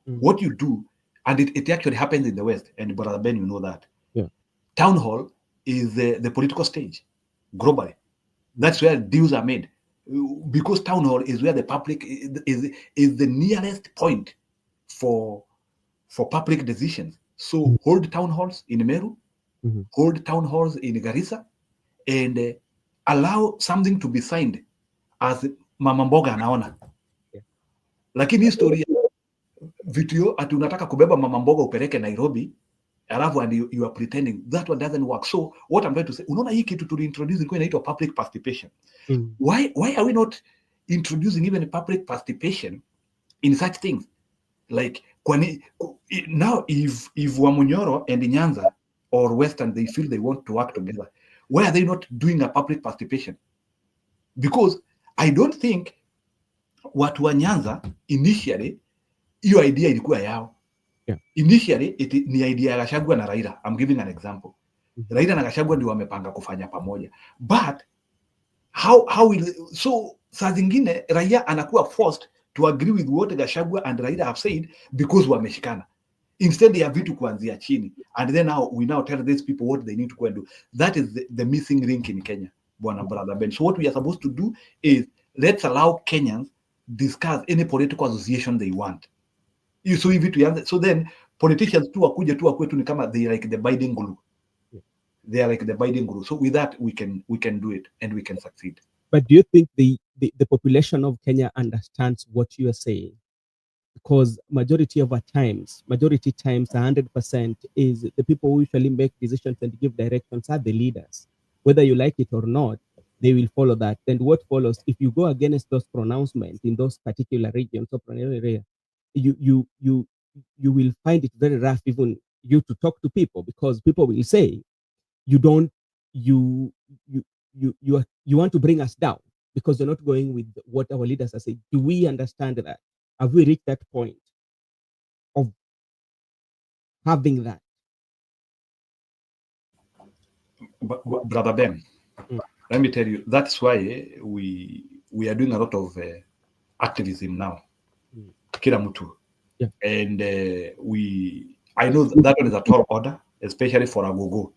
What you do, and it actually happens in the West, and Brother Ben, you know that. Yeah. Town hall is the political stage globally. That's where deals are made, because town hall is where the public is the nearest point for public decisions. So hold town halls in Meru, hold town halls in Garissa, and allow something to be signed as Mama Mboga anaona. Lakini historia vitu ati unataka kubeba Mama Mboga upeleke Nairobi, alafu and you are pretending that one doesn't work. So what I'm trying to say, unaona hii kitu tuliintroduce ilikuwa inaitwa public participation. Why are we not introducing even public participation in such things? Like now if Wamunyoro and Nyanza or Western, they feel they want to work together, why are they not doing a public participation? Because I don't think watu wa Nyanza initially hiyo idea ilikuwa yao. Initially ni idea ya Gachagua na Raila. I'm giving an example. Raila na Gachagua ndio wamepanga kufanya pamoja, but how will, so saa zingine Raila anakuwa forced to agree with what Gachagua and Raila have said because wameshikana, instead ya vitu kuanzia chini, and then now we now tell these people what they need to go and do. That is the missing link in Kenya, Bwana Brother Ben. So what we are supposed to do is let's allow Kenyans discuss any political association they want. So hivi tuanze, so then politicians tu wakuja tu wakwetu ni kama they like the binding glue. They are like the binding glue. So with that we can do it and we can succeed. But do you think the population of Kenya understands what you are saying? Because majority times, 100% is the people who usually make decisions and give directions are the leaders. Whether you like it or not, they will follow that. And what follows, if you go against those pronouncements in those particular regions or area, you will find it very rough even you to talk to people, because people will say you want to bring us down because you're not going with what our leaders are saying. Do we understand that? Have we reached that point of having that? Brother Ben, let me tell you, that's why we are doing a lot of activism now. Kila mtu. Yeah. And I know that one is a tall order, especially for Agogo.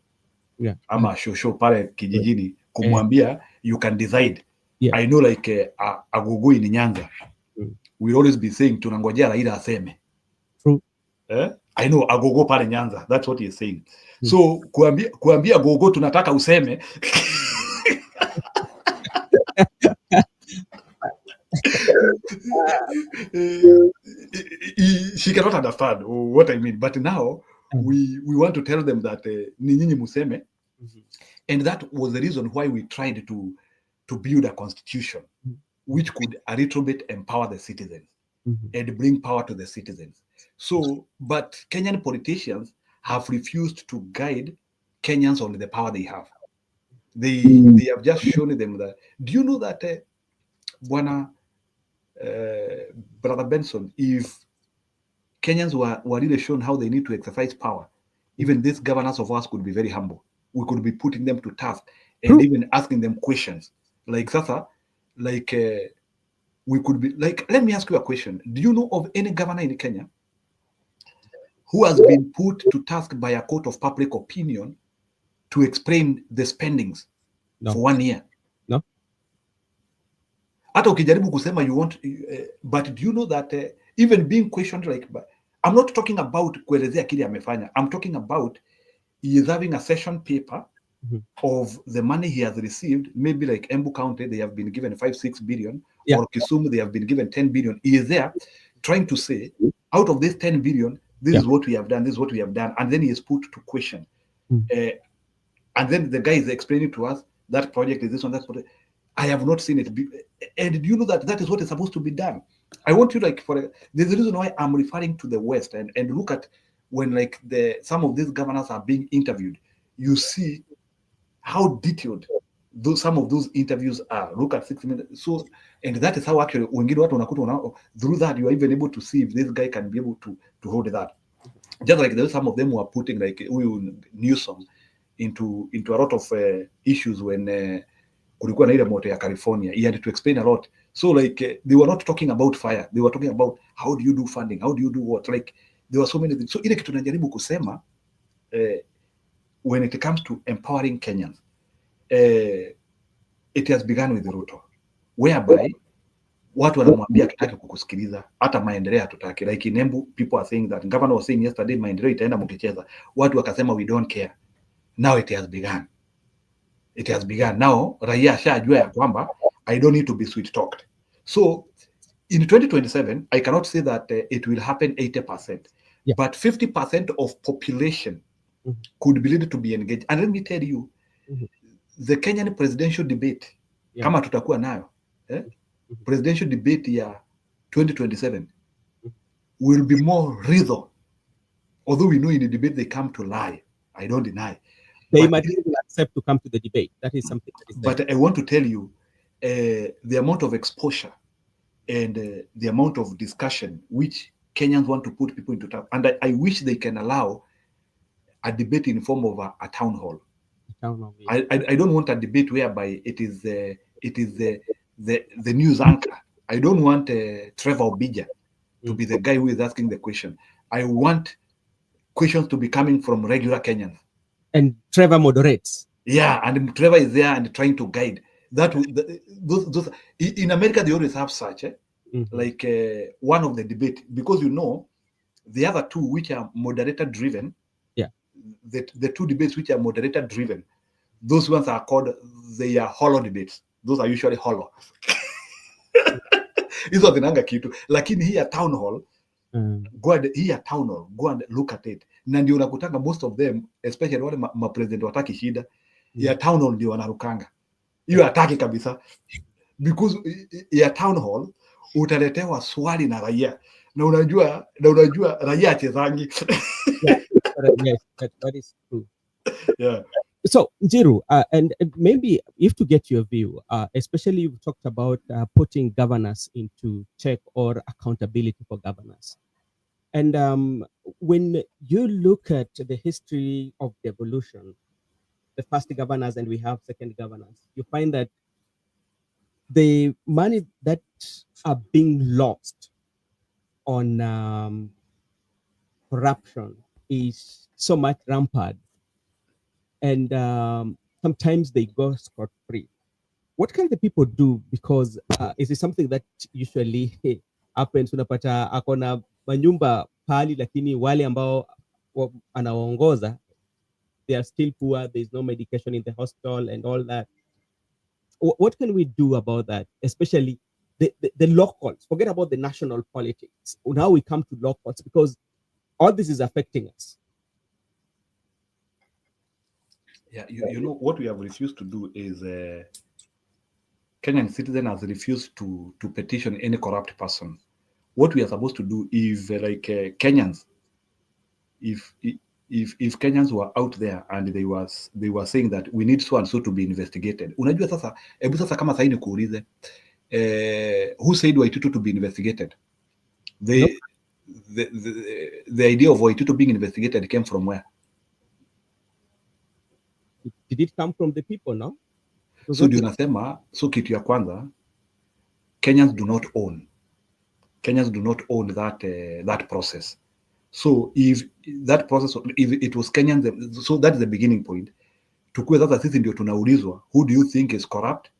Yeah. Ama shosho pale kijijini kumwambia you can decide. Yeah. I know like Agogo in Nyanza, we'll always be saying tunangojea Raila aseme. True. I know Agogo pale Nyanza, that's what he's saying. So kuambia Agogo tunataka useme she cannot understand what I mean, but now we want to tell them that ni nyinyi museme, and that was the reason why we tried to build a constitution which could a little bit empower the citizens and bring power to the citizens. So, but Kenyan politicians have refused to guide Kenyans on the power they have. They have just shown them that. Do you know that, Brother Benson, if Kenyans were really shown how they need to exercise power, even these governors of us could be very humble. We could be putting them to task and even asking them questions. Like Sasa, like we could be like, let me ask you a question. Do you know of any governor in Kenya who has been put to task by a court of public opinion to explain the spendings for 1 year? No. Hata ukijaribu kusema you want, but do you know that even being questioned, like, I'm not talking about kuelezea kile amefanya. I'm talking about he is having a session paper of the money he has received. Maybe like Embu County, they have been given 5-6 billion, or Kisumu, they have been given 10 billion. He is there trying to say, out of this 10 billion, this is what we have done, this is what we have done. And then he is put to question. And then the guy is explaining to us, that project is this one, that project. I have not seen it. And do you know that is what is supposed to be done? I want you, like, there's a reason why I'm referring to the West, and look at when like some of these governors are being interviewed, you see how detailed some of those interviews are. Look at 60 minutes. So, and that is how actually through that you are even able to see if this guy can be able to hold that. Just like some of them were putting like Newsom into a lot of issues when kulikuwa na ile moto ya California. He had to explain a lot. So like they were not talking about fire, they were talking about how do you do funding, how do you do what, like there were so many things. So ile kitu najaribu kusema when it comes to empowering Kenyans, it has begun with Ruto, whereby watu wanamwambia tutaki kukusikiliza, hata maendeleo hatutaki. Like in Embu, people are saying that, governor was saying yesterday, maendeleo itaenda mkicheza. Watu wakasema we don't care. Now it has begun. It has begun. Now raia shajua ya kwamba I don't need to be sweet talked. So in 2027, I cannot say that it will happen 80%, but 50% of population could be needed to be engaged. And let me tell you, the Kenyan presidential debate, kama tutakuwa nayo, presidential debate ya 2027 will be more real. Although we know in the debate they come to lie, I don't deny. They might even accept to come to the debate. That is something that is there. But I want to tell you, the amount of exposure and the amount of discussion which Kenyans want to put people into town, and I wish they can allow a debate in form of a town hall. I don't want a debate whereby it is the news anchor. I don't want Trevor Obija to be the guy who is asking the question. I want questions to be coming from regular Kenyans. And Trevor moderates. Yeah, and Trevor is there and trying to guide. Those in America they always have such like one of the debate, because you know the other two which are moderator driven. Yeah, the two debates which are moderator driven, those ones are called, they are hollow debates. Those are usually hollow. Hizo zinanga kitu, lakini hii ya town hall, go and look at it. Na ndio unakutanga most of them, especially wale ma-president wataki shida, ya town hall ndio wanarukanga. Hiyo hataki kabisa. Because ya town hall utaletewa swali na raia. Na unajua raia achezangi. Yes, that is true. Yeah. So, Njiru, and maybe if to get your view, especially you've talked about putting governors into check or accountability for governors. And when you look at the history of devolution, the first governors and we have second governors, you find that the money that are being lost on corruption is so much rampant. And sometimes they go scot-free. What can the people do? Because is it something that usually happens? Unapata akona manyumba pali, lakini wale ambao anawaongoza, they are still poor. There is no medication in the hospital and all that. What can we do about that? Especially the locals. Forget about the national politics. Now we come to locals, because all this is affecting us. Yeah, you know what we have refused to do is Kenyan citizen has refused to petition any corrupt person. What we are supposed to do is Kenyans, if Kenyans were out there and they were saying that we need so and so to be investigated. Unajua sasa, hebu sasa kama sasa nikuulize, who said Waititu to be investigated? The idea of Waititu being investigated came from where? Did it come from the people, no? So ndio nasema, so kitu ya kwanza, Kenyans do not own that process. So if that process, if it was Kenyans, so that's the beginning point. Tukue sasa sisi ndio tunaulizwa, who do you think is corrupt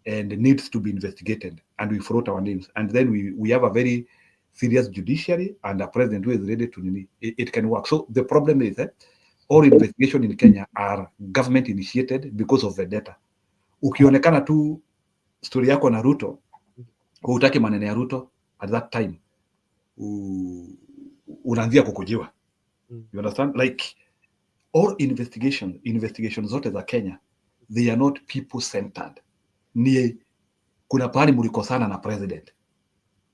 and needs to be investigated, and we float our names, and then we have a very serious judiciary and a president who is ready to, it can work. So the problem is that all investigation in Kenya are government initiated because of the data. Ukionekana tu story yako na Ruto, hutaki maneno ya Ruto at that time, unaanzia kukujiwa. You understand? Like all investigations zote za Kenya, they are not people centered. Ni kuna pahali mulikosana na president.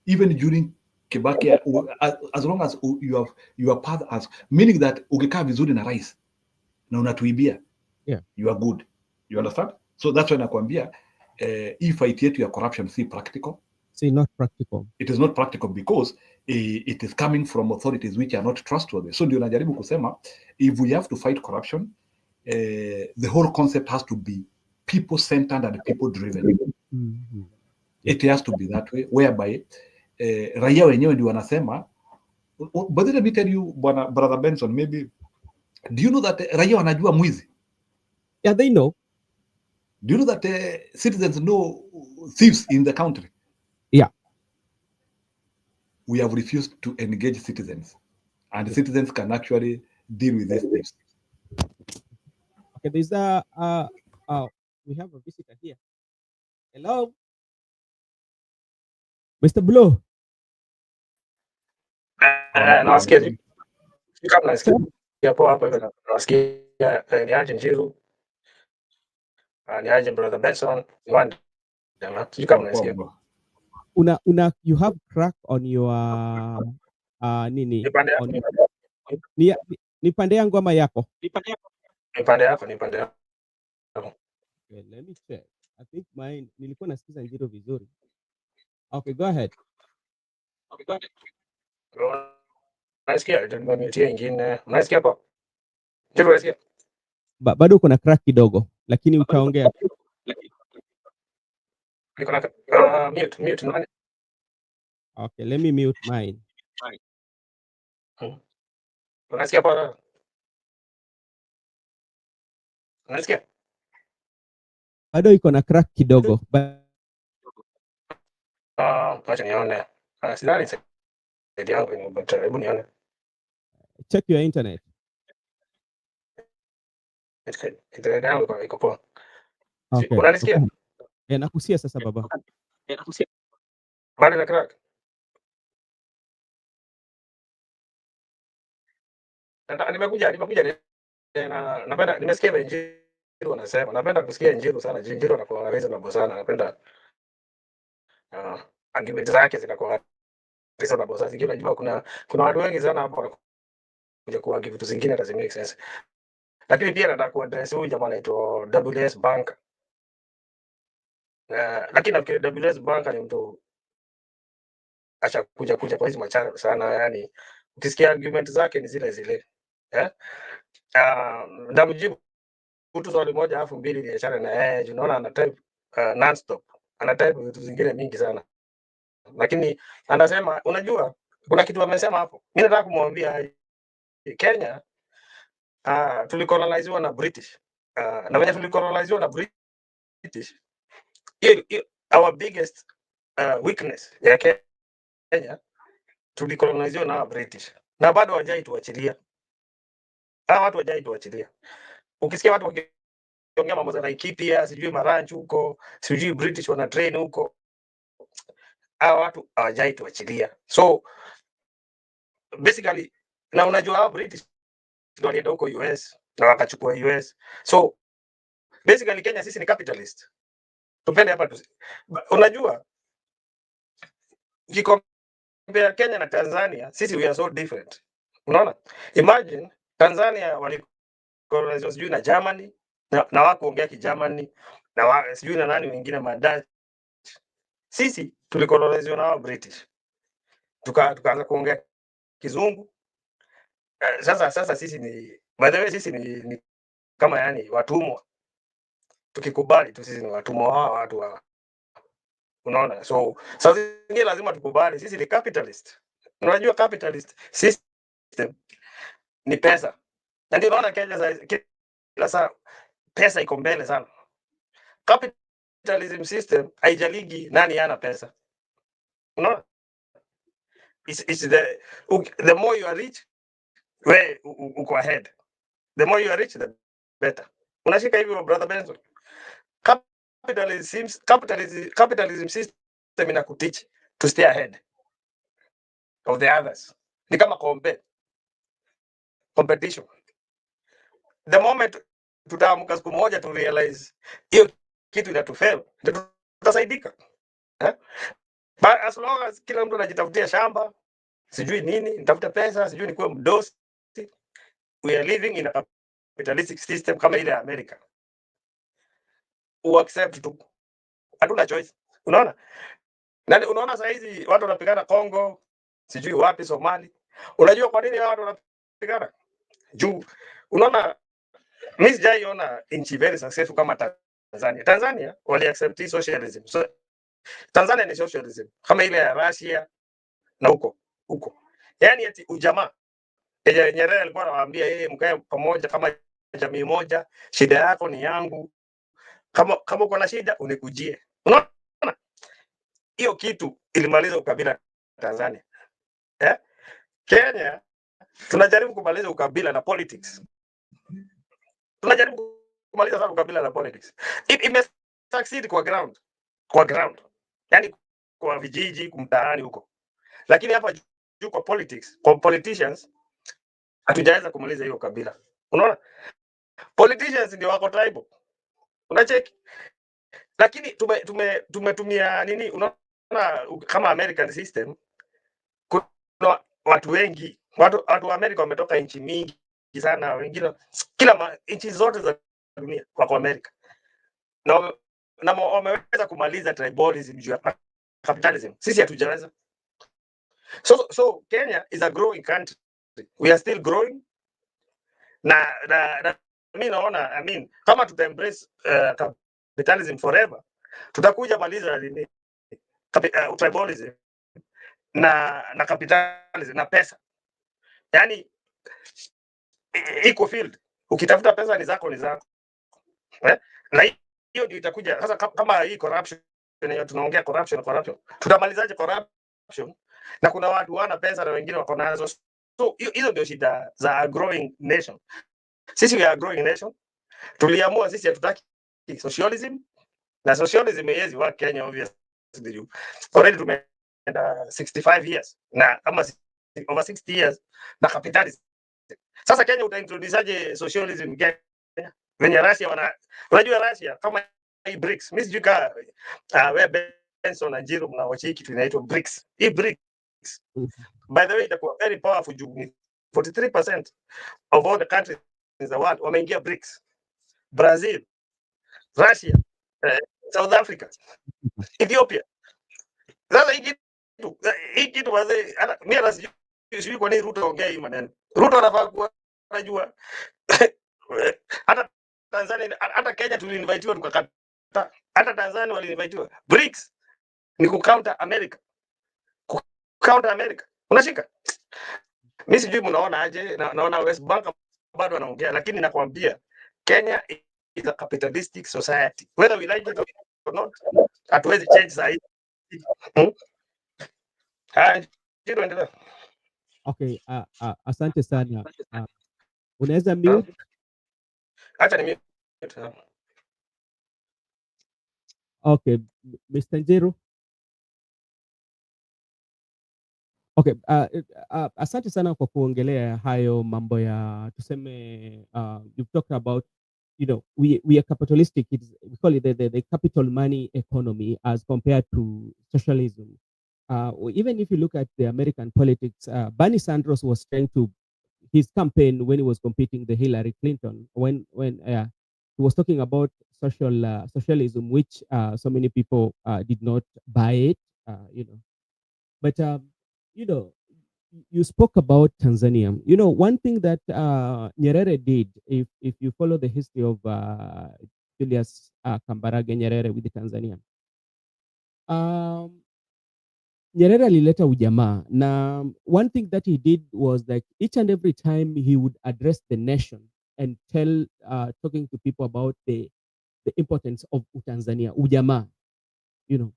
Even during Kibaki, as long as you are part as, meaning that ukikaa vizuri na rais na unatuibia, you are good. You understand? So that's why nakwambia hii fight yetu ya corruption si practical. Not practical. It is not practical because it is coming from authorities which are not trustworthy. So ndio najaribu kusema, if we have to fight corruption, the whole concept has to be people-centered and people-driven. It has to be that way, whereby raia wenyewe ndio wanasema. But let me tell you, Brother Benson, maybe, do you know that raia wanajua mwizi? Yeah, they know. Do you know that citizens know thieves in the country? Yeah. We have refused to engage citizens, and the citizens can actually deal with these thieves. Okay, there's we have a visitor here. Hello, Mr. Blue. Nasikia kama nasikia poa hapa hivi, nasikia niaje Njiru, niaje Brother Benson, Iwan, sijui kama nasikia. You have crack on your nini? Ni pande yangu ama yako? Ni pande yako. Okay, let me check. I think mine nilikuwa nasikiza Njiru vizuri. Okay, go ahead. Nasikia nimetia ingine. Nasikia hapo. Njiru nasikia. Bado kuna crack kidogo, lakini utaongea. Niko na mute nani? Okay, let me mute mine. Nasikia hapo. Nasikia. Bado iko na crack kidogo. Acha nione. Sidhani saidia yangu, but hebu nione. Check your internet. Internet yangu iko poa. Okay. Unanisikia? Nakusikia sasa baba. Bado na crack. Nimekuja napenda, nimesikia Njiru wanasema, napenda kusikia Njiru sana. Njiru anakuwa reasonable sana, napenda argument zake zinakuwa reasonable. Sasa zingine unajua kuna watu wengi sana hapo wanakuja kuargue vitu zingine doesn't make sense. Lakini pia nataka kuaddress huyu jamaa anaitwa WS Bank. Lakini nafikiri WS Bank ni mtu acha kuja kwa hizo machana sana, yani ukisikia argument zake ni zile zile. Ndamjibu mtu swali moja alafu mbili biashara na unaona ana type non stop, ana type vitu zingine mingi sana, lakini anasema, unajua kuna kitu amesema hapo, mimi nataka kumwambia Kenya tulikoloniziwa na British, na wenye tulikoloniziwa na British, our biggest weakness ya Kenya, tulikoloniziwa na British na bado hawajai tuachilia. Watu hawajai tuachilia. Ukisikia watu wakiongea mambo za Laikipia, sijui Maranchu huko, sijui British wana train huko, watu hawajai tuachilia. So basically, na unajua hao British walienda huko US na wakachukua US. So basically Kenya sisi ni capitalist. Tupende hapa unajua ukikompea Kenya na Tanzania, sisi we are so different. Unaona? Imagine Tanzania walikoloniziwa sijui na Germany na wako ongea Kigermany na sijui na nani wengine Madutch. Sisi tulikoloniziwa na British. Tukaanza kuongea Kizungu. Sasa sisi ni, by the way, sisi ni kama yani watumwa. Tukikubali tu sisi ni watumwa wa watu wa. Unaona? So sasa zingine lazima tukubali sisi ni capitalist. Unajua capitalist system ni pesa. Na ndio unaona Kenya kila saa pesa iko mbele sana. Capitalism system haijaligi nani ana pesa. Unaona? It's the more you are rich, we uko ahead. The more you are rich, the better. Unashika hivyo Brother Benson. Capitalism system inakuteach to stay ahead of the others. Ni kama competition. The moment tutaamka siku moja tu realize hiyo kitu inatufail, tutasaidika. But as long as kila mtu anajitafutia shamba, sijui nini, nitafuta pesa, sijui nikuwe mdosi, we are living in a capitalistic system kama ile ya America. Accept tu. Hatuna choice. Unaona? Na unaona saa hizi watu wanapigana Kongo, sijui wapi Somali. Unajua kwa nini watu wanapigana? Juu unaona Mimi sijaiona nchi very successful kama Tanzania. Tanzania wali accept socialism. So Tanzania ni socialism kama ile ya Russia na huko. Yaani eti ujamaa. Nyerere alikuwa anawaambia yeye mkae pamoja kama jamii moja, shida yako ni yangu. Kama uko na shida unikujie. Unaona? Hiyo kitu ilimaliza ukabila Tanzania. Kenya tunajaribu kumaliza ukabila na politics. Tunajaribu kumaliza sana ukabila na politics. Ime succeed kwa ground. Yaani kwa vijiji, kumtaani huko. Lakini hapa juu kwa politics, kwa politicians hatujaweza kumaliza hiyo kabila. Unaona? Politicians ndio wako tribal. Unacheki? Lakini tumetumia nini? Unaona kama American system kuna watu wengi, watu wa Amerika wametoka nchi mingi sana, wengine kila nchi zote za dunia wako Amerika. Na wameweza kumaliza tribalism juu ya capitalism. Sisi hatujaweza. So Kenya is a growing country. We are still growing. Na mimi naona, I mean, kama tuta embrace capitalism forever, tutakuja maliza nini? Tribalism na capitalism na pesa. Yaani iko field. Ukitafuta pesa ni zako. Na hiyo ndio itakuja. Sasa kama hii corruption, tunaongea corruption. Tutamalizaje corruption? Na kuna watu wana pesa na wengine wako nazo. So hizo ndio shida za a growing nation. Sisi we are a growing nation. Tuliamua sisi hatutaki socialism. Na socialism haiwezi work Kenya obviously. Already tumeenda 65 years na ama over 60 years na capitalism. Sasa Kenya utaintroduceaje socialism Kenya? Wenye Russia unajua Russia kama hii BRICS. Mimi sijui wewe Benson na Jiro mnaocheki kitu inaitwa BRICS. Hii BRICS. By the way, itakuwa very powerful juu 43% of all the countries in the world wameingia BRICS. Brazil, Russia, South Africa, Ethiopia. Sasa hii kitu wazee, mimi sijui kwa nini Ruto ongea hii maneno. Ruto anafaa kuwa anajua hata Tanzania, hata Kenya tuliinvitiwa tukakataa. Hata Tanzania waliinvitiwa. BRICS ni kucounter America. Unashika? Mimi sijui mnaona aje, naona West Bank bado anaongea, lakini nakwambia Kenya is a capitalistic society. Whether we like it or not, hatuwezi change zaidi. Okay, asante sana. Unaweza mute? Acha ni mute. Okay, Mr. Njiru. Okay, asante sana kwa kuongelea hayo mambo ya tuseme, you've talked about, you know, we are capitalistic. We call it the capital money economy as compared to socialism. Even if you look at the American politics, Bernie Sanders was trying to his campaign when he was competing the Hillary Clinton, when he was talking about socialism, which so many people did not buy it, you know. But you know, you spoke about Tanzania. You know, one thing that Nyerere did, if you follow the history of Julius Kambarage Nyerere with the Tanzania, Nyerere alileta ujamaa. Now, one thing that he did was like each and every time he would address the nation and talking to people about the importance of Tanzania, ujamaa, you know,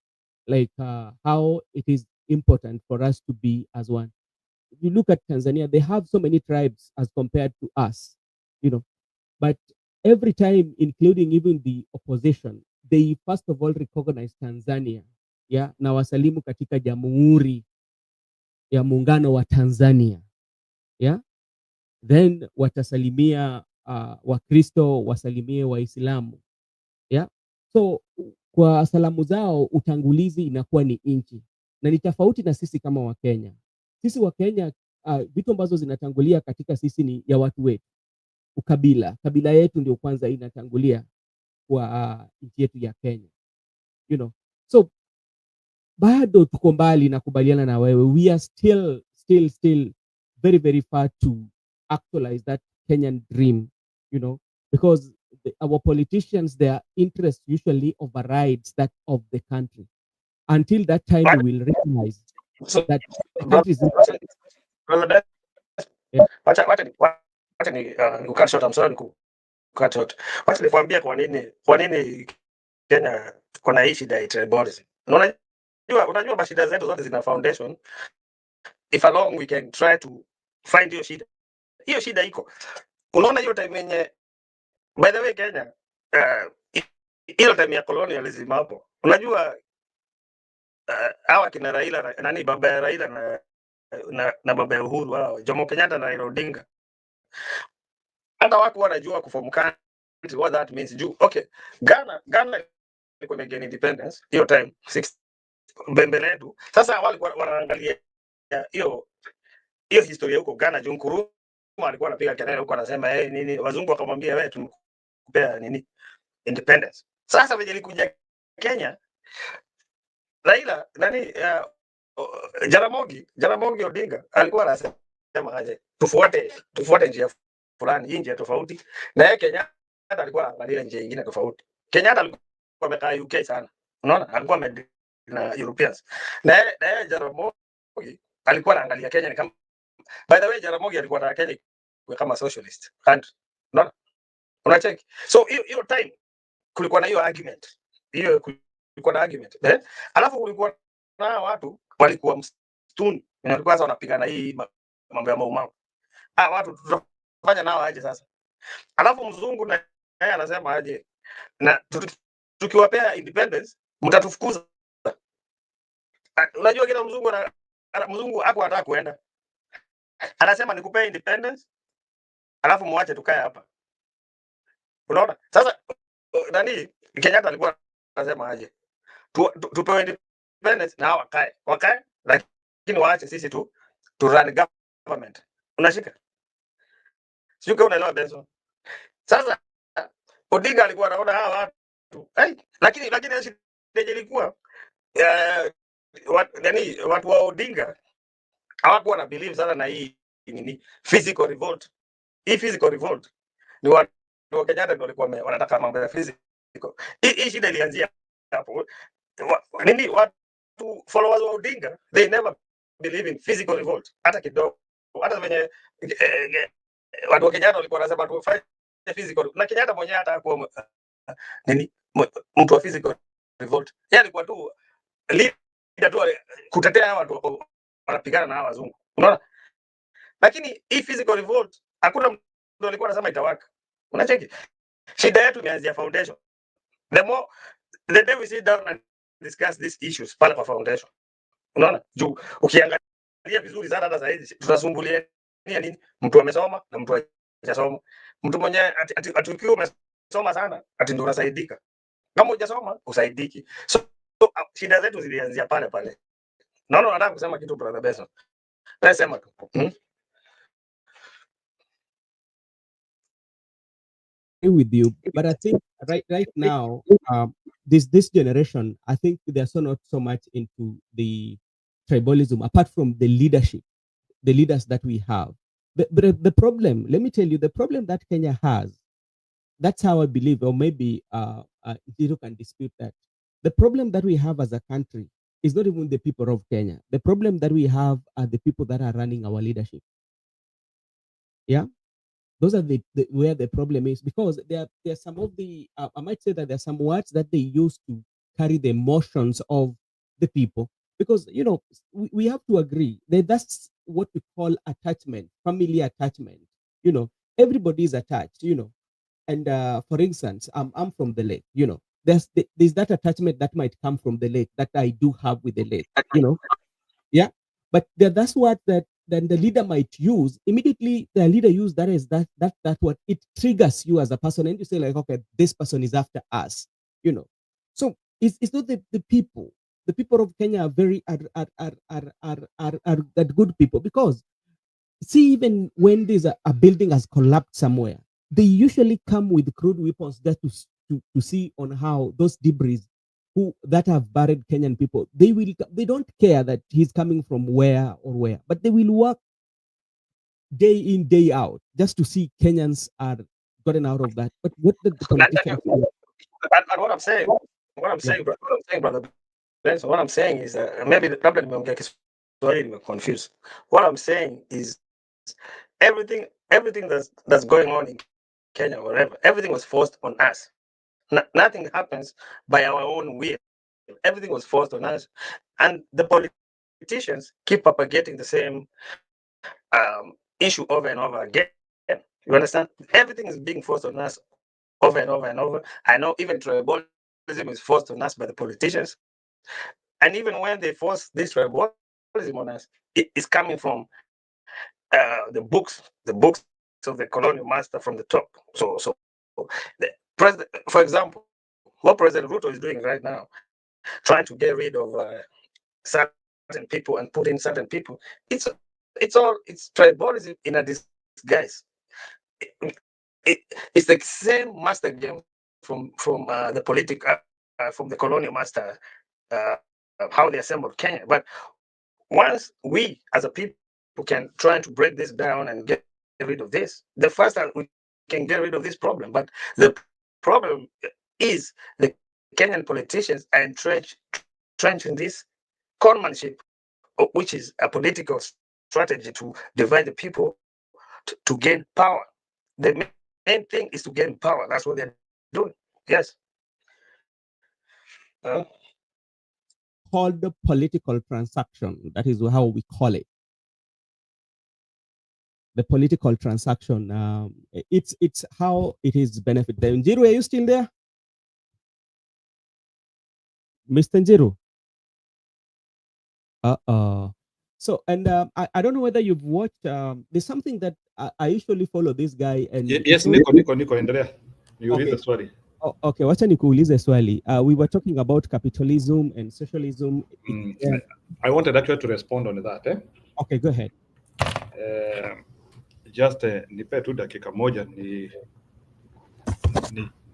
like how it is important for us to be as one. If you look at Tanzania, they have so many tribes as compared to us, you know, but every time, including even the opposition, they first of all recognize Tanzania, yeah, na wasalimu katika Jamhuri ya Muungano wa Tanzania, yeah, then watasalimia Wakristo, wasalimie Waislamu, yeah. So kwa salamu zao utangulizi inakuwa ni nchi, na ni tofauti na sisi kama Wakenya. Sisi Wakenya vitu ambazo zinatangulia katika sisi ni ya watu wetu, kabila yetu ndio kwanza inatangulia kwa nchi yetu ya Kenya, you know. So bado tuko mbali, na kubaliana na wewe, we are still very very far to actualize that Kenyan dream, you know, because our politicians, their interest usually overrides that of the country. Until that time, But- we will realize So, that the country is brother, Yeah. wacha ni cut short. I'm sorry ni cut short. Wacha nikwambia kwa nini Kenya kuna hii shida ya tribalism. Na unajua mashida zetu zote zina foundation. If along we can try to find hiyo shida. Hiyo shida iko. Unaona hiyo time yenye, by the way, Kenya hiyo time ya colonialism hapo. Unajua hawa kina Raila nani, baba ya Raila na baba ya Uhuru, hao Jomo Kenyatta na Raila Odinga, hata watu wanajua kuform country, what that means. Juu okay, Ghana ilikuwa imegeni independence hiyo time 6 mbele yetu. Sasa walikuwa wanaangalia hiyo historia huko Ghana. Juu Nkrumah alikuwa anapiga kelele huko, anasema nini, wazungu wakamwambia wewe tumekupea nini independence. Sasa vile ilikuja Kenya, Raila nani Jaramogi Odinga alikuwa anasema aje, tufuate njia fulani, hii njia tofauti. Na yeye Kenyatta alikuwa anaangalia njia nyingine tofauti. Kenyatta alikuwa amekaa UK sana, unaona, alikuwa na Europeans. Na yeye Jaramogi alikuwa anaangalia Kenya ni kama, by the way, Jaramogi alikuwa na Kenya kama socialist country, unaona, unacheck. So hiyo time kulikuwa na hiyo argument, kulikuwa na argument alafu kulikuwa na watu walikuwa msituni, walikuwa sasa wanapigana hii mambo ya maumau. Watu tutafanya nao aje sasa? Alafu mzungu na yeye anasema aje, na tukiwapea independence mtatufukuza. Unajua kila mzungu hapo anataka kuenda, anasema nikupea independence alafu muache tukae hapa, unaona. Sasa nani Kenyatta alikuwa anasema aje, tupewe independence na wakae, lakini waache sisi tu run government. Unashika, sio kama unaelewa Benson? Sasa Odinga alikuwa anaona hawa watu lakini ilikuwa watu wa Odinga hawakuwa na believe sana na hii nini physical revolt. Hii physical revolt ni watu wa Kenyatta ndio walikuwa wanataka mambo ya physical. Hii shida ilianzia hapo. Nini watu followers wa Odinga, they never believe in physical revolt hata kidogo. Hata wenye watu wa Kenyatta walikuwa wanasema tufanye physical, na Kenyatta mwenyewe hata hakuwa nini mtu wa physical revolt. Yeye alikuwa tu leader tu kutetea watu wanapigana na wazungu, unaona. Lakini hii physical revolt hakuna mtu alikuwa anasema itawaka. Unacheki, shida yetu imeanzia foundation. The day we sit down and discuss these issues pale kwa foundation, unaona, juu ukiangalia vizuri sana hata saizi tunasumbulia nini, mtu amesoma na mtu hajasoma. Mtu mwenye atukiwa umesoma sana ati ndio unasaidika, kama hujasoma usaidiki. So shida zetu zilianzia pale. Naona unataka kusema kitu brother Benson, nasema tu with you, but I think right now, this generation, I think they're not so much into the tribalism, apart from the leadership, the leaders that we have. But the problem, let me tell you, the problem that Kenya has, that's how I believe, or maybe Zero can dispute that. The problem that we have as a country is not even the people of Kenya. The problem that we have are the people that are running our leadership. Yeah. Those are where the problem is, because there are some of the I might say that there are some words that they use to carry the emotions of the people, because we have to agree that that's what we call attachment, family attachment. Everybody is attached. And for instance, I'm from the lake. There's that attachment that might come from the lake that I do have with the lake. Yeah, but that's what then the leader might use immediately. The leader use that as that what it triggers you as a person, and you say like, okay, this person is after us. So it's not the people. The people of Kenya are very are good people, because see, even when there's a building has collapsed somewhere, they usually come with crude weapons there to see on how those debris that have buried Kenyan people, they don't care that he's coming from where or where, but they will work day in, day out just to see Kenyans are gotten out of that. But what did the And politicians do? what I'm saying, brother Benson, what I'm saying is maybe the problem is confused. What I'm saying is everything that's going on in Kenya, whatever, everything was forced on us. Nothing happens by our own will. Everything was forced on us, and the politicians keep propagating the same issue over and over again. You understand? Everything is being forced on us over and over and over. I know even tribalism is forced on us by the politicians, and even when they force this tribalism on us, it is coming from the books of the colonial master from the top. So the president, for example, what President Ruto is doing right now, trying to get rid of certain people and put in certain people, it's tribalism in a disguise. It's the same master game from the from the colonial master, how they assembled Kenya. But once we as a people can try to break this down and get rid of this, the faster we can get rid of this problem. But the problem is the Kenyan politicians are entrenched in this conmanship, which is a political strategy to divide the people to gain power. The main thing is to gain power. That's what they're doing. Yes. Called the political transaction. That is how we call it. The political transaction. It's how it is benefit them. Njiru, are you still there? Mr. Njiru? So, and I don't know whether you've watched, there's something that I usually follow this guy. And yes, Nico, Andrea. You read the story. Oh, okay, wacha nikuulize swali. We were talking about capitalism and socialism. I wanted actually to respond on that. Okay, go ahead. Just nipe tu dakika moja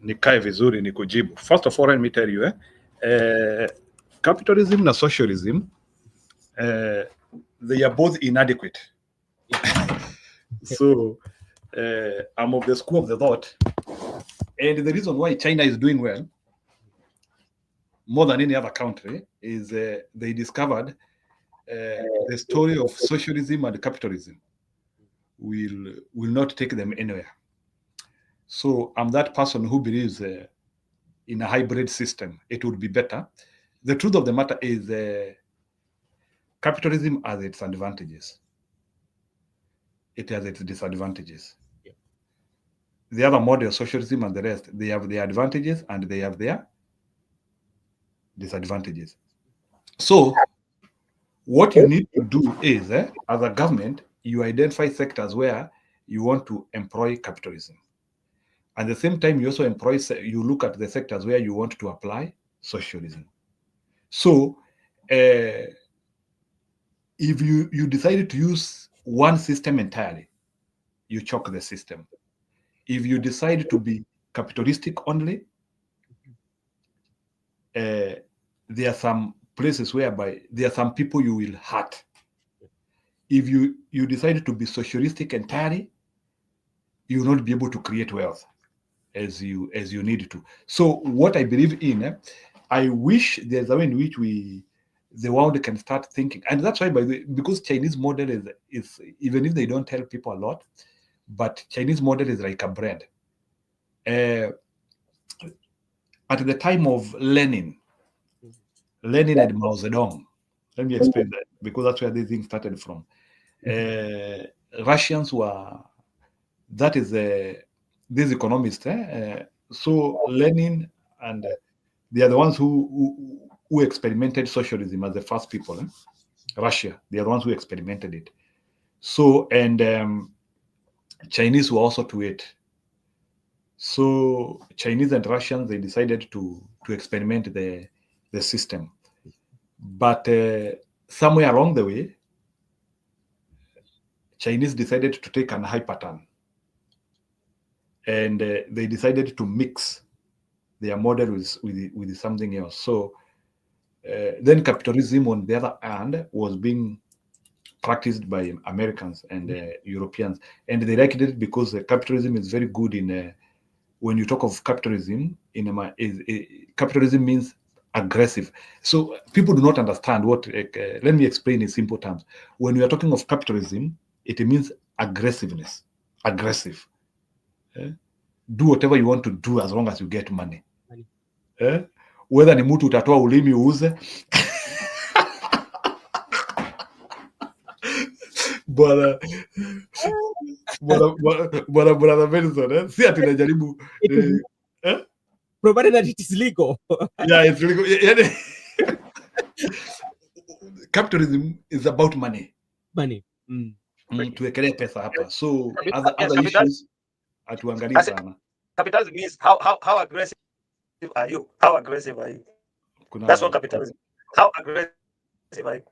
nikae vizuri ni kujibu. First of all, let me tell you, capitalism and socialism, they are both inadequate. So I'm of the school of the thought, and the reason why China is doing well more than any other country is they discovered the story of socialism and capitalism will not take them anywhere. So I'm that person who believes in a hybrid system. It would be better. The truth of the matter is capitalism has its advantages. It has its disadvantages. Yeah. The other model, socialism and the rest, they have their advantages and they have their disadvantages. So what you need to do is, as a government, you identify sectors where you want to employ capitalism. At the same time, you also you look at the sectors where you want to apply socialism. So if you decided to use one system entirely, you choke the system. If you decide to be capitalistic only, there are some places whereby there are some people you will hurt. If you decide to be socialistic entirely, you will not be able to create wealth as you need to. So what I believe in, I wish there's a way in which the world can start thinking, and that's why, because Chinese model is even if they don't tell people a lot, but Chinese model is like a brand. At the time of Lenin and Mao Zedong, let me explain that, because that's where this thing started from. Russians were, that is these economists. So Lenin and they are the ones who experimented socialism as the first people. Russia, they are the ones who experimented it. So, and Chinese were also to it. So Chinese and Russians, they decided to experiment the system. But somewhere along the way, Chinese decided to take an high pattern. And they decided to mix their model with something else. So then capitalism, on the other hand, was being practiced by Americans and Europeans, and they liked it because capitalism is very good in when you talk of capitalism, capitalism means aggressive. So people do not understand what. Let me explain in simple terms. When we are talking of capitalism, it means aggressiveness. Aggressive. Do whatever you want to do as long as you get money. Whether ni mtu utatoa ulimi uuze bwana brother Benson, si ati najaribu provided that it is legal. Yeah, it's legal. Capitalism is about money. Money. Tuwekelee pesa hapa. So other issues hatuangalii sana. Capitalism means how aggressive are you? How aggressive are you? That's what capitalism. How aggressive are you?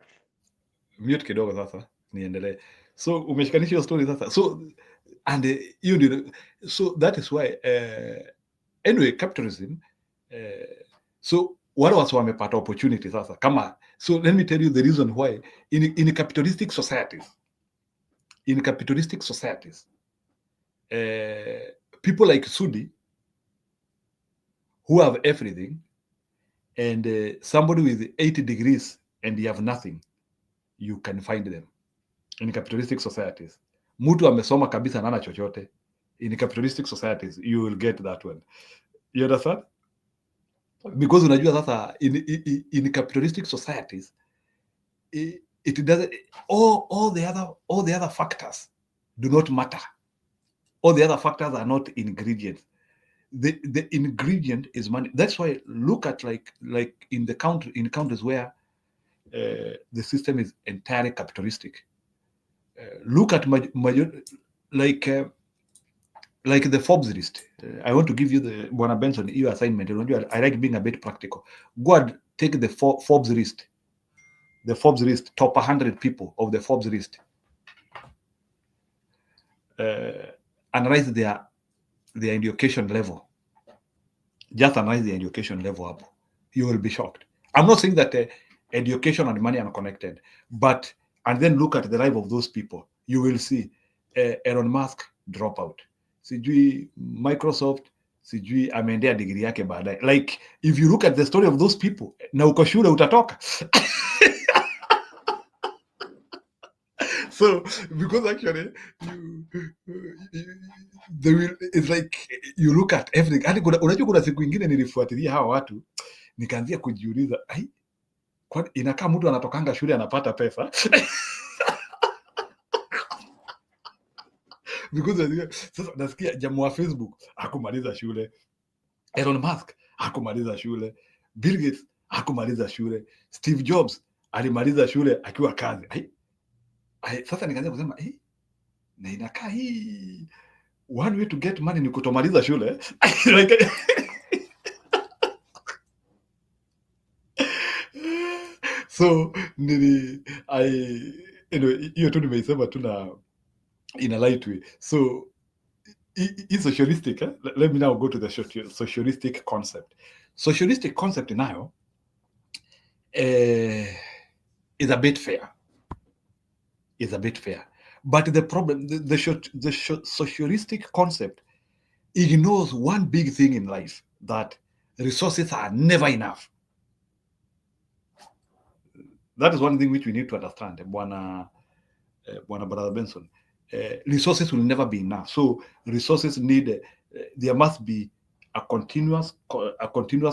Mute kidogo sasa niendelee. So umeshikanisha hiyo story sasa. So and so that is why anyway capitalism so wale watu wamepata opportunity sasa kama. So let me tell you the reason why in capitalistic societies people like Sudi who have everything and somebody with 80 degrees and you have nothing, you can find them in capitalistic societies. Mtu amesoma kabisa nana chochote, in capitalistic societies you will get that one. You understand? Because unajua sasa in capitalistic societies it doesn't, all the other factors do not matter. All the other factors are not ingredients. The ingredient is money. That's why look at like in countries where the system is entirely capitalistic. Look at like the Forbes list. I want to give you the Bwana Benson your assignment. I like being a bit practical. Go and take the Forbes list. The Forbes list, top 100 people of the Forbes list. Analyze their education level. Just analyze the education level up. You will be shocked. I'm not saying that education and money are connected, but and then look at the life of those people. You will see Elon Musk drop out. Sijui Microsoft, sijui ameendea degree yake baadaye. Like if you look at the story of those people, na uko shule utatoka. So because actually it's like you look at everything. Hadi unajua kuna siku ingine nilifuatilia hawa watu nikaanzia kujiuliza, kwa inakaa mtu anatokanga shule anapata pesa. Because sasa nasikia jamaa wa Facebook hakumaliza shule, Elon Musk hakumaliza shule, Bill Gates hakumaliza shule, Steve Jobs alimaliza shule akiwa kazi. Sasa nikaanza kusema na inakaa hii one way to get money ni kutomaliza shule. Like, so hiyo tu nimeisema tu na in a light way. So it's socialistic. Let me now go to the socialistic concept. Socialistic concept nayo is a bit fair. But the problem, the socialistic concept ignores one big thing in life, that resources are never enough. That is one thing which we need to understand, Bwana Brother Benson. Resources will never be enough. So resources need, there must be a continuous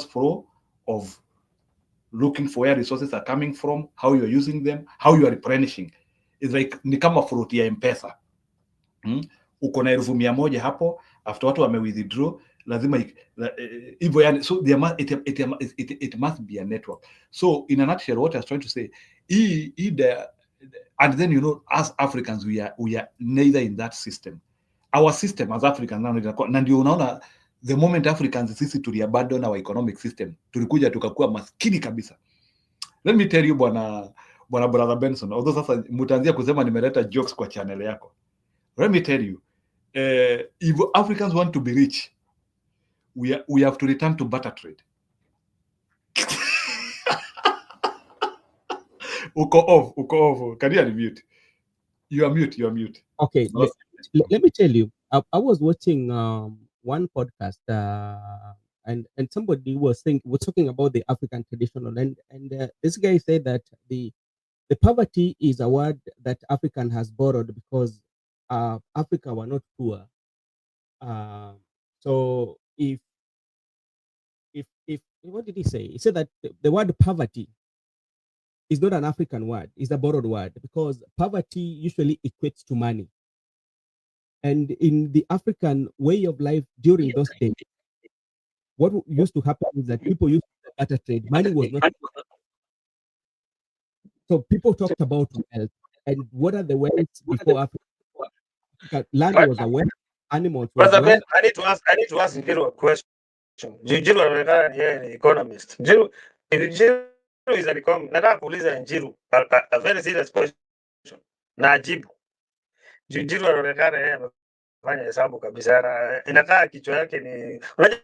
flow of looking for where resources are coming from, how you are using them, how you are replenishing. It's like ni kama fruit ya M-Pesa. Uko na 1,100 hapo, after watu wame withdraw lazima hivyo yani. So it must be a network. So in a nutshell, what I was trying to say, and then as Africans we are neither in that system. Our system as Africans na ndio unaona the moment Africans sisi tuliabandon our economic system, tulikuja tukakuwa maskini kabisa. Let me tell you Bwana Brother Benson, although sasa mtaanzia kusema nimeleta jokes kwa channel yako. Let me tell you, if Africans want to be rich, we have to return to barter trade. Uko off. Can you unmute? You are mute. Okay, let me tell you. I was watching one podcast, and somebody was talking about the African traditional, and this guy said that the poverty is a word that African has borrowed because Africa were not poor. So if what did he say? He said that the word poverty is not an African word; it's a borrowed word because poverty usually equates to money. And in the African way of life during those days, what used to happen is that people used to barter trade. Money was not, so people talked about wealth. And what are the wealths before Africa? Land was a wealth, animals was Brother Ben, wealth. I need to ask Njiru a question. Njiru anaonekana yeye ni economist. Njiru, if Njiru is an economist, nataka kuuliza Njiru a very serious question na ajibu. Njiru anaonekana yeye amefanya hesabu kabisa, inakaa kichwa yake ni unajua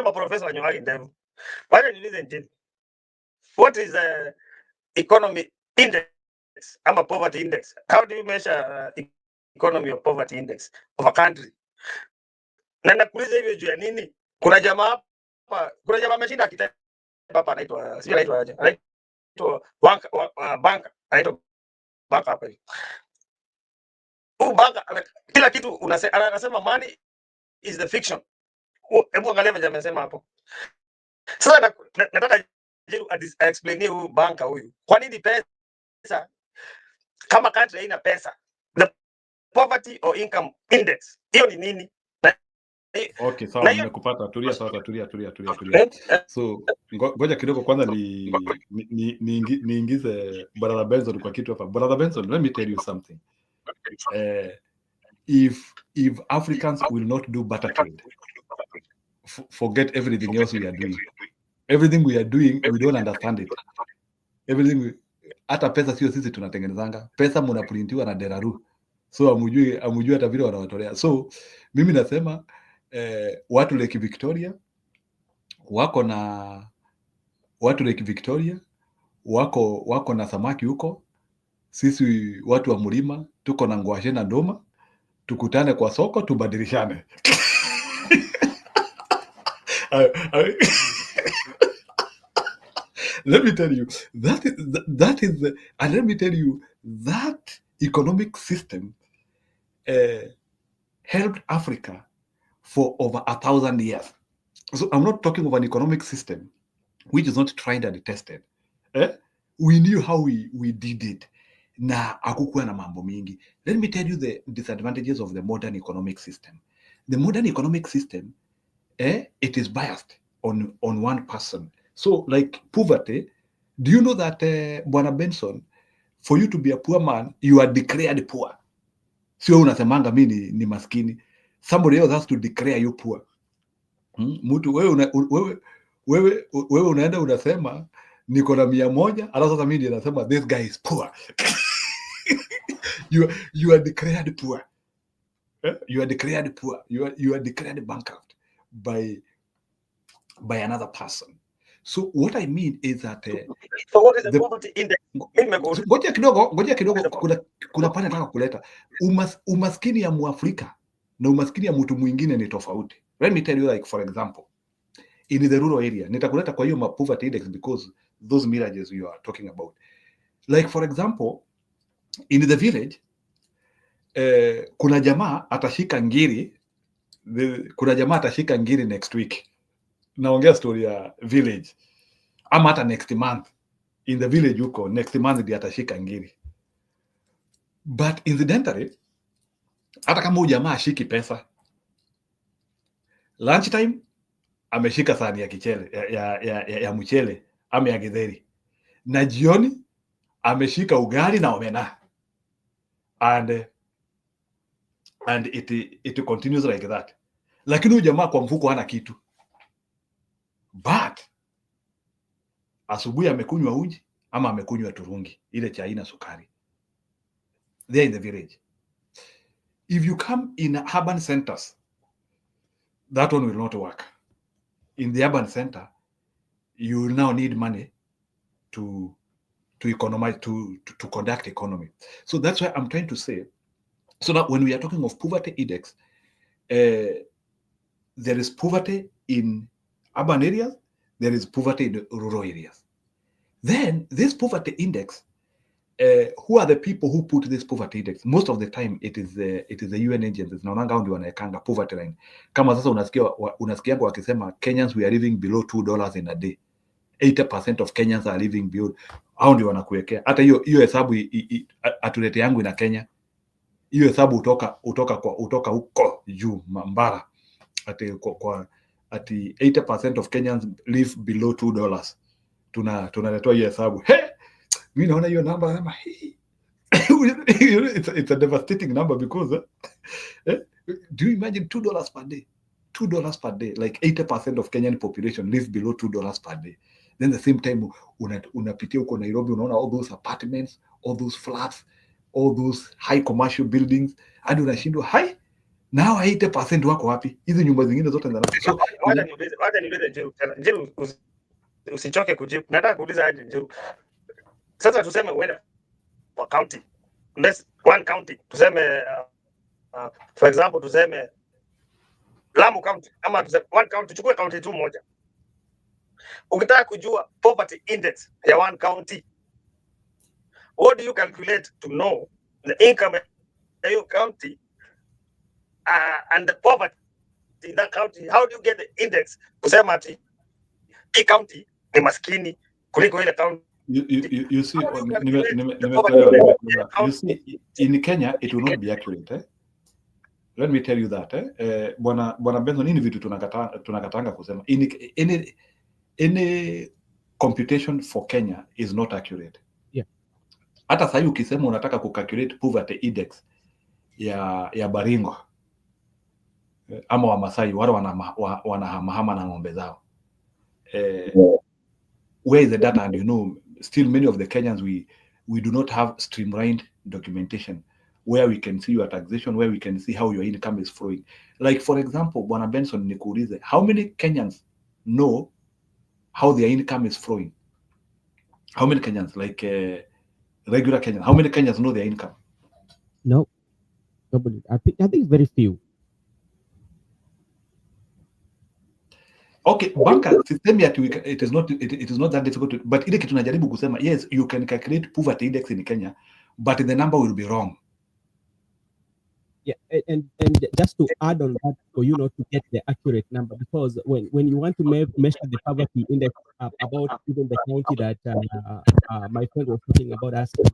maprofesa wanyoagi ndevu. Wacha niulize Njiru, what is the economy index ama poverty index? How do you measure economy of poverty index of a country? Na nakuuliza hivyo juu ya nini? Kuna jamaa ameshinda akitaka hapa, anaitwa sio, anaitwa aje, anaitwa banka, anaitwa banka hapa hivi. Huyu banka kila kitu anasema money is the fiction. Hebu angalia vile amesema hapo. Sasa nataka explain huyu banka huyu, kwa nini pesa kama country haina pesa, the poverty or income index hiyo ni nini? Okay, sawa, nimekupata. Tulia sasa, tulia. So ngoja kidogo kwanza niingize Brother Benson kwa kitu hapa. Brother Benson, let me tell you something. If Africans will not do barter trade, forget everything else we are doing. Everything we are doing, we don't understand it. Everything hata pesa sio sisi tunatengenezanga. Pesa mnaprintiwa na Deraru. So amujui hata vile wanawatolea. So mimi nasema watu Lake Victoria wako na samaki huko. Sisi watu wa mlima tuko na ngwashe na ndoma, tukutane kwa soko tubadilishane. Let me tell you, that is and let me tell you, that economic system helped Africa for over 1,000 years. So I'm not talking of an economic system which is not tried and tested. We knew how we did it. Na hakukuwa na mambo mingi. Let me tell you the disadvantages of the modern economic system. The modern economic system, it is biased on one person. So like poverty, do you know that, Bwana Benson, for you to be a poor man, you are declared poor. Sio unasemanga mimi ni maskini. Somebody else has to declare you poor. Mtu wewe unaenda unasema niko na 100, alafu sasa mimi nasema this guy is poor. you are declared poor. You are declared poor. You are declared bankrupt by another person. So what I mean is that so what is the poverty index? Ngoja kidogo kuna pale nataka kuleta umaskini ya Muafrika na umaskini ya mtu mwingine ni tofauti. Let me tell you, like for example, in the rural area, nitakuleta kwa hiyo poverty index because those mirages you are talking about. Like for example, in the village, kuna jamaa atashika ngiri next week. Naongea story ya village. Ama hata next month. In the village huko, next month ndiye atashika ngiri. But incidentally, hata kama huyu jamaa ashiki pesa, lunchtime ameshika sahani ya kichele ya mchele ama ya githeri, na jioni ameshika ugali na omena, and it continues like that. Lakini huyu jamaa kwa mfuko hana kitu, but asubuhi amekunywa uji ama amekunywa turungi ile chai na sukari. There in the village. If you come in urban centers, that one will not work. In the urban center, you will now need money to economize, to conduct economy. So that's why I'm trying to say, so that when we are talking of poverty index, the there is poverty in urban areas, there is poverty in rural areas. Then this poverty index, who are the people who put this poverty index? Most of the time it is the UN agencies. Naonanga ndio wanaekanga poverty line. Kama sasa unasikianga wakisema Kenyans we are living below $2 in a day. 80% of Kenyans are living below. Hao ndio wanakuwekea. Hata hiyo hesabu atulete yangu ina Kenya. Hiyo hesabu utoka huko juu Mbara. Ati 80% of Kenyans live below $2. Tunaletoa hiyo hesabu. Mimi naona hiyo namba it's a devastating number because do you imagine $2 per day? $2 per day, like 80% of Kenyan population live below $2 per day. Then the same time unapitia huko Nairobi, unaona all those apartments, all those flats, all those high commercial buildings, hadi unashindwa hai na hao 80% wako wapi? Hizi nyumba zingine zote so wacha niulize Jiru, usichoke kujibu. Nataka kuuliza aje Jiru. Sasa tuseme uende kwa county, one county, tuseme for example tuseme Lamu county ama one county, chukue county tu moja. Ukitaka kujua poverty index ya one county, what do you calculate to know the income of your county and the poverty in that county? How do you get the index kusema ati hii county ni maskini kuliko ile county? You see, you see, in Kenya it will not be accurate. Let me tell you that. Bwana Benson, nini vitu tunakatanga kusema. Any computation for Kenya is not accurate. Yeah. Hata sasa ukisema unataka kucalculate poverty index ya Baringo ama wa Masai wale wanahamahama na ng'ombe zao. Where is the data? And you know, still many of the Kenyans, we do not have streamlined documentation where we can see your taxation, where we can see how your income is flowing. Like for example, Bwana Benson nikuulize, how many Kenyans know how their income is flowing? How many Kenyans, like regular Kenyans, how many Kenyans know their income? No, nobody. I think very few. Okay, banka system yet it is not that difficult to, but ile kitu najaribu kusema, yes, you can calculate poverty index in Kenya, but the number will be wrong. Yeah, and just to add on that, for you not to get the accurate number, because when you want to measure the poverty index about even the county that my friend was talking about asking,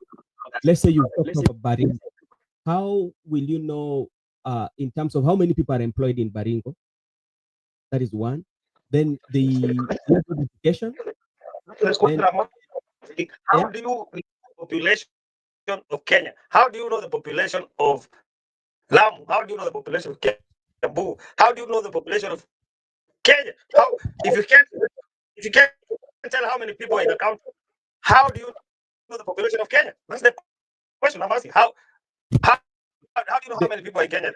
let's say you talk of Baringo, how will you know in terms of how many people are employed in Baringo? That is one. Then the education. How do you know the population of Kenya? How do you know the population of Lamu? How do you know the population of Kiambu? How do you know the population of Kenya? How, if you can't tell how many people in the country, how do you know the population of Kenya? That's the question I'm asking. How do you know how many people in Kenya?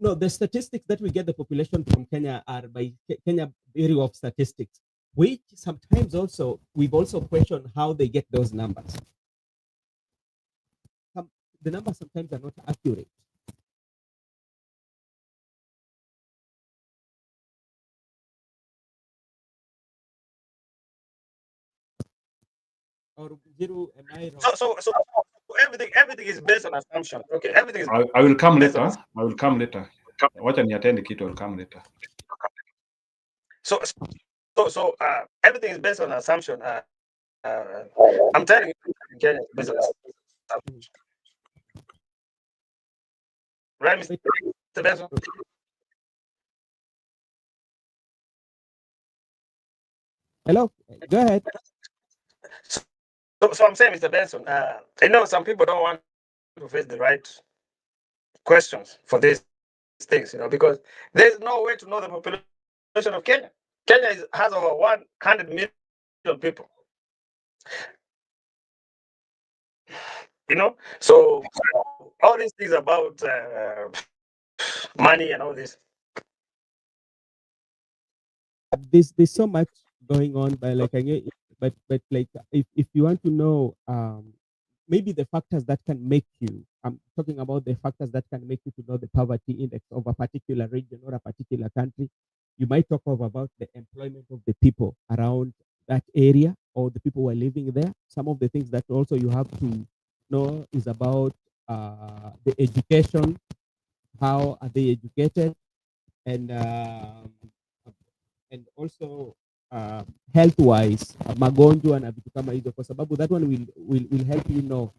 No, the statistics that we get the population from Kenya are by Kenya Bureau of Statistics, which sometimes also we've also questioned how they get those numbers. The numbers sometimes are not accurate. Or Jiru, am I wrong? So everything is based on assumption. Okay, everything is. I will come later. I will come later. Wacha niatende kitu, I will come later. So everything is based on assumption. I'm telling you, Kenya is based on assumption. Right, Mr. Benson? Hello, go ahead. So I'm saying, Mr. Benson, I know some people don't want to face the right questions for these things, because there's no way to know the population of Kenya. Kenya has over 100 million people. So all these things about money and all this. There's so much going on, but like like if you want to know maybe the factors that can make you, I'm talking about the factors that can make you to know the poverty index of a particular region or a particular country. You might talk about the employment of the people around that area or the people who are living there. Some of the things that also you have to know is about the education. How are they educated? And also health wise, magonjwa na vitu kama hizo, kwa sababu that one will help you know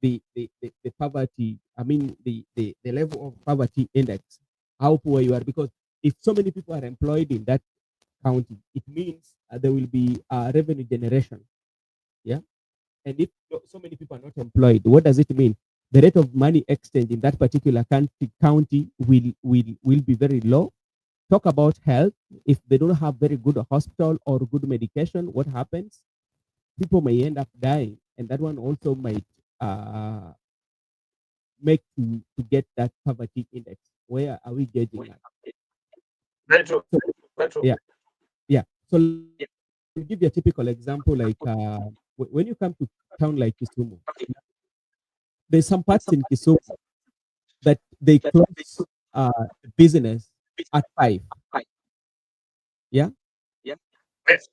the poverty, I mean the level of poverty index, how poor you are. Because if so many people are employed in that county, it means there will be revenue generation. Yeah. And if so many people are not employed, what does it mean? The rate of money exchange in that particular county will be very low. Talk about health. If they don't have very good hospital or good medication, what happens? People may end up dying, and that one also might make to get that poverty index. Where are we getting at? Very true. So, Very true. yeah. So to give you a typical example, like when you come to town like Kisumu, there's some parts in Kisumu that they close business at 5. Yeah. Yes.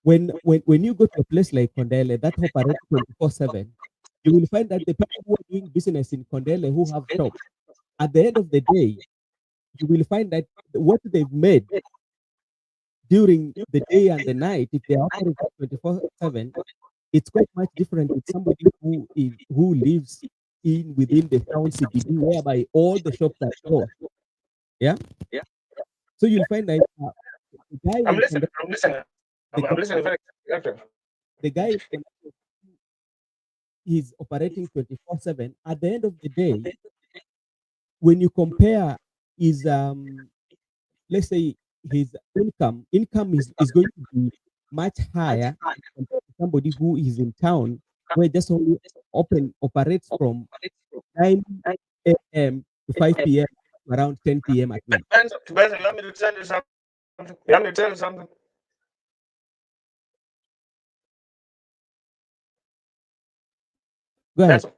When you go to a place like Kondele that operates 24/7, you will find that the people who are doing business in Kondele who have shops, at the end of the day, you will find that what they've made during the day and the night, if they are operating 24/7, it's quite much different with somebody who lives within the town CBD, whereby all the shops are closed. Yeah. So you'll find that the guy I'm in listening. Kondele, I'm listening. I'm listening very active. the guy in Kondele is operating 24/7. At the end of the day, when you compare his let's say his income is going to be much higher compared to somebody who is in town, where just only operates from 9 a.m. to 5 p.m. around 10 p.m. at night. Benson, you want me to tell you something? You want me to tell you something? Go ahead. Benson,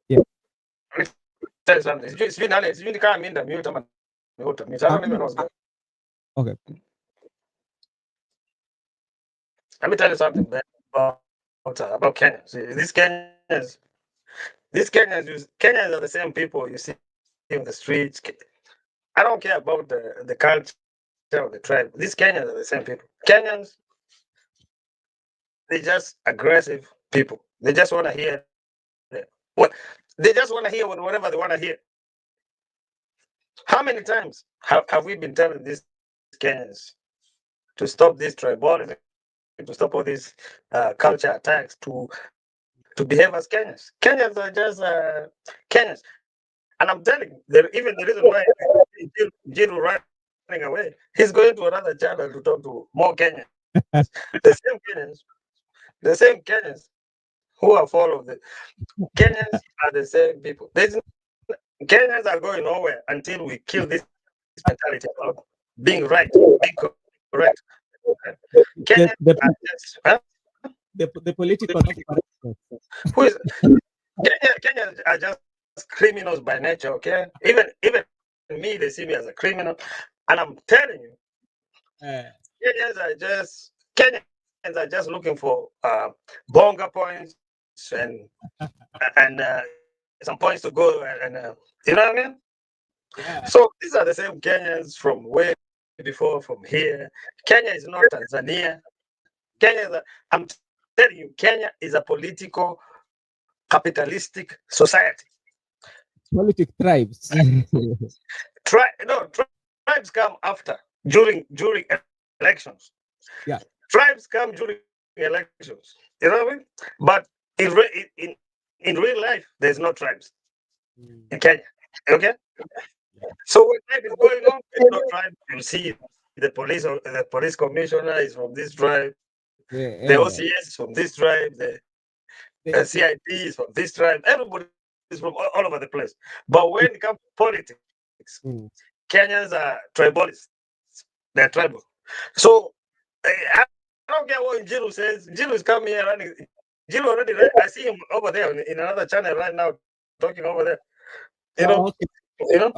Yeah. let me tell you something. It's been honest. It's been kind of mute. I don't even know what's going on. Okay. Let me tell you something about Kenya. See, Kenyans are the same people you see in the streets. I don't care about the culture of the tribe. These Kenyans are the same people. Kenyans, they're just aggressive people. They just want to hear what they just want to hear whatever they want to hear. How many times have we been telling these Kenyans to stop this tribalism, to stop all these culture attacks, to behave as Kenyans? Kenyans are just Kenyans. And I'm telling you, even the reason why Jiru running away, he's going to another channel to talk to more Kenyans. The same Kenyans who are following the Kenyans are the same people. Kenyans are going nowhere until we kill this mentality about being right, being correct. Kenyans The are just the political who is Kenyans are just criminals by nature. Okay, even me, they see me as a criminal, and I'm telling you, Kenyans are just looking for bonga points and some points to go and you know what I mean. Yeah. So these are the same Kenyans from way before, from here. Kenya is not Tanzania. I'm telling you, Kenya is a political, capitalistic society. Politic tribes. Tribes come after, during elections. Yeah. Tribes come during elections. You know what I mean? But in real life, there's no tribes in Kenya. Okay? So when tribe is going on, there's no tribe. You see the police commissioner is from this tribe, Yeah, the OCS is from this tribe, the CID is from this tribe. Everybody is from all over the place. But when it comes to politics, Kenyans are tribalists. They're tribal. So I don't care what Njiru says. Njiru is coming here running. Jill already. I see him over there in another channel right now, talking over there. You know, Okay. you know.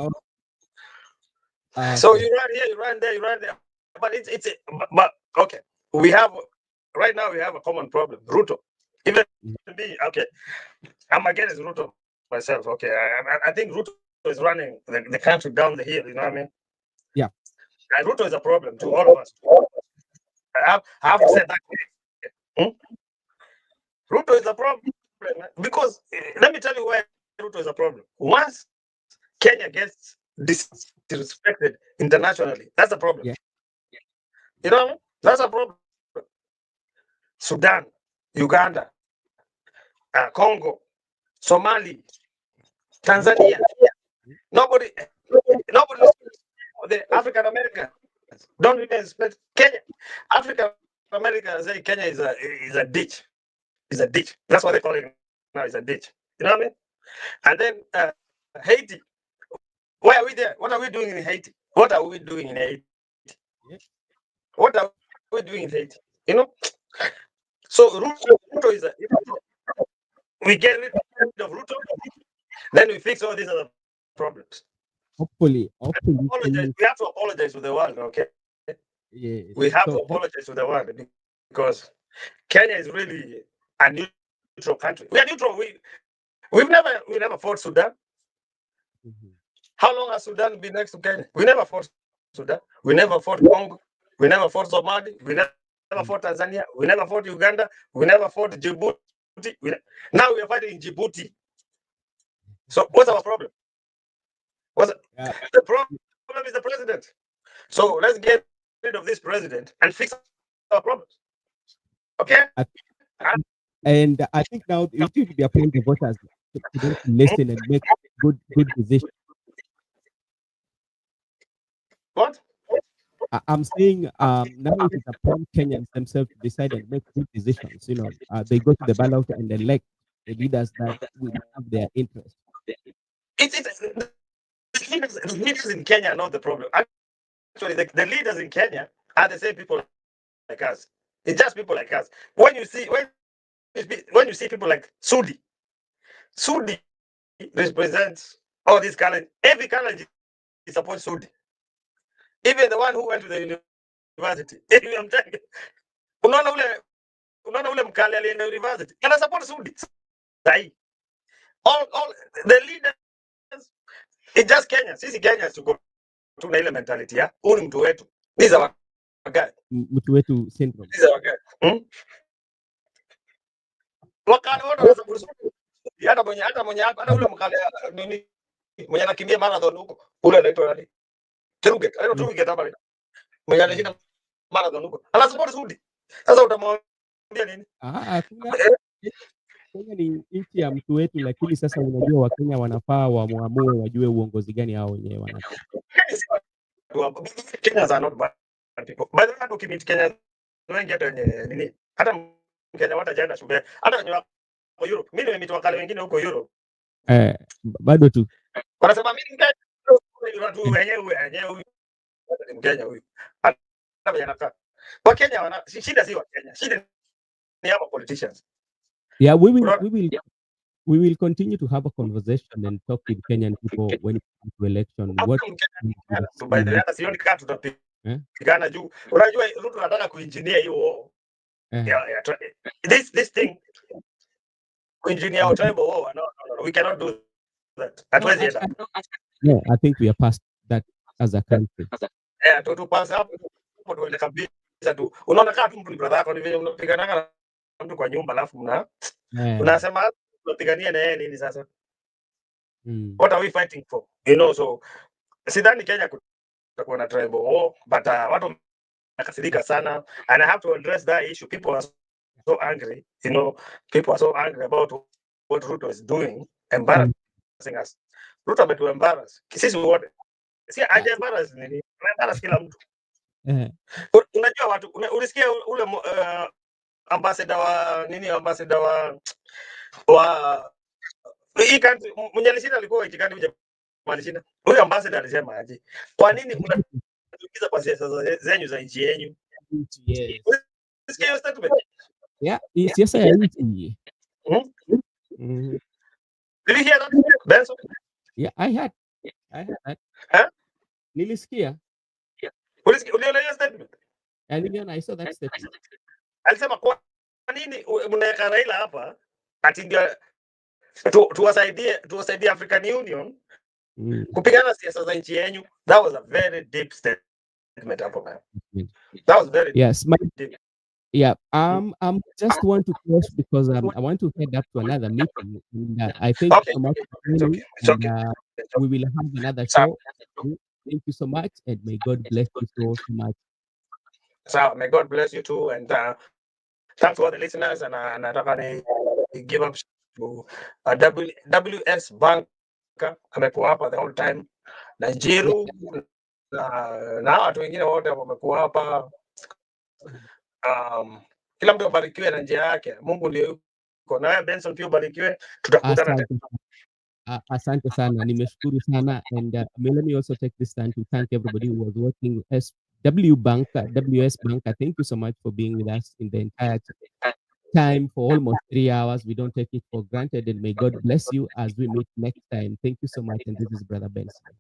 So Okay. you run here, you run there, you run there. But but okay. We have right now we have a common problem. Ruto. Even me, okay. I'm against Ruto myself. Okay. I think Ruto is running the country down the hill, you know what I mean? Yeah. And Ruto is a problem to all of us. I have to say that. Ruto is a problem because let me tell you why Ruto is a problem. Once Kenya gets disrespected internationally, that's a problem. Yeah. You know what I mean? That's a problem. Sudan, Uganda, Congo, Somali, Tanzania. Nobody, the African Americans don't even respect Kenya. African Americans say Kenya is a ditch. Is a ditch. That's what they call it now. It's a ditch. You know what I mean? And then Haiti. Why are we there? What are we doing in Haiti? What are we doing in Haiti? Yeah. What are we doing in Haiti? You know? So Ruto is we get rid of Ruto, then we fix all these other problems. Hopefully. We have to apologize to the world, okay? Yeah. We have to apologize to the world because Kenya is really a neutral country. We are neutral. We never fought Sudan. How long has Sudan been next to Kenya? We never fought Sudan. We never fought Congo. We never fought Somali. We never fought Tanzania. We never fought Uganda. We never fought Djibouti. Now we are fighting Djibouti. So what's our problem? The problem is the president. So let's get rid of this president and fix our problems. Okay? And I think now it will be upon the voters to listen and make good decisions. What? I'm saying now it is upon Kenyans themselves to decide and make good decisions. You know, they go to the ballot and elect the leaders that will have their interest. The leaders in Kenya are not the problem. Actually, the leaders in Kenya are the same people like us. It's just people like us. When you see people like Sudi represents all these colors. Every color supports Sudi. Even the one who went to the university. I'm telling you. Unaona ule mkali alienda university. Ana support Sudi. All the leaders, it's just Kenya. Sisi Kenya tuko tuna ile mentality ya huyu ni mtu wetu. These are our guy. Mtu wetu syndrome. These are our guy. Wakati wote wanasupport Sudi. Hata ule mkali nini mwenye anakimbia marathon huko. Ule anaitwa nani? Teruget. Ayo Teruget hapa. Mwenye anashinda marathon huko. Ana support Sudi. Sasa utamwambia nini? Kenya ni nchi ya mtu wetu, lakini sasa unajua Wakenya wanafaa wamuamue, wajue uongozi gani hao wenyewe wanataka. Kenyans are not bad people. By the way, ukimit Kenya wengi hata wenye nini, hata Kenya watajaenda shule, hata wenye wako Europe. Mimi nimemit wakale wengine huko Europe. Bado tu Wanasema mimi Mkenya, watu wenyewe Mkenya huyu. Hata wenye anakaa. Wakenya wana shida si Wakenya. Shida ni hapa politicians. Yeah, we will continue to have a conversation and talk with Kenyan people when it comes to election. What by the way, hata sioni kama tutapigana juu. Unajua Ruto anataka kuengineer hiyo this thing engineer our tribal war. No, we cannot do that. No, I think we are past that as a country. Yeah, to pass up tuende kabisa tu. Unaona kama tu mtu ni brother yako ni vile unapigana na mtu kwa nyumba alafu unasema tunapigania na yeye nini sasa? What are we fighting for? You know, so sidhani Kenya kutakuwa na tribal war, but watu wanakasirika sana, and I have to address that issue. People are so angry, you know, people are so angry about what Ruto is doing, embarrassing us. Ruto ametuembarrass sisi wote, si aje embarrass nini, embarrass kila mtu. Unajua watu ulisikia ule ambassador wa nini, ambassador wa hii country mwenye alishinda alikuwa itikadi uje malishinda. Huyo ambassador alisema aje, kwa nini mnaingiza kwa siasa zenyu za nchi yenu? Yes. Sikia statement. Yeah, siasa ya nchi. Hmm? Mhm. Did you hear that, Benson? Yeah, I had that. Huh? Nilisikia. Uliona hiyo statement? Niliona, I saw that statement. Alisema kwa nini mnaweka Raila hapa ati ndio tuwasaidie African Union kupigana siasa za nchi yenu. That was a very deep statement hapo, man. That was very Yes, deep. yeah. Just want to close because I want to head up to another meeting. And, I thank you so much for It's joining, okay. It's okay. and we will have another Sawa. show. Thank you so much, and may God bless you so much. So may God bless you too, and thanks to all the listeners. And nataka ni give up to WS Bank amekuwa hapa the whole time, na Jiru na watu wengine wote wamekuwa hapa. Kila mtu abarikiwe na njia yake. Mungu ndio yuko nawe. Benson pia ubarikiwe, tutakutana tena. Asante sana, nimeshukuru sana, and let me also take this time to thank everybody who was watching SW Bank, WS Bank. Thank you so much for being with us in the entire time for almost 3 hours. We don't take it for granted, and may God bless you as we meet next time. Thank you so much, and this is Brother Benson.